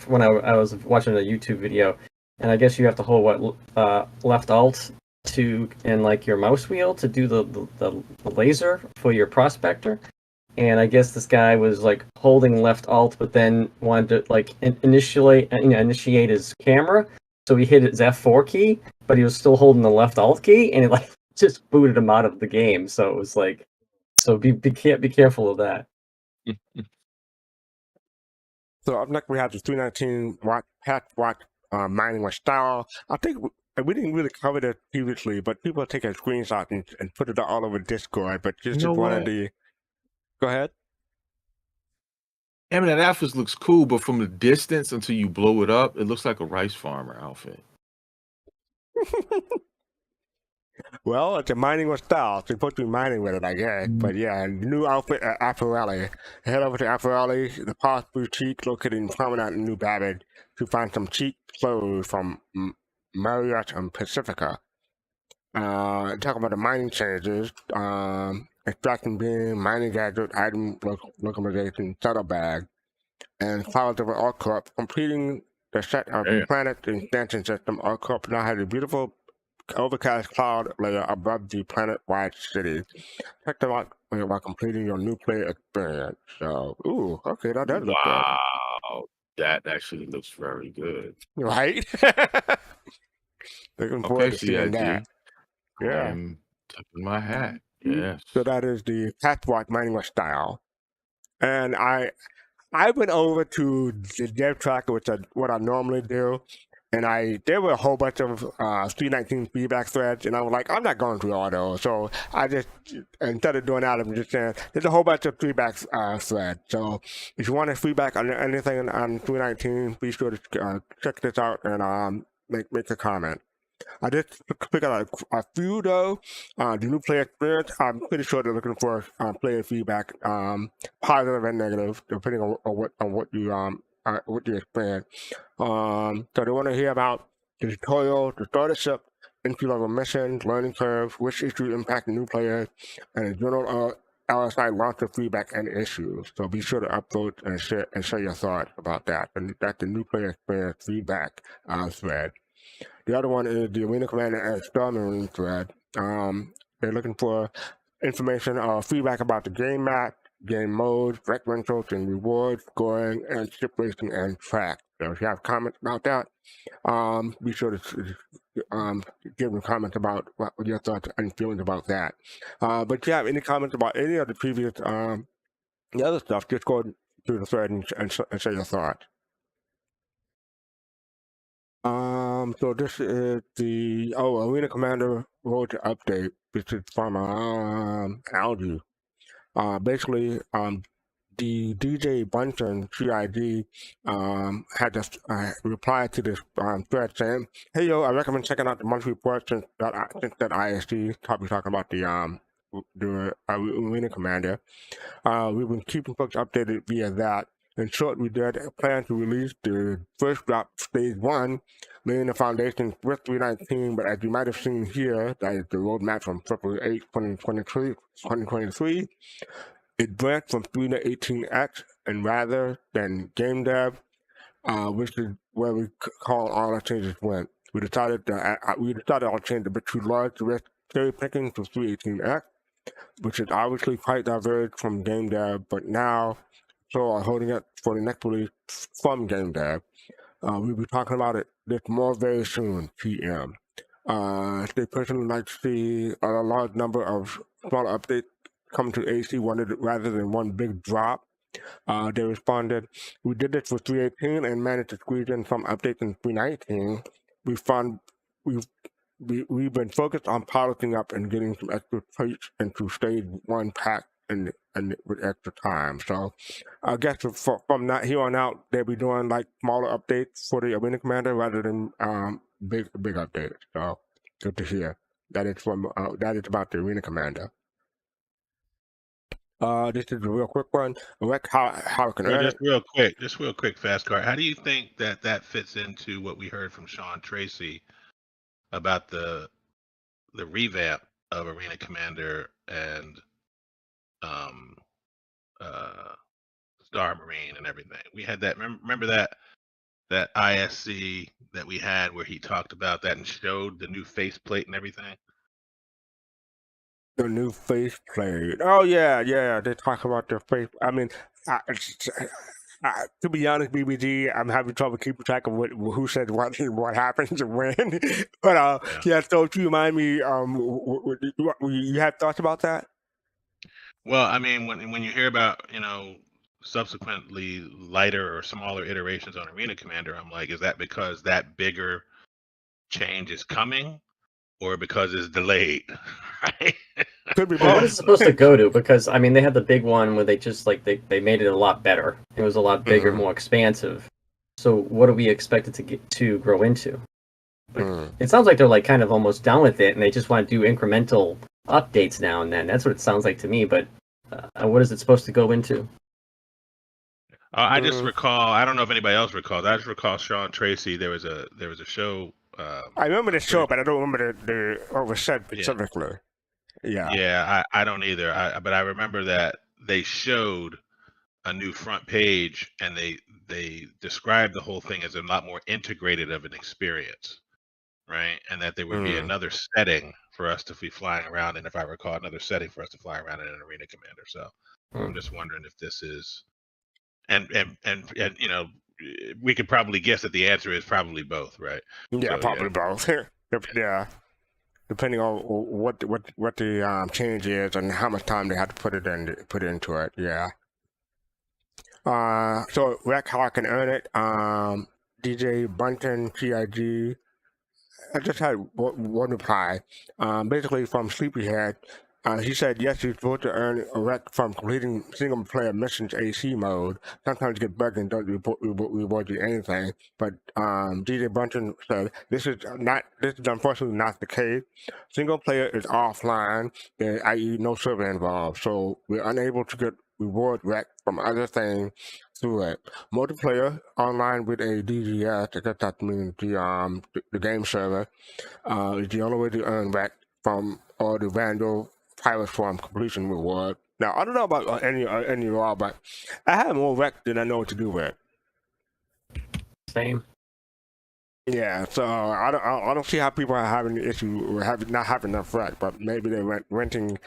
when I was watching a YouTube video, and I guess you have to hold left alt and like your mouse wheel to do the laser for your prospector. And I guess this guy was like holding left alt, but then wanted to like initiate his camera. So he hit his F4 key, but he was still holding the left alt key, and it like just booted him out of the game. So it was like, so be careful of that. So up next we have the 319 watt mining with style. I think we didn't really cover that previously, but people are taking screenshots and put it all over Discord. But just You know one of what? the. Go ahead. I mean, that outfit looks cool, but from the distance until you blow it up, it looks like a rice farmer outfit. Well, it's a mining with style. So you're supposed to be mining with it, I guess. But yeah, new outfit at Apparelli. Head over to Apparelli, the Posh Boutique located in Promenade in New Babbage to find some cheap clothes from Marriott and Pacifica. Talk about the mining changes, extraction beam, mining gadget, item localization, settle bag, and Cloud over ArcCorp, completing the set of planet expansion system. ArcCorp now has a beautiful overcast cloud layer above the planet-wide city. Check them out while completing your new player experience. So, ooh, okay, that does look good. Wow, that actually looks very good. Right? Looking forward to seeing that. Yeah. I'm tipping my hat. Yes. So that is the Pathwalk mining style. And I went over to the dev tracker, which is what I normally do. And there were a whole bunch of 319 feedback threads, and I was like, I'm not going through all those. So I just, instead of doing that, I'm just saying, there's a whole bunch of feedback threads. So if you want to feedback on anything on 319, be sure to check this out and make a comment. I did pick out a few though. The new player experience, I'm pretty sure they're looking for player feedback, positive and negative, depending on what you experience. So they want to hear about the tutorial, the starter ship, entry-level missions, learning curve, which issue impact new players, and general LSI launcher feedback and issues. So be sure to upload and share your thoughts about that. And that's the new player experience feedback thread. The other one is the Arena Commander and Star Marine thread. They're looking for information or feedback about the game map, game modes, rentals and rewards, scoring, and ship racing and track. So if you have comments about that, be sure to give me comments about what your thoughts and feelings about that. But if you have any comments about any of the previous the other stuff, just go through the thread and say your thoughts. So this is the Arena Commander Road to Update. This is from Algae. Basically, the DJ Bunsen CID had just replied to this thread saying, "Hey yo, I recommend checking out the monthly report since that ISD probably talking about the Arena Commander. We've been keeping folks updated via that. In short, we did plan to release the first drop stage 1, laying the foundation with 319, but as you might have seen here, that is the roadmap from February 8, 2023, it went from 3 to 18x, and rather than Gamedev, which is where we call all our changes went. We decided our change a bit too large to risk cherry picking to 318x, which is obviously quite diverged from Gamedev, but now so are holding it for the next release from Gamedev. We'll be talking about this more very soon, PM. They personally like to see a large number of small updates come to AC rather than one big drop. They responded, "We did this for 318 and managed to squeeze in some updates in 319. We've been focused on piloting up and getting some extra traits into stage 1 pack and with extra time. So I guess from that here on out, they'll be doing like smaller updates for the Arena Commander rather than big updates. So good to hear. That is about the Arena Commander. This is a real quick one. How can just real quick, fastcart. How do you think that fits into what we heard from Sean Tracy about the revamp of Arena Commander and Star Marine and everything? We had that. Remember that ISC that we had where he talked about that and showed the new faceplate and everything. The new faceplate. Oh yeah. They talk about the face. I mean, to be honest, BBG, I'm having trouble keeping track of who said what and what happens and when. But yeah. So if you remind me, you have thoughts about that? Well, I mean, when you hear about subsequently lighter or smaller iterations on Arena Commander, I'm like, is that because that bigger change is coming, or because it's delayed? Right? Could be. Well, what is it supposed to go to? Because I mean, they had the big one where they just they made it a lot better. It was a lot bigger, more expansive. So what do we expect it to grow into? It sounds like they're like kind of almost done with it, and they just want to do incremental updates now and then. That's what it sounds like to me. But what is it supposed to go into? I just recall. I don't know if anybody else recalls. I just recall Sean Tracy. There was a show. I remember the show, but I don't remember what was said specifically. Yeah, I don't either. But I remember that they showed a new front page, and they described the whole thing as a lot more integrated of an experience, right? And that there would be another setting for us to be flying around, and if I recall, another setting for us to fly around in an Arena Commander. So I'm just wondering if this is, and we could probably guess that the answer is probably both, right? Yeah, so, probably both. Yeah. Depending on what the change is and how much time they have to put into it, yeah. So Rec how I can earn it. DJ Bunton CIG. I just had one reply. Basically from Sleepyhead. He said yes, he's supposed to earn a rec from completing single player missions AC mode. Sometimes you get bugged and don't reward you anything. But DJ Bunton said this is unfortunately not the case. Single player is offline, i.e. no server involved, so we're unable to get reward rec from other things through it. Multiplayer online with a DGS, I guess that means the game server, is the only way to earn rec from all the Vandal Pirate Form completion reward. Now I don't know about any of all, but I have more rec than I know what to do with. Same. Yeah, so I don't see how people are having the issue with not having enough rec, but maybe they're renting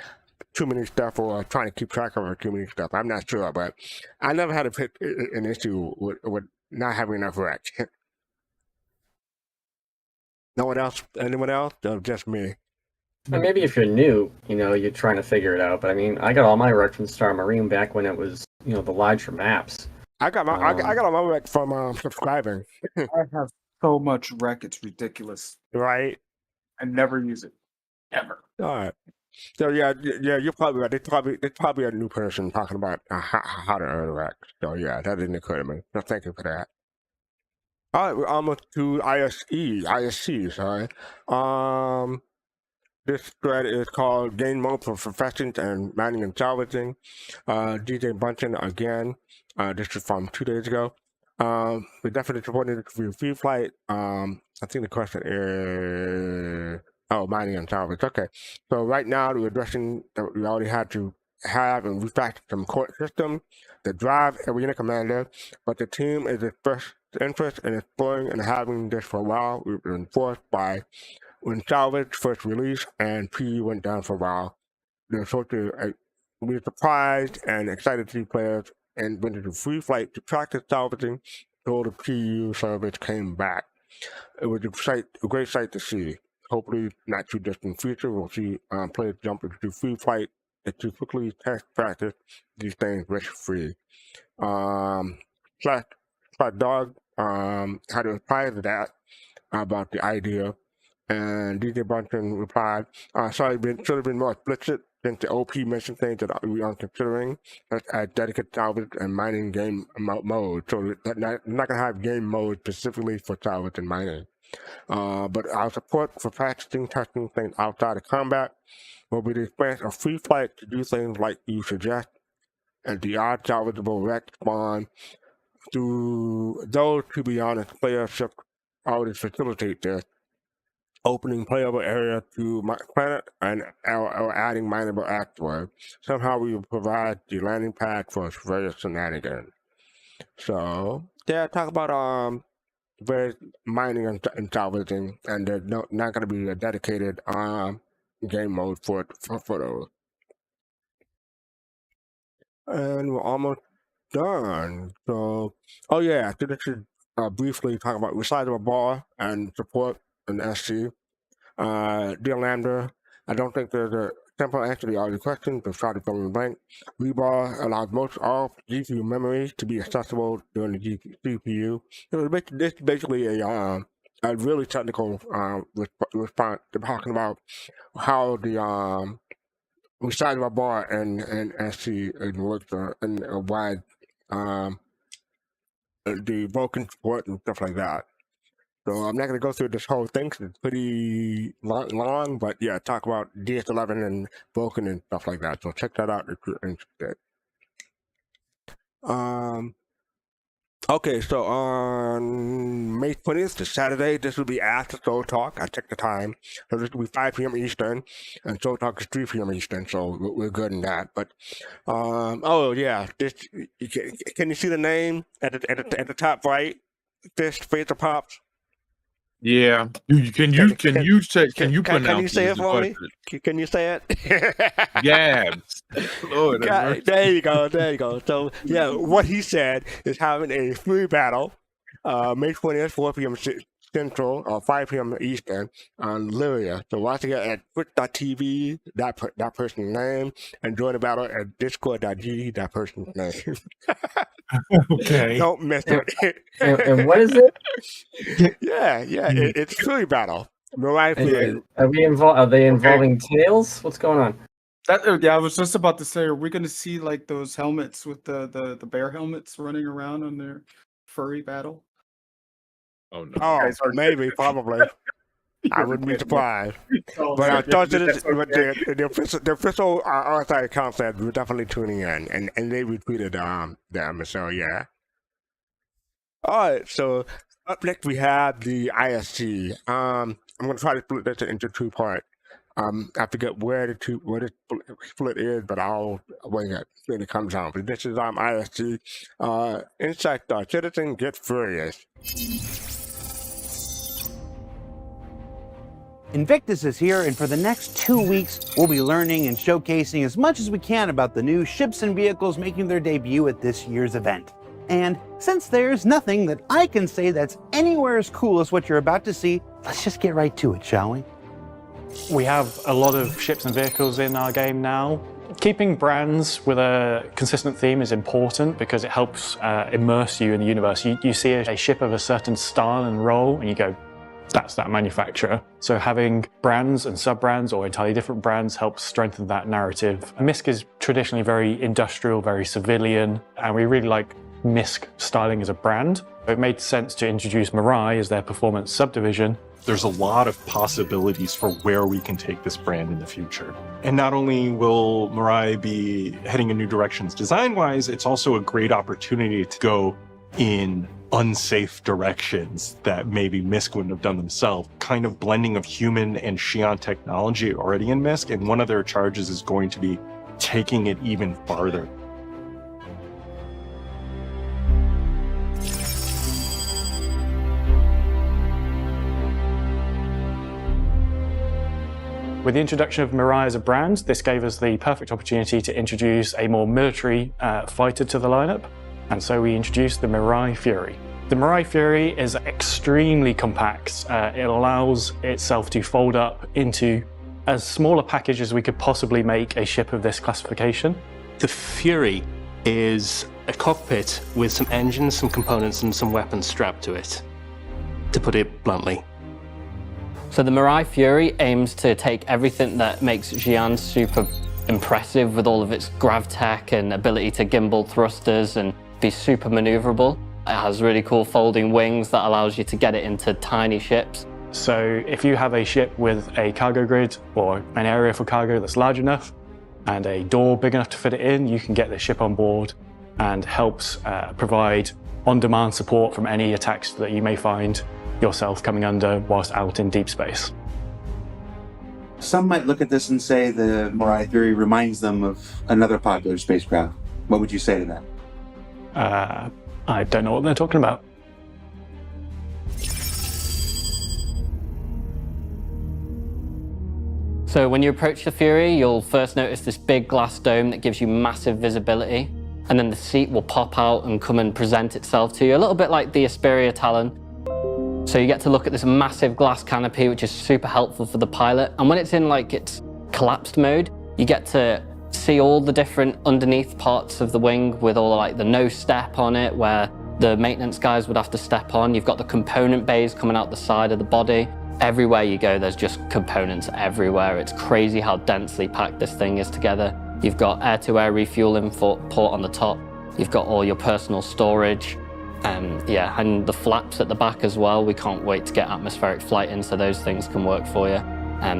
too many stuff or trying to keep track of too many stuff. I'm not sure, but I never had an issue with not having enough rec. No one else? Anyone else? Or just me? And maybe if you're new, you're trying to figure it out. But I mean, I got all my rec from Star Marine back when it was, the larger maps. I got my I got all my rec from subscribing. I have so much rec, it's ridiculous. Right. I never use it. Ever. All right. So yeah, you're probably right. It's probably a new person talking about how to earn rec. So yeah, that didn't occur to me. So thank you for that. All right, we're almost to ISC. Sorry. This thread is called Game Mode for Professions and Mining and Salvaging. DJ Bunchen again. This is from 2 days ago. We definitely supported it for free flight. I think the question is mining and salvage. Okay. So right now we're addressing that we already had to have and refactor some core system, the drive arena commander, but the team is expressed interest in exploring and having this for a while. We've been forced by when Salvage first released and PU went down for a while. They're supposed to be surprised and excited to see players and went into free flight to practice salvaging until the PU service came back. It was a great sight to see. Hopefully, not too distant future, we'll see players jump into free flight and to quickly test practice these things risk-free. Slash Dog had a reply to that about the idea, and DJ Bunton replied, sorry, should have been more explicit since the OP mentioned things that we are considering as dedicated salvage and mining game mode. So that not going to have game mode specifically for salvage and mining. But our support for practicing, testing things outside of combat will be the expense of free flight to do things like you suggest, and the odd salvageable wreck spawn. To those, to be honest, players should already facilitate this, opening playable area to my planet and or adding mineable afterward. Somehow we will provide the landing pad for various shenanigans. So yeah, talk about various mining and salvaging, and there's not going to be a dedicated game mode for those. And we're almost done. So, so this is briefly talk about recyclable bar and support and SC. Dear Lambda, I don't think there's a simple answer to all your questions, but try to fill in the blank. Rebar allows most all GPU memory to be accessible during the CPU. This is basically a really technical response to talking about how the recyclable bar and SC works and why the broken support and stuff like that. So I'm not going to go through this whole thing because it's pretty long, but yeah, talk about DS11 and broken and stuff like that. So check that out if you're interested. Okay, so on May 20th, this Saturday, this will be after Soul Talk. I checked the time. So this will be 5 p.m. Eastern, and Soul Talk is 3 p.m. Eastern, so we're good in that. But, this, can you see the name at the top right? This Face of Pops? Yeah. Can you pronounce you say it for me? Can you say it? Gabs. Lord, there you go. So yeah, what he said is having a free battle, May 20th, 4 p.m. Central or 5 p.m. Eastern on Lyria. So watch it at twitch.tv, that person's name, and join the battle at discord.gg, that person's name. Okay. Don't miss it. And what is it? It's free battle. Are they involving tails? What's going on? I was just about to say, are we going to see like those helmets with the bear helmets running around on their furry battle? Oh no! Oh, maybe, probably. I wouldn't be surprised. But I thought the official RSI account said we're definitely tuning in, and they retweeted them. So yeah. All right. So up next we have the ISC. I'm going to try to split this into two parts. I forget where the split is, but I'll wing it when it comes on. But this is ISC. Insect citizen get furious. Invictus is here, and for the next 2 weeks, we'll be learning and showcasing as much as we can about the new ships and vehicles making their debut at this year's event. And since there's nothing that I can say that's anywhere as cool as what you're about to see, let's just get right to it, shall we? We have a lot of ships and vehicles in our game now. Keeping brands with a consistent theme is important because it helps immerse you in the universe. You see a ship of a certain style and role, and you go, that's that manufacturer. So having brands and sub-brands or entirely different brands helps strengthen that narrative. MISC is traditionally very industrial, very civilian, and we really like MISC styling as a brand. It made sense to introduce Mirai as their performance subdivision. There's a lot of possibilities for where we can take this brand in the future. And not only will Mirai be heading in new directions design-wise, it's also a great opportunity to go in unsafe directions that maybe MISC wouldn't have done themselves. Kind of blending of human and Xi'an technology already in MISC, and one of their charges is going to be taking it even farther. With the introduction of Mirai as a brand, this gave us the perfect opportunity to introduce a more military fighter to the lineup, and so we introduced the Mirai Fury. The Mirai Fury is extremely compact. It allows itself to fold up into as small a package as we could possibly make a ship of this classification. The Fury is a cockpit with some engines, some components, and some weapons strapped to it, to put it bluntly. So the Mirai Fury aims to take everything that makes Xi'an super impressive with all of its grav tech and ability to gimbal thrusters and be super maneuverable. It has really cool folding wings that allows you to get it into tiny ships. So if you have a ship with a cargo grid or an area for cargo that's large enough and a door big enough to fit it in, you can get the ship on board and helps provide on-demand support from any attacks that you may find yourself coming under whilst out in deep space. Some might look at this and say the Mirai Fury reminds them of another popular spacecraft. What would you say to that? I don't know what they're talking about. So when you approach the Fury, you'll first notice this big glass dome that gives you massive visibility, and then the seat will pop out and come and present itself to you, a little bit like the Asperia Talon. So you get to look at this massive glass canopy, which is super helpful for the pilot. And when it's in like its collapsed mode, you get to see all the different underneath parts of the wing with all like the no step on it, where the maintenance guys would have to step on. You've got the component bays coming out the side of the body. Everywhere you go, there's just components everywhere. It's crazy how densely packed this thing is together. You've got air-to-air refueling port on the top. You've got all your personal storage. Yeah, and the flaps at the back as well. We can't wait to get atmospheric flight in so those things can work for you.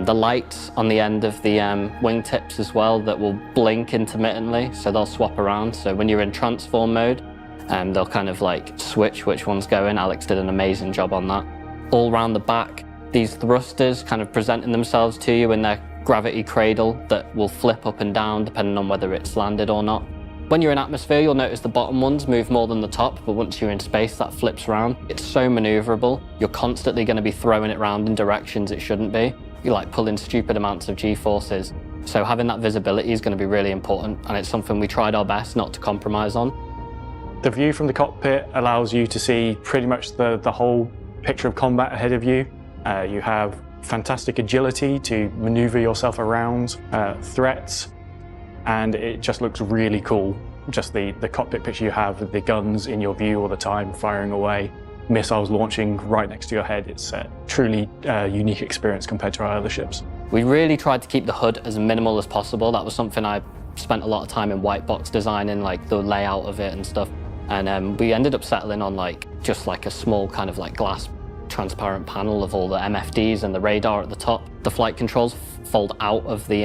The lights on the end of the wingtips as well that will blink intermittently, so they'll swap around. So when you're in transform mode, they'll kind of like switch which one's going. Alex did an amazing job on that. All around the back, these thrusters kind of presenting themselves to you in their gravity cradle that will flip up and down depending on whether it's landed or not. When you're in atmosphere, you'll notice the bottom ones move more than the top, but once you're in space, that flips around. It's so maneuverable. You're constantly going to be throwing it around in directions it shouldn't be. You're like pulling stupid amounts of G-forces. So having that visibility is going to be really important, and it's something we tried our best not to compromise on. The view from the cockpit allows you to see pretty much the whole picture of combat ahead of you. You have fantastic agility to maneuver yourself around threats, and it just looks really cool. Just the cockpit picture you have with the guns in your view all the time, firing away, missiles launching right next to your head. It's a truly unique experience compared to our other ships. We really tried to keep the HUD as minimal as possible. That was something I spent a lot of time in white box designing, like the layout of it and stuff. And we ended up settling on like just like a small kind of like glass transparent panel of all the MFDs and the radar at the top. The flight controls fold out of the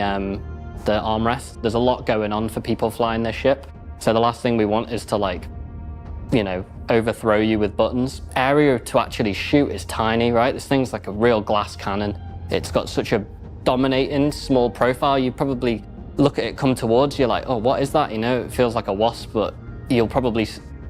armrest. There's a lot going on for people flying this ship. So the last thing we want is to like, you know, overthrow you with buttons. Area to actually shoot is tiny, right? This thing's like a real glass cannon. It's got such a dominating small profile. You probably look at it come towards you like, oh, what is that? You know, it feels like a wasp, but you'll probably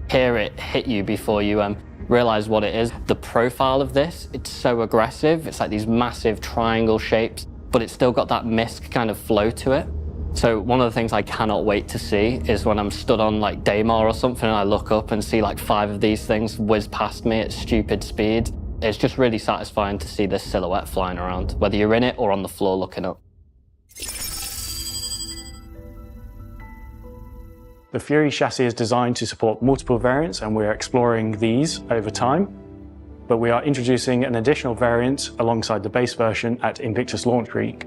hear it hit you before you realize what it is. The profile of this, it's so aggressive. It's like these massive triangle shapes, but it's still got that MISC kind of flow to it. So one of the things I cannot wait to see is when I'm stood on like Daymar or something and I look up and see like 5 of these things whiz past me at stupid speed. It's just really satisfying to see this silhouette flying around, whether you're in it or on the floor looking up. The Fury chassis is designed to support multiple variants, and we're exploring these over time. But we are introducing an additional variant alongside the base version at Invictus launch week.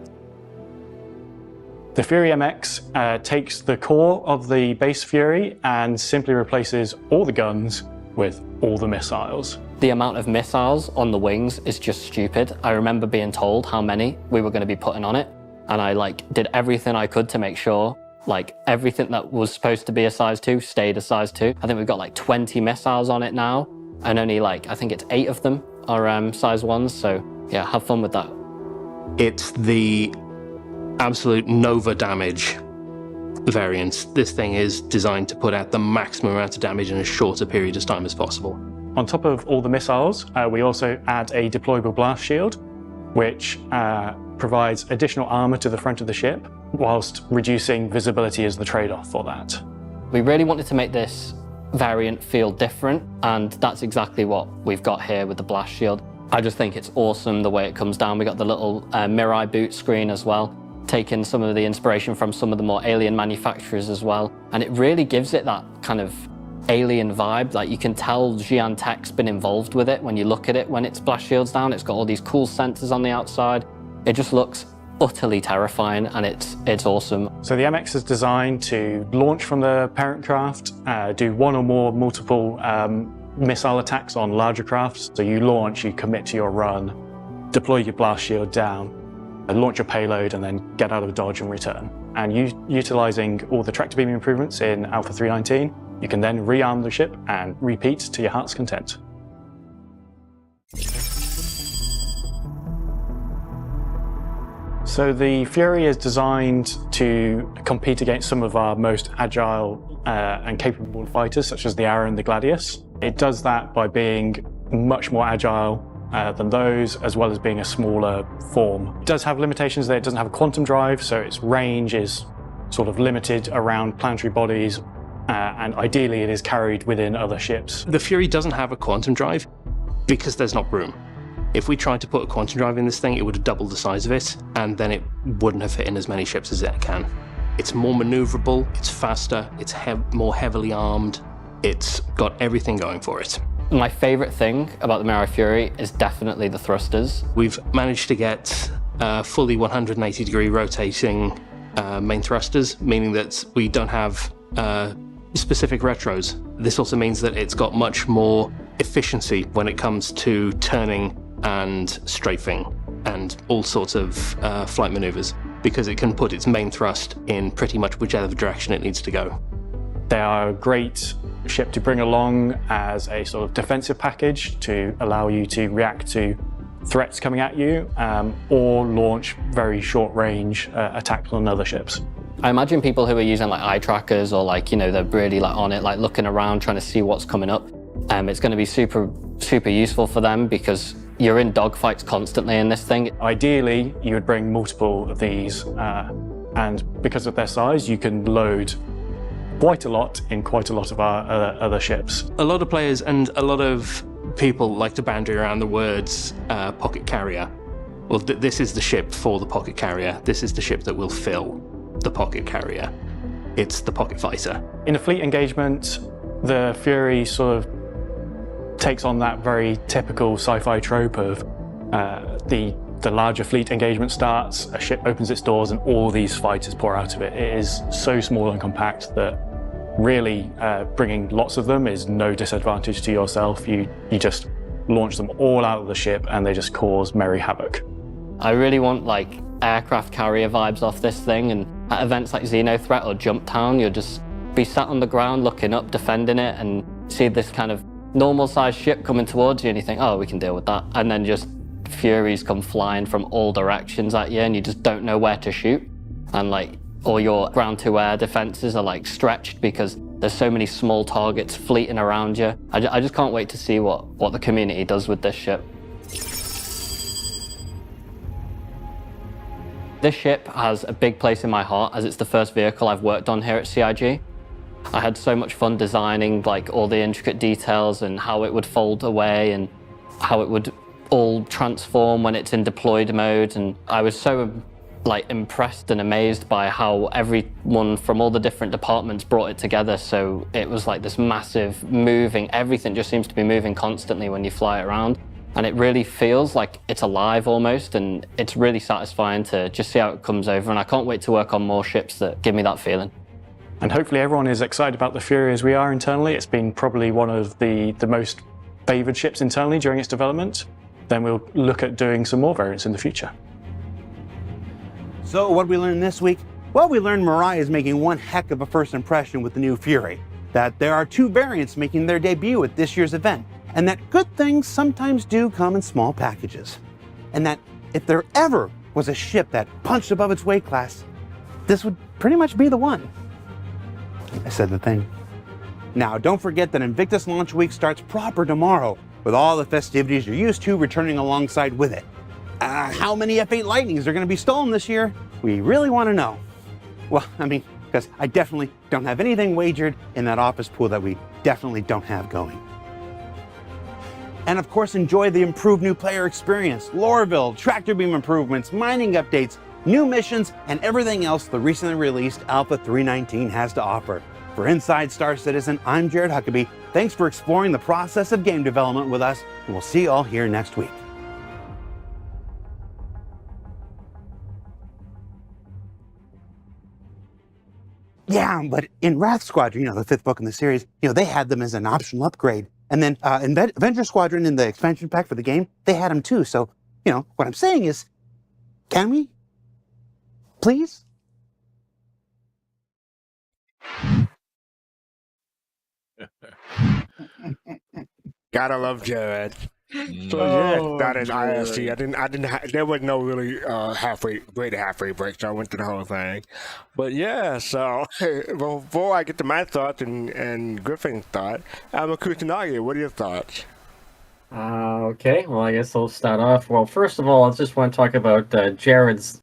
The Fury MX takes the core of the base Fury and simply replaces all the guns with all the missiles. The amount of missiles on the wings is just stupid. I remember being told how many we were going to be putting on it, and I did everything I could to make sure everything that was supposed to be a size 2 stayed a size 2. I think we've got 20 missiles on it now, and only I think it's 8 of them are size 1s, so yeah, have fun with that. It's the absolute Nova damage variant. This thing is designed to put out the maximum amount of damage in as short a period of time as possible. On top of all the missiles, we also add a deployable blast shield, which provides additional armor to the front of the ship, whilst reducing visibility as the trade-off for that. We really wanted to make this variant feel different, and that's exactly what we've got here with the blast shield. I just think it's awesome the way it comes down. We got the little Mirai boot screen as well, taking some of the inspiration from some of the more alien manufacturers as well, and it really gives it that kind of alien vibe. You can tell Xi'an Tech's been involved with it when you look at it when its blast shield's down. It's got all these cool sensors on the outside. It just looks utterly terrifying, and it's awesome. So the MX is designed to launch from the parent craft, do one or more multiple missile attacks on larger crafts. So you launch, you commit to your run, deploy your blast shield down, launch your payload, and then get out of dodge and return. And utilizing all the tractor beam improvements in Alpha 319, you can then rearm the ship and repeat to your heart's content. So the Fury is designed to compete against some of our most agile and capable fighters, such as the Arrow and the Gladius. It does that by being much more agile than those, as well as being a smaller form. It does have limitations there. It doesn't have a quantum drive, so its range is sort of limited around planetary bodies, and ideally it is carried within other ships. The Fury doesn't have a quantum drive because there's not room. If we tried to put a quantum drive in this thing, it would have doubled the size of it, and then it wouldn't have fit in as many ships as it can. It's more maneuverable, it's faster, it's more heavily armed, it's got everything going for it. My favorite thing about the Mirai Fury is definitely the thrusters. We've managed to get fully 180-degree rotating main thrusters, meaning that we don't have specific retros. This also means that it's got much more efficiency when it comes to turning and strafing and all sorts of flight maneuvers, because it can put its main thrust in pretty much whichever direction it needs to go. They are a great ship to bring along as a sort of defensive package to allow you to react to threats coming at you, or launch very short-range attacks on other ships. I imagine people who are using eye trackers, or they're really on it, looking around trying to see what's coming up. It's going to be super useful for them, because you're in dogfights constantly in this thing. Ideally, you would bring multiple of these, and because of their size, you can load quite a lot in quite a lot of our other ships. A lot of players and a lot of people like to bandy around the words pocket carrier. Well, this is the ship for the pocket carrier. This is the ship that will fill the pocket carrier. It's the pocket fighter. In a fleet engagement, the Fury sort of takes on that very typical sci-fi trope of the larger fleet engagement starts, a ship opens its doors, and all these fighters pour out of it. It is so small and compact that really bringing lots of them is no disadvantage to yourself. You just launch them all out of the ship and they just cause merry havoc. I really want aircraft carrier vibes off this thing, and at events like Xenothreat or Jump Town, you'll just be sat on the ground looking up, defending it, and see this kind of normal sized ship coming towards you, and you think, oh, we can deal with that. And then just Furies come flying from all directions at you, and you just don't know where to shoot. And all your ground to air defenses are stretched because there's so many small targets fleeting around you. I just can't wait to see what the community does with this ship. This ship has a big place in my heart as it's the first vehicle I've worked on here at CIG. I had so much fun designing like all the intricate details and how it would fold away and how it would all transform when it's in deployed mode, and I was so like impressed and amazed by how everyone from all the different departments brought it together. So it was like this massive moving, everything just seems to be moving constantly when you fly it around, and it really feels like it's alive almost, and it's really satisfying to just see how it comes over, and I can't wait to work on more ships that give me that feeling. And hopefully everyone is excited about the Fury as we are internally. It's been probably one of the most favoured ships internally during its development. Then we'll look at doing some more variants in the future. So what did we learn this week? Well, we learned Mirai is making one heck of a first impression with the new Fury, that there are 2 variants making their debut at this year's event, and that good things sometimes do come in small packages. And that if there ever was a ship that punched above its weight class, this would pretty much be the one. I said the thing. Now, don't forget that Invictus launch week starts proper tomorrow, with all the festivities you're used to returning alongside with it. How many F8 Lightnings are going to be stolen this year? We really want to know. Well, I mean, because I definitely don't have anything wagered in that office pool that we definitely don't have going. And of course, enjoy the improved new player experience, lore build, tractor beam improvements, mining updates, new missions, and everything else the recently released Alpha 319 has to offer. For Inside Star Citizen, I'm Jared Huckabee. Thanks for exploring the process of game development with us, and we'll see you all here next week. Yeah, but in Wrath Squadron, the 5th book in the series, they had them as an optional upgrade. And then in Avenger Squadron in the expansion pack for the game, they had them too. So, what I'm saying is, can we? Please? Gotta love Jared. So yeah, that is ISC. There was no really halfway break, so I went through the whole thing. But yeah, so before I get to my thoughts and Griffin's thought, I'm a Kusanagi. What are your thoughts? Okay, well, I guess I'll start off. Well, first of all, I just want to talk about Jared's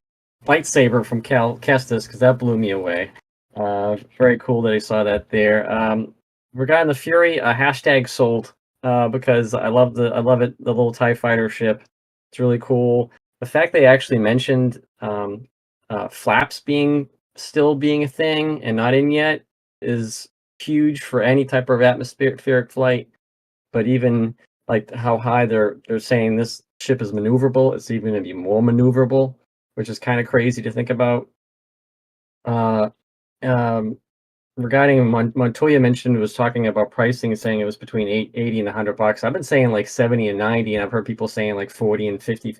lightsaber from Kestis, because that blew me away. Very cool that I saw that there. Regarding the Fury, hashtag sold. Because I love it, the little TIE fighter ship. It's really cool. The fact they actually mentioned flaps still being a thing and not in yet is huge for any type of atmospheric flight. But even like how high they're saying this ship is maneuverable, it's even going to be more maneuverable, which is kind of crazy to think about. Regarding Montoya was talking about pricing, saying it was between $80 and $100. I've been saying like 70 and 90, and I've heard people saying like 40 and 50.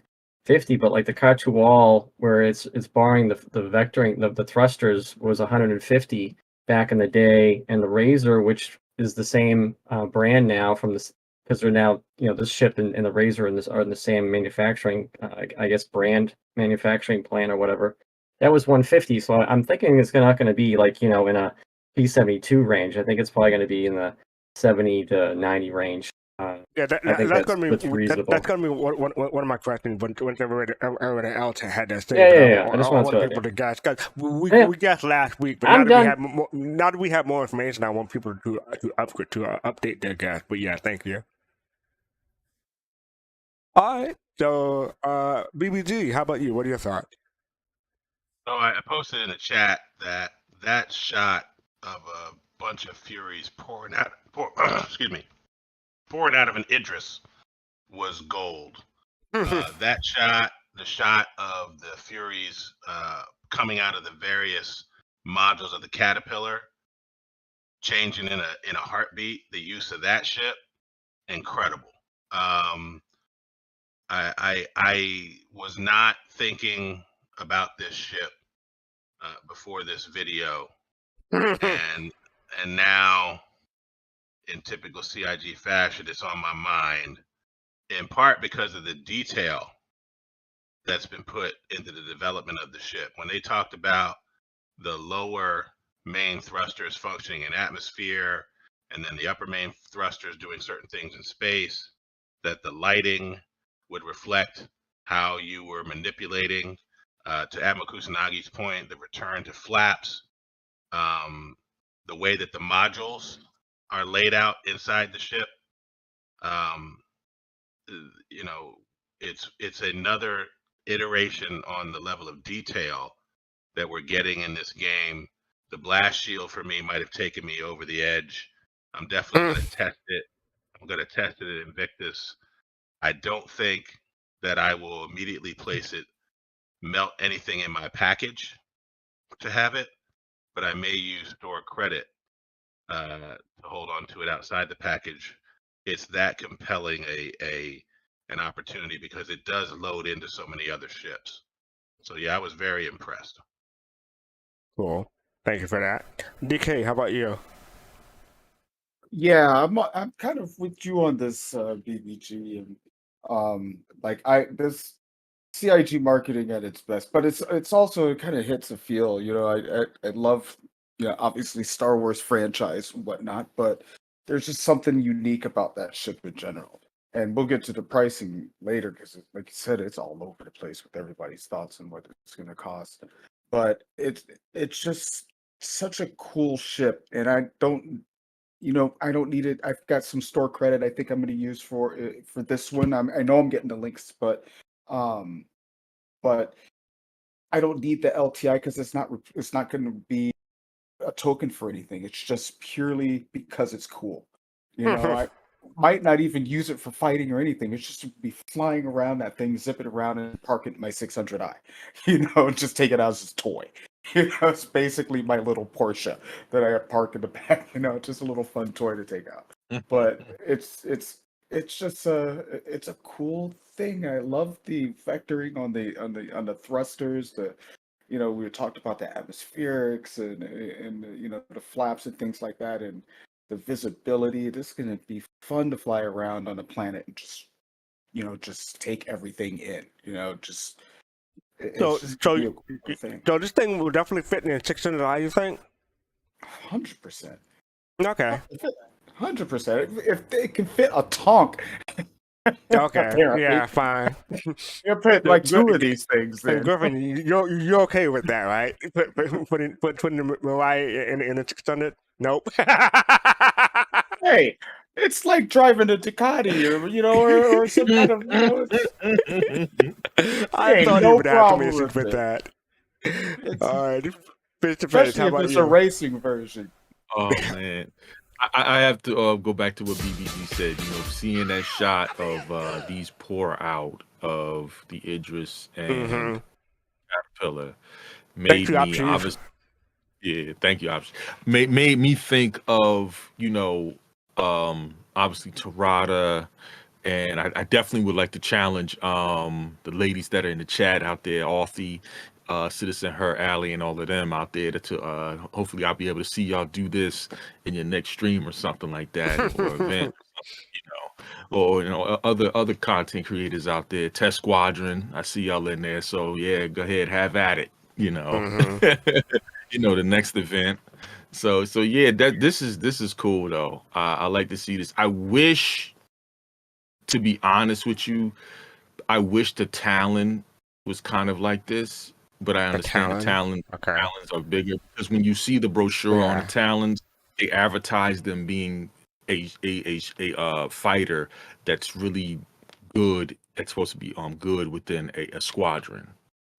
But like the Cartu Wall, where it's barring the vectoring, the thrusters, was 150 back in the day, and the Razor, which is the same brand now from this, because they're now this ship and the Razor are in the same manufacturing, I guess brand manufacturing plant or whatever. That was 150. So I'm thinking it's not going to be like in a P72 range. I think it's probably going to be in the 70 to 90 range. Yeah, that's going to be one of my questions. When everybody else had that thing, I just want people to guess. We guessed last week, but now that we have more information, I want people to update their guess. But yeah, thank you. All right, so BBG, how about you? What are your thoughts? So I posted in the chat that shot of a bunch of Furies pouring out of an Idris was gold. That shot, the shot of the Furies coming out of the various modules of the Caterpillar, changing in a heartbeat, the use of that ship, incredible. I was not thinking about this ship before this video, and now in typical CIG fashion, it's on my mind, in part because of the detail that's been put into the development of the ship. When they talked about the lower main thrusters functioning in atmosphere, and then the upper main thrusters doing certain things in space, that the lighting would reflect how you were manipulating To Admiral Kusanagi's point, the return to flaps, the way that the modules are laid out inside the ship, you know, it's another iteration on the level of detail that we're getting in this game. The blast shield for me might have taken me over the edge. I'm definitely going to test it. I'm going to test it at Invictus. I don't think that I will immediately place it, melt anything in my package to have it, but I may use store credit to hold on to it outside the package. It's that compelling an opportunity because it does load into so many other ships. So yeah, I was very impressed. Cool. Thank you for that. DK, how about you? Yeah, I'm kind of with you on this, BBG, and this CIG marketing at its best, but it's also, it kind of hits a feel. I love, obviously Star Wars franchise and whatnot, but there's just something unique about that ship in general. And we'll get to the pricing later because, like you said, it's all over the place with everybody's thoughts on what it's going to cost. But it's just such a cool ship, and I don't need it. I've got some store credit I think I'm going to use for this one. I know I'm getting the links, but I don't need the LTI because it's not going to be a token for anything. It's just purely because it's cool. I might not even use it for fighting or anything. It's just to be flying around that thing, zip it around, and park it in my 600i. Just take it out as a toy. It's basically my little Porsche that I park in the back. Just a little fun toy to take out. But it's just it's a cool thing. I love the vectoring on the thrusters. We talked about the atmospherics and the flaps and things like that, and the visibility. This is going to be fun to fly around on the planet and just take everything in. So thing. this thing will definitely fit in 600i, you think? 100%. Okay. 100%. If they can fit a tonk. Okay. Yeah, fine. You put like two of these things. And Griffin, you're okay with that, right? Putting the Mariah in a 600? Nope. Hey, it's like driving a Ducati or some kind of. I thought you would have some issues with that. All right, face to face. How Especially if about it's you? a racing version. Oh man, I have to go back to what BBG said. Seeing that shot of these pour out of the Idris and Caterpillar made me obviously. Yeah, thank you. Obviously, made me think of obviously Tarada, and I definitely would like to challenge the ladies that are in the chat out there, Authy, Citizen Her Alley, and all of them out there to hopefully I'll be able to see y'all do this in your next stream or something like that, or event, or other content creators out there. Test Squadron, I see y'all in there, so yeah, go ahead, have at it. The next event. So yeah, this is cool though. I like to see this. I wish, to be honest with you, I wish the Talon was kind of like this, but I understand the Talons are bigger because when you see the brochure on the Talons, they advertise them being a fighter that's really good. That's supposed to be good within a squadron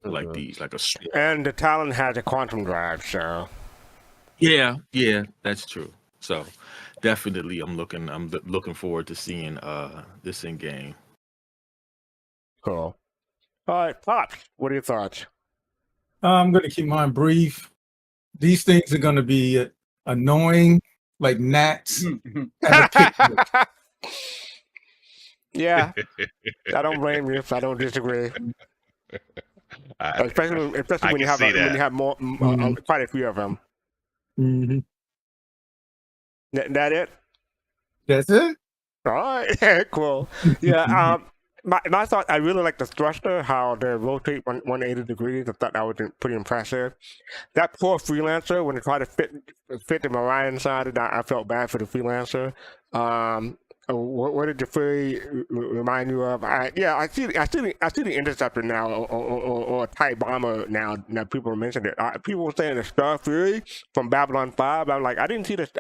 like these, like a. And the Talon has a quantum drive, so. Yeah, that's true. So definitely, I'm looking forward to seeing this in game. Cool. All right, Pops, what are your thoughts? I'm going to keep mine brief. These things are going to be annoying, like gnats. Yeah, I don't blame you if I don't disagree. Especially when you have more, quite a few of them. Mm-hmm. That it? That's it. All right, cool. Yeah. My thought, I really like the thruster, how they rotate 180 degrees. I thought that was pretty impressive. That poor freelancer, when they tried to fit the Mariah inside it, I felt bad for the freelancer. what did the furry remind you of? I see the interceptor now, or a Type bomber now. Now people mentioned it. People were saying the Star Fury from Babylon 5. I'm like, I didn't see that,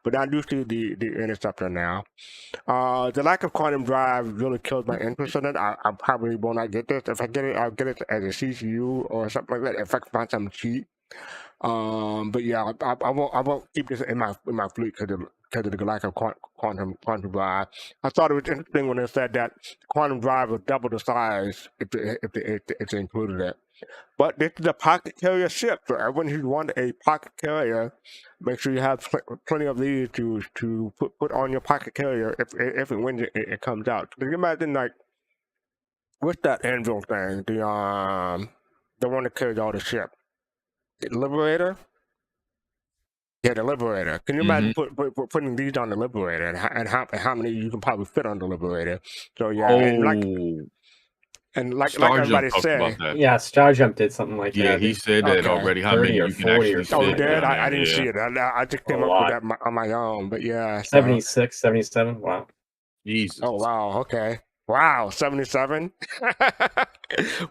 but I do see the interceptor now. The lack of quantum drive really kills my interest in it. I probably will not get this. If I get it, I'll get it as a CCU or something like that. If I can find something cheap. But yeah, I won't keep this in my fleet because of the lack of quantum drive. I thought it was interesting when they said that quantum drive was double the size if it's included it. But this is a pocket carrier ship, so everyone who wants a pocket carrier, make sure you have plenty of these to put on your pocket carrier if and when it comes out. Can you imagine, like, what's that Anvil thing? The one that carries all the ship. The Liberator? Yeah, the Liberator. Can you imagine putting these on the Liberator and how many you can probably fit on the Liberator? So yeah, and like everybody said, Star Jump did something like that. Yeah, he said that already. How many you can actually fit? Oh, he did? I didn't see it. I just came up with that on my own. But yeah, 76, 77. Wow. Jesus. Oh wow. Okay. Wow. 77.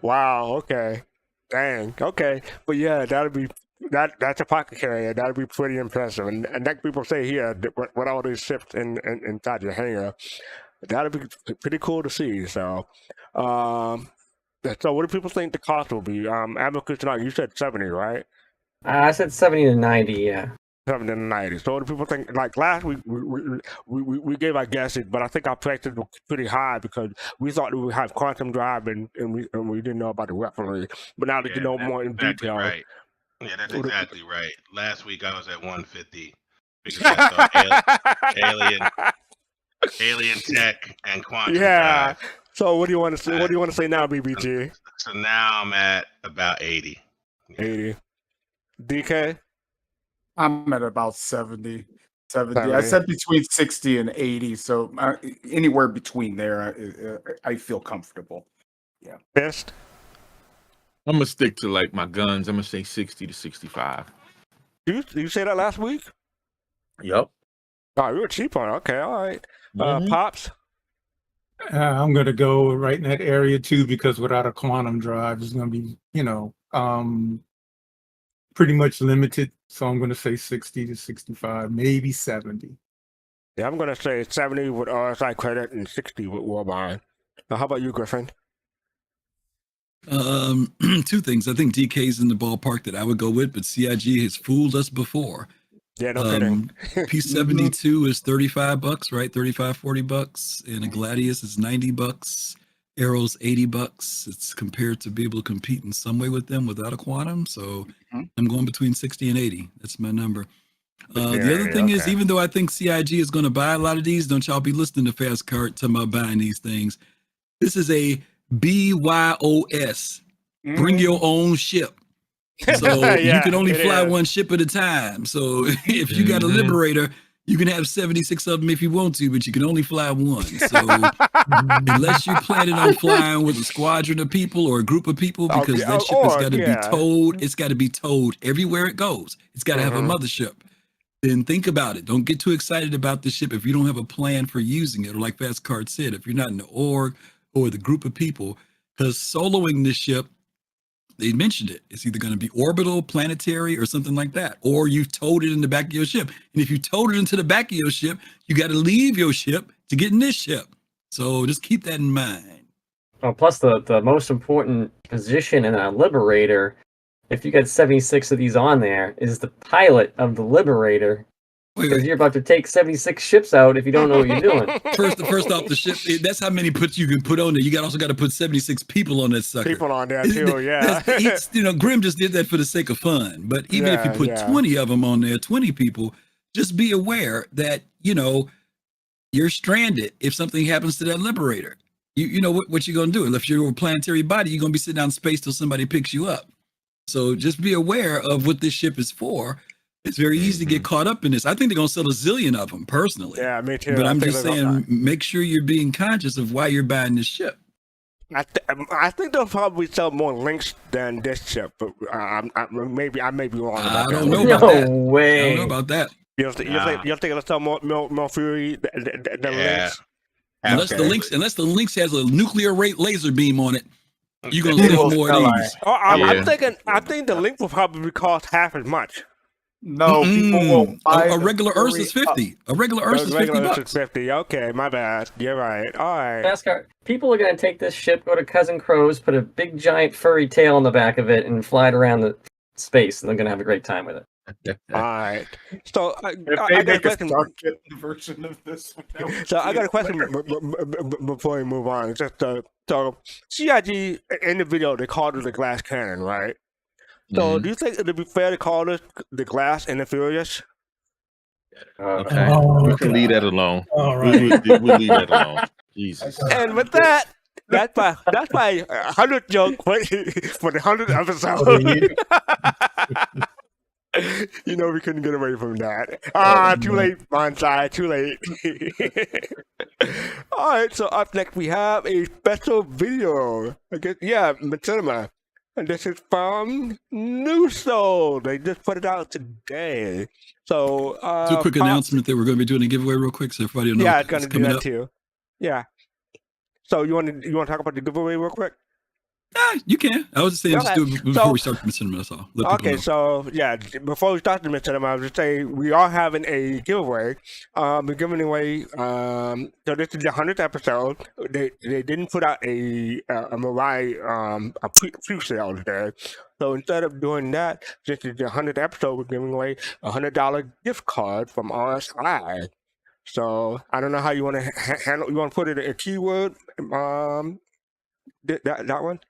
Wow. Okay. Dang. Okay. But yeah, that's a pocket carrier. That'd be pretty impressive. And like people say here, with all these ships inside your hangar, that'd be pretty cool to see. So, so what do people think the cost will be? Advocate tonight, you said 70, right? I said 70 to 90. Yeah. 70 to 90. So what do people think? Like last week, we gave our guesses, but I think our prices were pretty high because we thought we would have quantum drive and we didn't know about the weaponry. But now that you know more in detail, right? Yeah, that's exactly right. Last week I was at 150 because I thought alien tech and quantum drive. So what do you want to say? What do you want to say now, BBG? So now I'm at about 80. 80. DK? I'm at about 70. I said between 60 and 80. So anywhere between there, I feel comfortable. Yeah. Best? I'm going to stick to like my guns. I'm going to say 60 to 65. You say that last week? Yep. Oh, you were cheap on it. Okay, all right. Pops? I'm going to go right in that area too, because without a quantum drive, it's going to be, pretty much limited. So I'm going to say 60 to 65, maybe 70. Yeah, I'm going to say 70 with RSI credit and 60 with Warbind. Now, how about you, Griffin? Two things. I think DK's in the ballpark that I would go with, but CIG has fooled us before. Yeah, no kidding. P72 is $35, right? $35-$40, and a Gladius is $90. Arrow's $80. It's compared to be able to compete in some way with them without a quantum. So I'm going between 60 and 80. That's my number. The other thing is, even though I think CIG is going to buy a lot of these, don't y'all be listening to fastcart talking about buying these things. This is a BYOS. Bring your own ship. So you can only fly one ship at a time. So if you got a Liberator, you can have 76 of them if you want to, but you can only fly one. So unless you're planning on flying with a squadron of people or a group of people, because that ship has got to be towed. It's got to be towed everywhere it goes. It's got to have a mothership. Then think about it. Don't get too excited about the ship if you don't have a plan for using it. Or like fastcart said, if you're not in the org or the group of people, because soloing this ship, they mentioned it. It's either going to be orbital, planetary, or something like that. Or you've towed it in the back of your ship. And if you towed it into the back of your ship, you got to leave your ship to get in this ship. So just keep that in mind. Oh, plus the most important position in a Liberator, if you got 76 of these on there, is the pilot of the Liberator. Because you're about to take 76 ships out if you don't know what you're doing. First off the ship, that's how many you can put on there. You also got to put 76 people on that sucker. People on there too, yeah. Grim just did that for the sake of fun. But even if you put 20 of them on there, 20 people, just be aware that, you're stranded if something happens to that Liberator. You know what you're going to do. If you're a planetary body, you're going to be sitting out in space till somebody picks you up. So just be aware of what this ship is for. It's very easy to get caught up in this. I think they're going to sell a zillion of them personally. Yeah, me too. But I'm just saying, make sure you're being conscious of why you're buying this ship. I think they'll probably sell more links than this ship, but I may be wrong about that. I don't know about that. No way. I don't know about that. You think it'll sell more Fury than Lynx? Unless the Lynx has a nuclear rate laser beam on it, you're gonna sell more of these. I think the Lynx will probably cost half as much. No, people won't buy a regular Ursa's 50. A regular Ursa's $50. 50. Okay, my bad. You're right. All right. Fastcart. People are going to take this ship, go to Cousin Crow's, put a big giant furry tail on the back of it, and fly it around the space, and they're going to have a great time with it. All right. So I got a question. Version of this. So I got a question before we move on. Just so CIG in the video they called it the glass cannon, right? So do you think it'd be fair to call this the Glass and the Furious? Okay, we can leave that alone. All right. We'll leave that alone. Jesus. And with that, that's my 100 joke for the 100th episode. You know we couldn't get away from that. Too late, Bonsai. Too late. All right. So up next we have a special video. I guess Machinima. And this is from New Soul. They just put it out today. So do a quick announcement that we're going to be doing a giveaway real quick, so everybody will know. Yeah, it's going to do that too. Yeah. So you want to talk about the giveaway real quick? You can. I was just saying, just do it before we start the Machinima. That's all. Okay, so yeah, before we start the Machinima, I was just saying we are having a giveaway. We're giving away. So this is the 100th episode. They didn't put out a Mariah a pre-sale today. So instead of doing that, this is the 100th episode. We're giving away a $100 gift card from RSI. So I don't know how you want to handle. You want to put it a keyword? That one.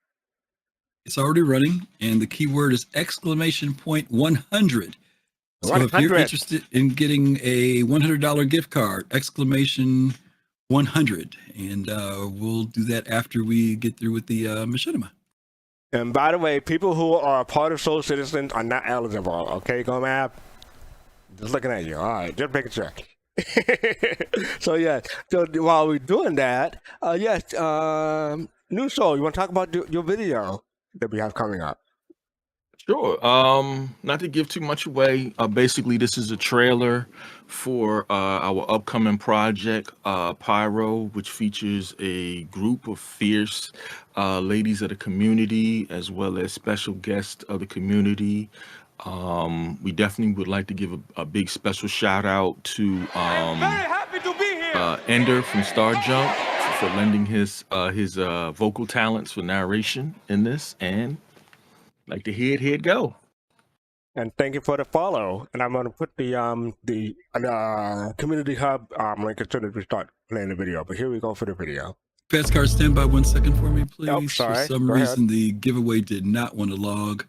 It's already running, and the keyword is !100. So if you're interested in getting a $100 gift card, !100, and we'll do that after we get through with the Machinima. And by the way, people who are part of Soul Citizens are not eligible. Okay, go map. Just looking at you. All right, just making sure. So yeah. So while we're doing that, New Soul, you want to talk about your video that we have coming up? Sure. Not to give too much away. Basically, this is a trailer for our upcoming project, Pyro, which features a group of fierce ladies of the community, as well as special guests of the community. We definitely would like to give a big special shout out to Ender from Star Jump for lending his vocal talents for narration in this, and like to hear it go. And thank you for the follow. And I'm gonna put the community hub link as soon as we start playing the video. But here we go for the video. Fastcart, stand by 1 second for me, please. Oh, sorry. For some reason, the giveaway did not want to log.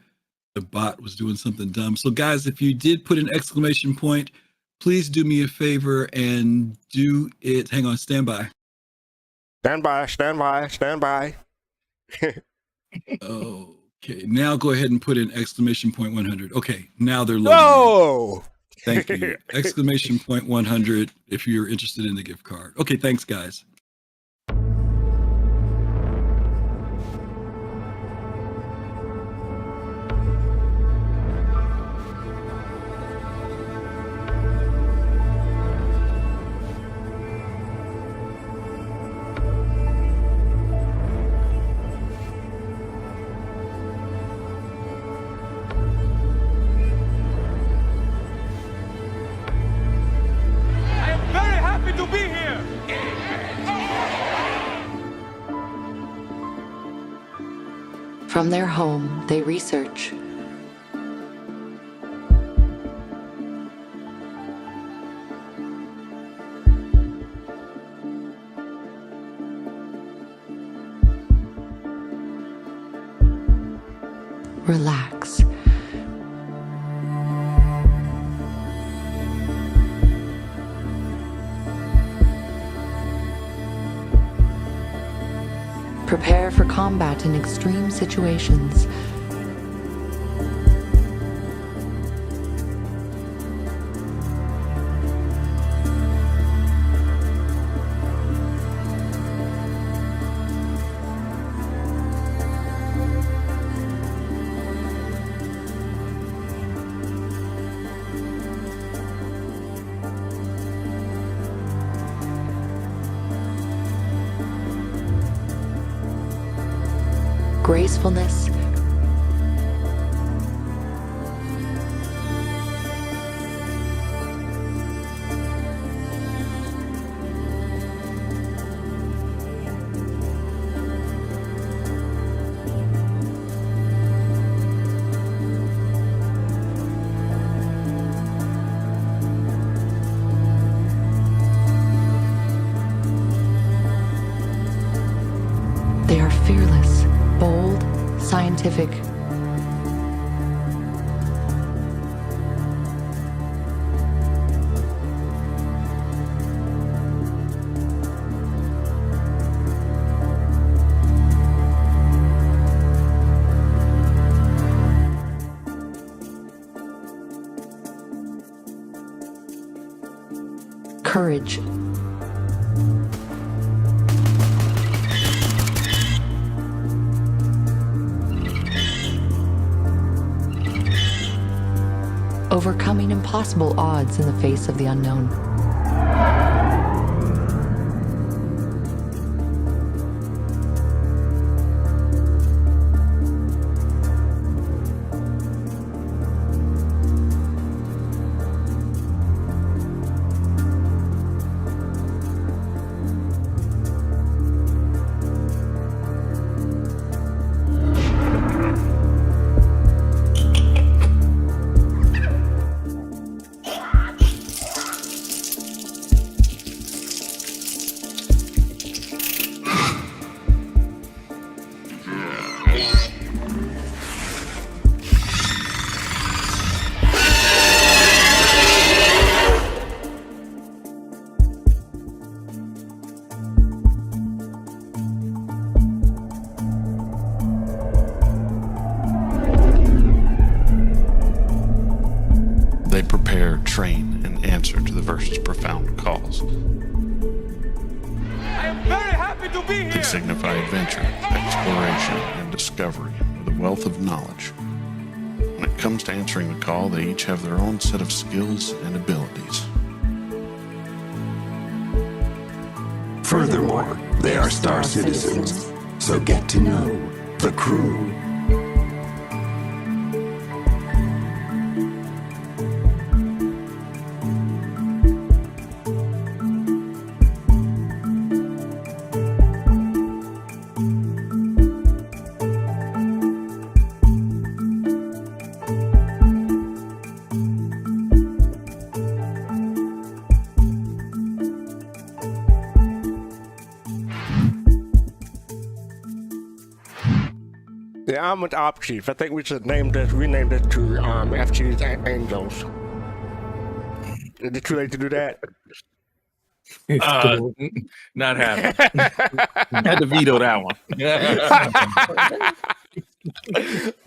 The bot was doing something dumb. So guys, if you did put an ! Please do me a favor and do it. Hang on, stand by. Stand by. Okay, now go ahead and put in ! 100. Okay, now they're loading. No! Thank you. ! 100 if you're interested in the gift card. Okay, thanks, guys. From their home, they research. Relax. Prepare for combat in extreme situations. gracefulness. They are fearless, bold, scientific. Courage. Overcoming impossible odds in the face of the unknown. They prepare, train, and answer to the Verse's profound calls. I am very happy to be here! They signify adventure, exploration, and discovery with a wealth of knowledge. When it comes to answering the call, they each have their own set of skills and abilities. Furthermore, they are star citizens, so get to know the crew. Yeah, I'm with Op Chief. I think we should rename this to FG's Angels. Is it too late to do that? Not happening. Had to veto that one.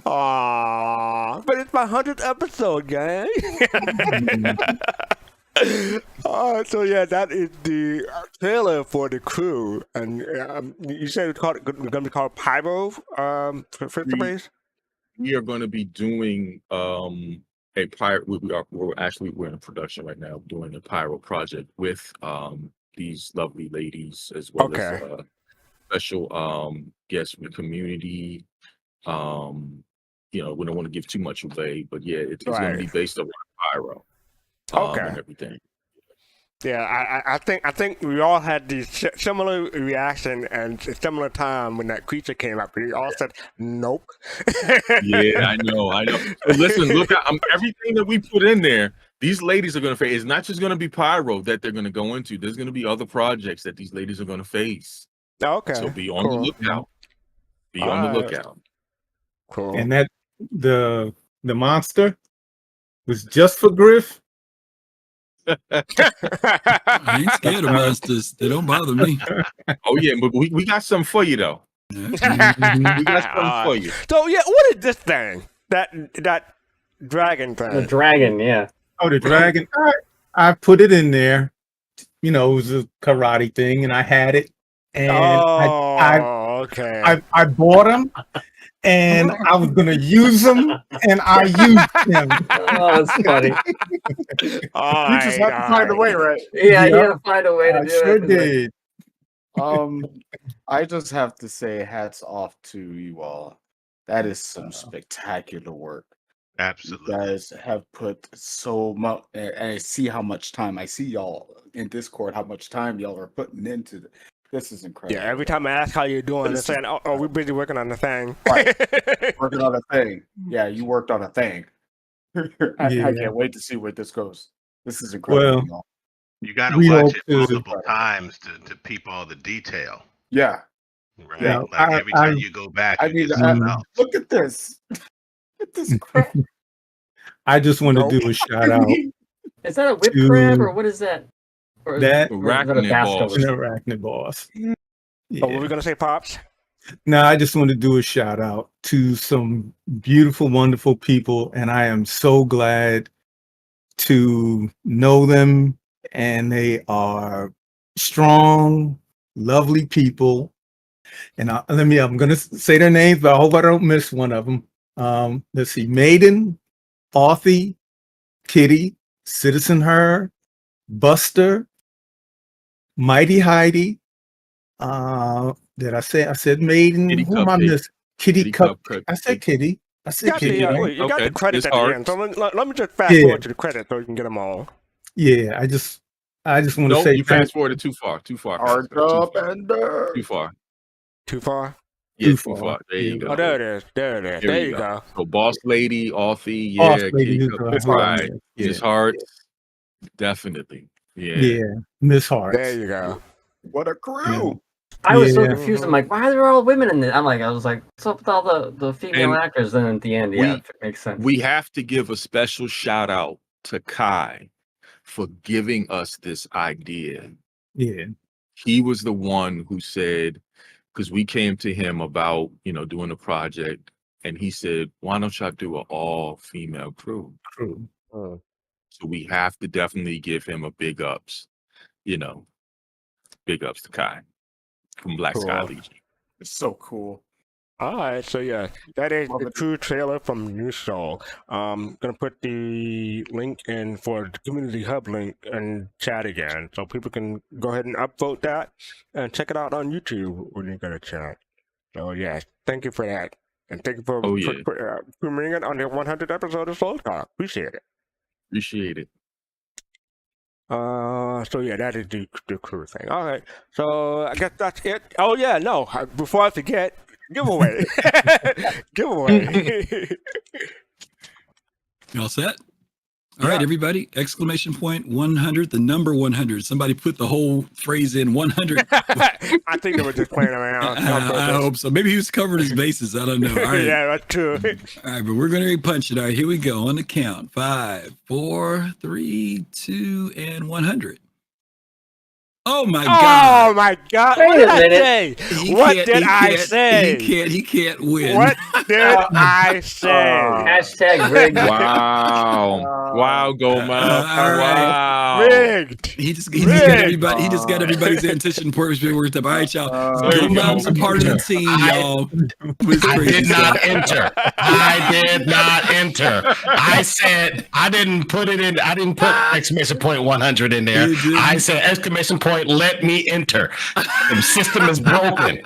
Aww, but it's my 100th episode, gang. So yeah, that is the trailer for the crew, and you said it's going to be called Pyro. For the base. We are going to be doing a pyro. We're in production right now, doing a pyro project with these lovely ladies, as well as special guests from the community. We don't want to give too much away, but yeah, it's going to be based around pyro. And everything. Yeah, I think we all had the similar reaction and similar time when that creature came up. We all said, "Nope." Yeah, I know. But listen, look, everything that we put in there, these ladies are going to face. It's not just going to be pyro that they're going to go into. There's going to be other projects that these ladies are going to face. Okay. So be on the lookout. Be on the lookout. Cool. And that the monster was just for Griff. I ain't scared of monsters. They don't bother me. Oh yeah, but we got something for you though. We got something for you. So yeah, what is this thing? That dragon thing? The dragon, yeah. Oh, the dragon. I put it in there. It was a karate thing, and I had it. And I bought them, and I was gonna use them, and I used them. Oh, that's funny. You just have to find a way, right? Yeah, you have to find a way to do sure it. Did. I just have to say hats off to you all. That is some spectacular work. Absolutely. You guys have put so much, and I see how much time. I see y'all in Discord, how much time y'all are putting into this. Is incredible. Yeah, every time I ask how you're doing, they're This is- saying, oh, we're busy working on the thing. Right. Working on a thing. Yeah, you worked on a thing. I Yeah. can't wait to see where this goes. This is incredible, Well, y'all. You got to we watch hope it to- multiple times to peep all the detail. Yeah. Right. Yeah. Like every time you go back, I you mean, get something else. look at this. Look at this crap. I just want to do a shout out. Is that a whip to crab or what is that? Or is that or is that a basilisk? an arachnid boss. Oh, what were we gonna say, Pops? Now, I just want to do a shout out to some beautiful, wonderful people, and I am so glad to know them. And they are strong, lovely people. And I'm going to say their names, but I hope I don't miss one of them. Let's see: Maiden, Authy, Kitty, Citizen Her, Buster, Mighty Heidi. Did I say? I said Maiden. Kitty Who am I Cupcake. missing? Kitty Kitty Cup. Cupcake. I said Kitty. I said Kitty. You right? got the credits at the end, so let me just fast Yeah. forward to the credits so you can get them all. Yeah, I just want to Nope, say you fast forwarded too far. Too far. ArcCorp Too far. Too far? Yeah, Too too far. far. There you go. Oh, there it is. There you go. So Boss Lady, Authy, Boss yeah, Lady Kitty is Cup, right. right. Yeah. Miss Hart, definitely. Yeah. Yeah, Miss Hart. There you go. What a crew. I was so Yeah. confused. I'm like, why are there all women in this? I was like, what's up with all the female And actors? Then at the end, yeah, it makes sense. We have to give a special shout out to Kai for giving us this idea. Yeah. He was the one who said, because we came to him about, doing a project, and he said, why don't y'all do an all-female crew? So we have to definitely give him a big ups, big ups to Kai from Black Sky Cool. Legion. It's so cool. All right, so yeah, that is the true trailer from New Soul. Gonna put the link in for the community hub link in chat again, so people can go ahead and upvote that and check it out on YouTube when you get a chance. So yeah, thank you for that, and thank you for premiering it on the 100th episode of Soul Talk. Appreciate it. Appreciate it. So yeah, that is the crew thing. All right, so I guess that's it. Oh yeah, no, before I forget. Giveaway. Giveaway. You all set? All right, everybody. Exclamation point 100, the number 100. Somebody put the whole phrase in 100. I think they were just playing around. I hope so. Maybe he was covering his bases. I don't know. All right. Yeah, that's true. All right, but we're going to punch it. All right, here we go on the count. 5, 4, 3, 2, and 100. Oh my God! Oh my God! Wait What did a I minute. say? What did I say? He can't win. What did I say? Hashtag rigged. Wow. Wow, Goma. Wow. Rigged. He just got everybody. He just got everybody's anticipation points being worked up. All right, y'all. Gomam's a part of the team, y'all. I did not enter. I did not enter. I said I didn't put it in. I didn't put exclamation point 100 in there. I said exclamation point. Let me enter. The system is broken.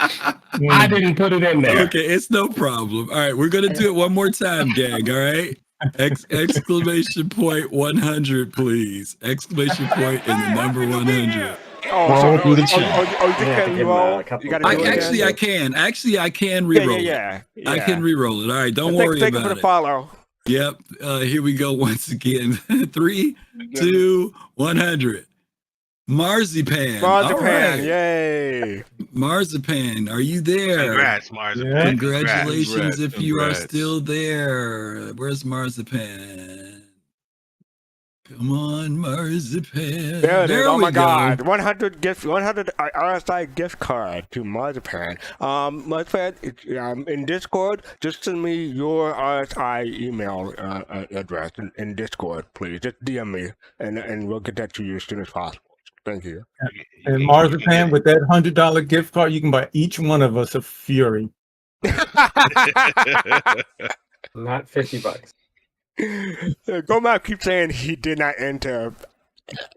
I didn't put it in there. Okay, it's no problem. All right, we're gonna do it one more time, gang. All right. Exclamation point 100, please. Exclamation point and the number 100. I can re-roll. Yeah. I can re-roll it. All right, don't worry Thank you about for the it. follow. Yep. Here we go once again. 3, 2, 100. Marzipan. All right. Yay. Marzipan, are you there? Congrats, Marzipan. Yeah. Congratulations Congrats. if you are still there. Where's Marzipan? Come on, Marzipan. There it is. Oh my we go. God. 100 RSI gift card to Marzipan. Marzipan, in Discord, just send me your RSI email address in Discord, please. Just DM me, and we'll get that to you as soon as possible. Thank you. And Marzipan, with that $100 gift card, you can buy each one of us a Fury. Not $50. Gomap keeps saying he did not enter.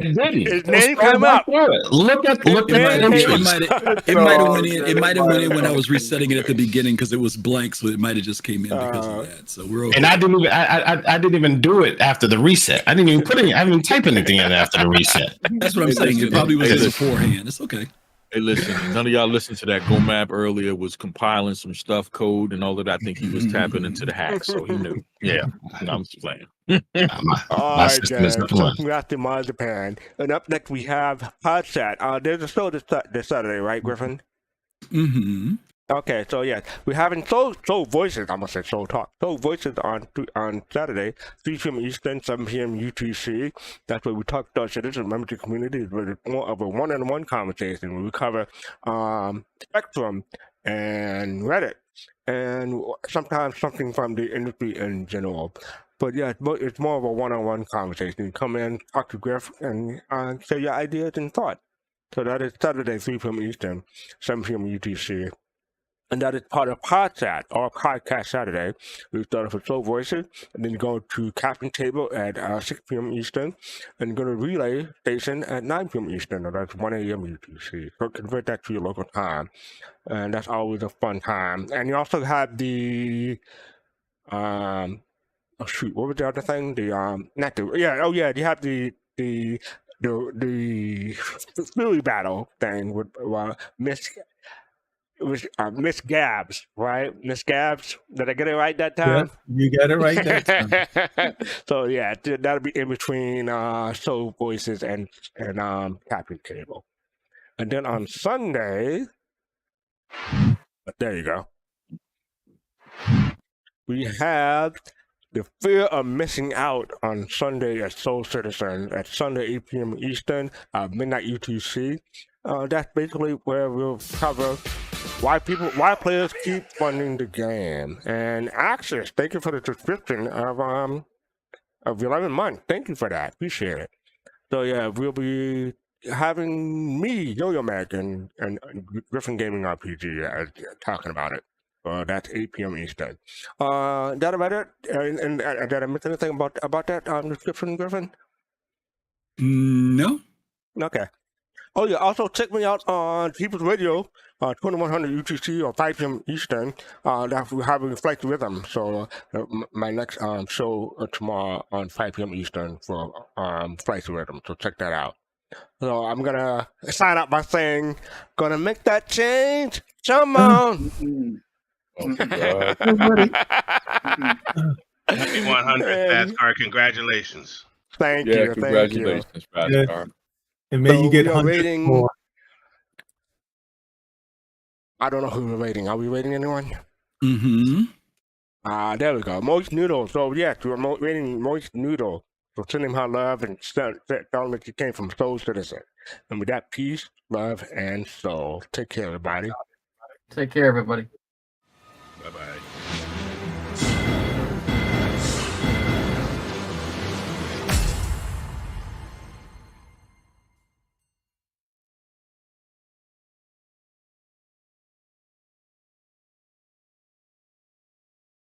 Did he? His name came up. Look at It entries. might have went in. It might have went in when I was resetting it at the beginning because it was blank, so it might have just came in because of that. So we're okay. And I didn't even do it after the reset. I didn't even put any. I didn't even type anything in after the reset. That's what I'm saying. It probably was beforehand. It's okay. Hey, listen, none of y'all listened to that GoMap earlier, was compiling some stuff, code, and all of that. I think he was tapping into the hack, so he knew. Yeah, no, I'm just playing. All right, guys. So congrats to Marzipan. And up next, we have Podsat. There's a show this Saturday, right, Griffin? Mm-hmm. Okay, so yeah, we're having Soul Voices. I'm gonna say Soul Talk. Soul Voices on Saturday, 3 p.m. Eastern, 7 p.m. UTC. That's where we talk to our citizens, members of the community. It's more of a one-on-one conversation where we cover Spectrum and Reddit, and sometimes something from the industry in general. But yeah, it's more of a one-on-one conversation. You come in, talk to Griff, and say your ideas and thoughts. So that is Saturday, 3 p.m. Eastern, 7 p.m. UTC. And that is part of Podsat, or Podcast Saturday. We started with Soul Voices, and then you go to Captain Table at 6 p.m. Eastern, and go to Relay Station at 9 p.m. Eastern, or that's 1 a.m. UTC. So convert that to your local time, and that's always a fun time. And you also have the, oh shoot, what was the other thing? You have the Fury Battle thing with Miss Gabs, right? Miss Gabs, did I get it right that time? Yeah, you got it right that time. So yeah, that'll be in between Soul Voices and Captain Cable. And then on Sunday, there you go. We have The Fear of Missing Out on Sunday at Soul Citizen at Sunday 8 p.m. Eastern, midnight UTC. That's basically where we'll cover why players keep funding the game. And Access, thank you for the subscription of 11 months. Thank you for that. Appreciate it. So yeah, we'll be having me, Yo-Yo Mac, and GriffinGamingRPG talking about it. That's 8 p.m. Eastern. That about it? And did I miss anything about that description, Griffin? No. Okay. Oh yeah, also check me out on People's Radio, 2100 UTC or 5 p.m. Eastern. That we're having Flight to Rhythm. So my next show tomorrow on 5 p.m. Eastern for Flight to Rhythm. So check that out. So I'm gonna sign out by saying, gonna make that change. Come on. Happy 100, fastcart. Congratulations. Thank you. Congratulations, fastcart. And may you get 100 more. I don't know who we're rating. Are we rating anyone? Mm-hmm. There we go. Moist Noodle. So yes, we're rating Moist Noodle. So send him her love and tell him that you came from Soul Citizen. And with that, peace, love, and soul. Take care, everybody. Take care, everybody.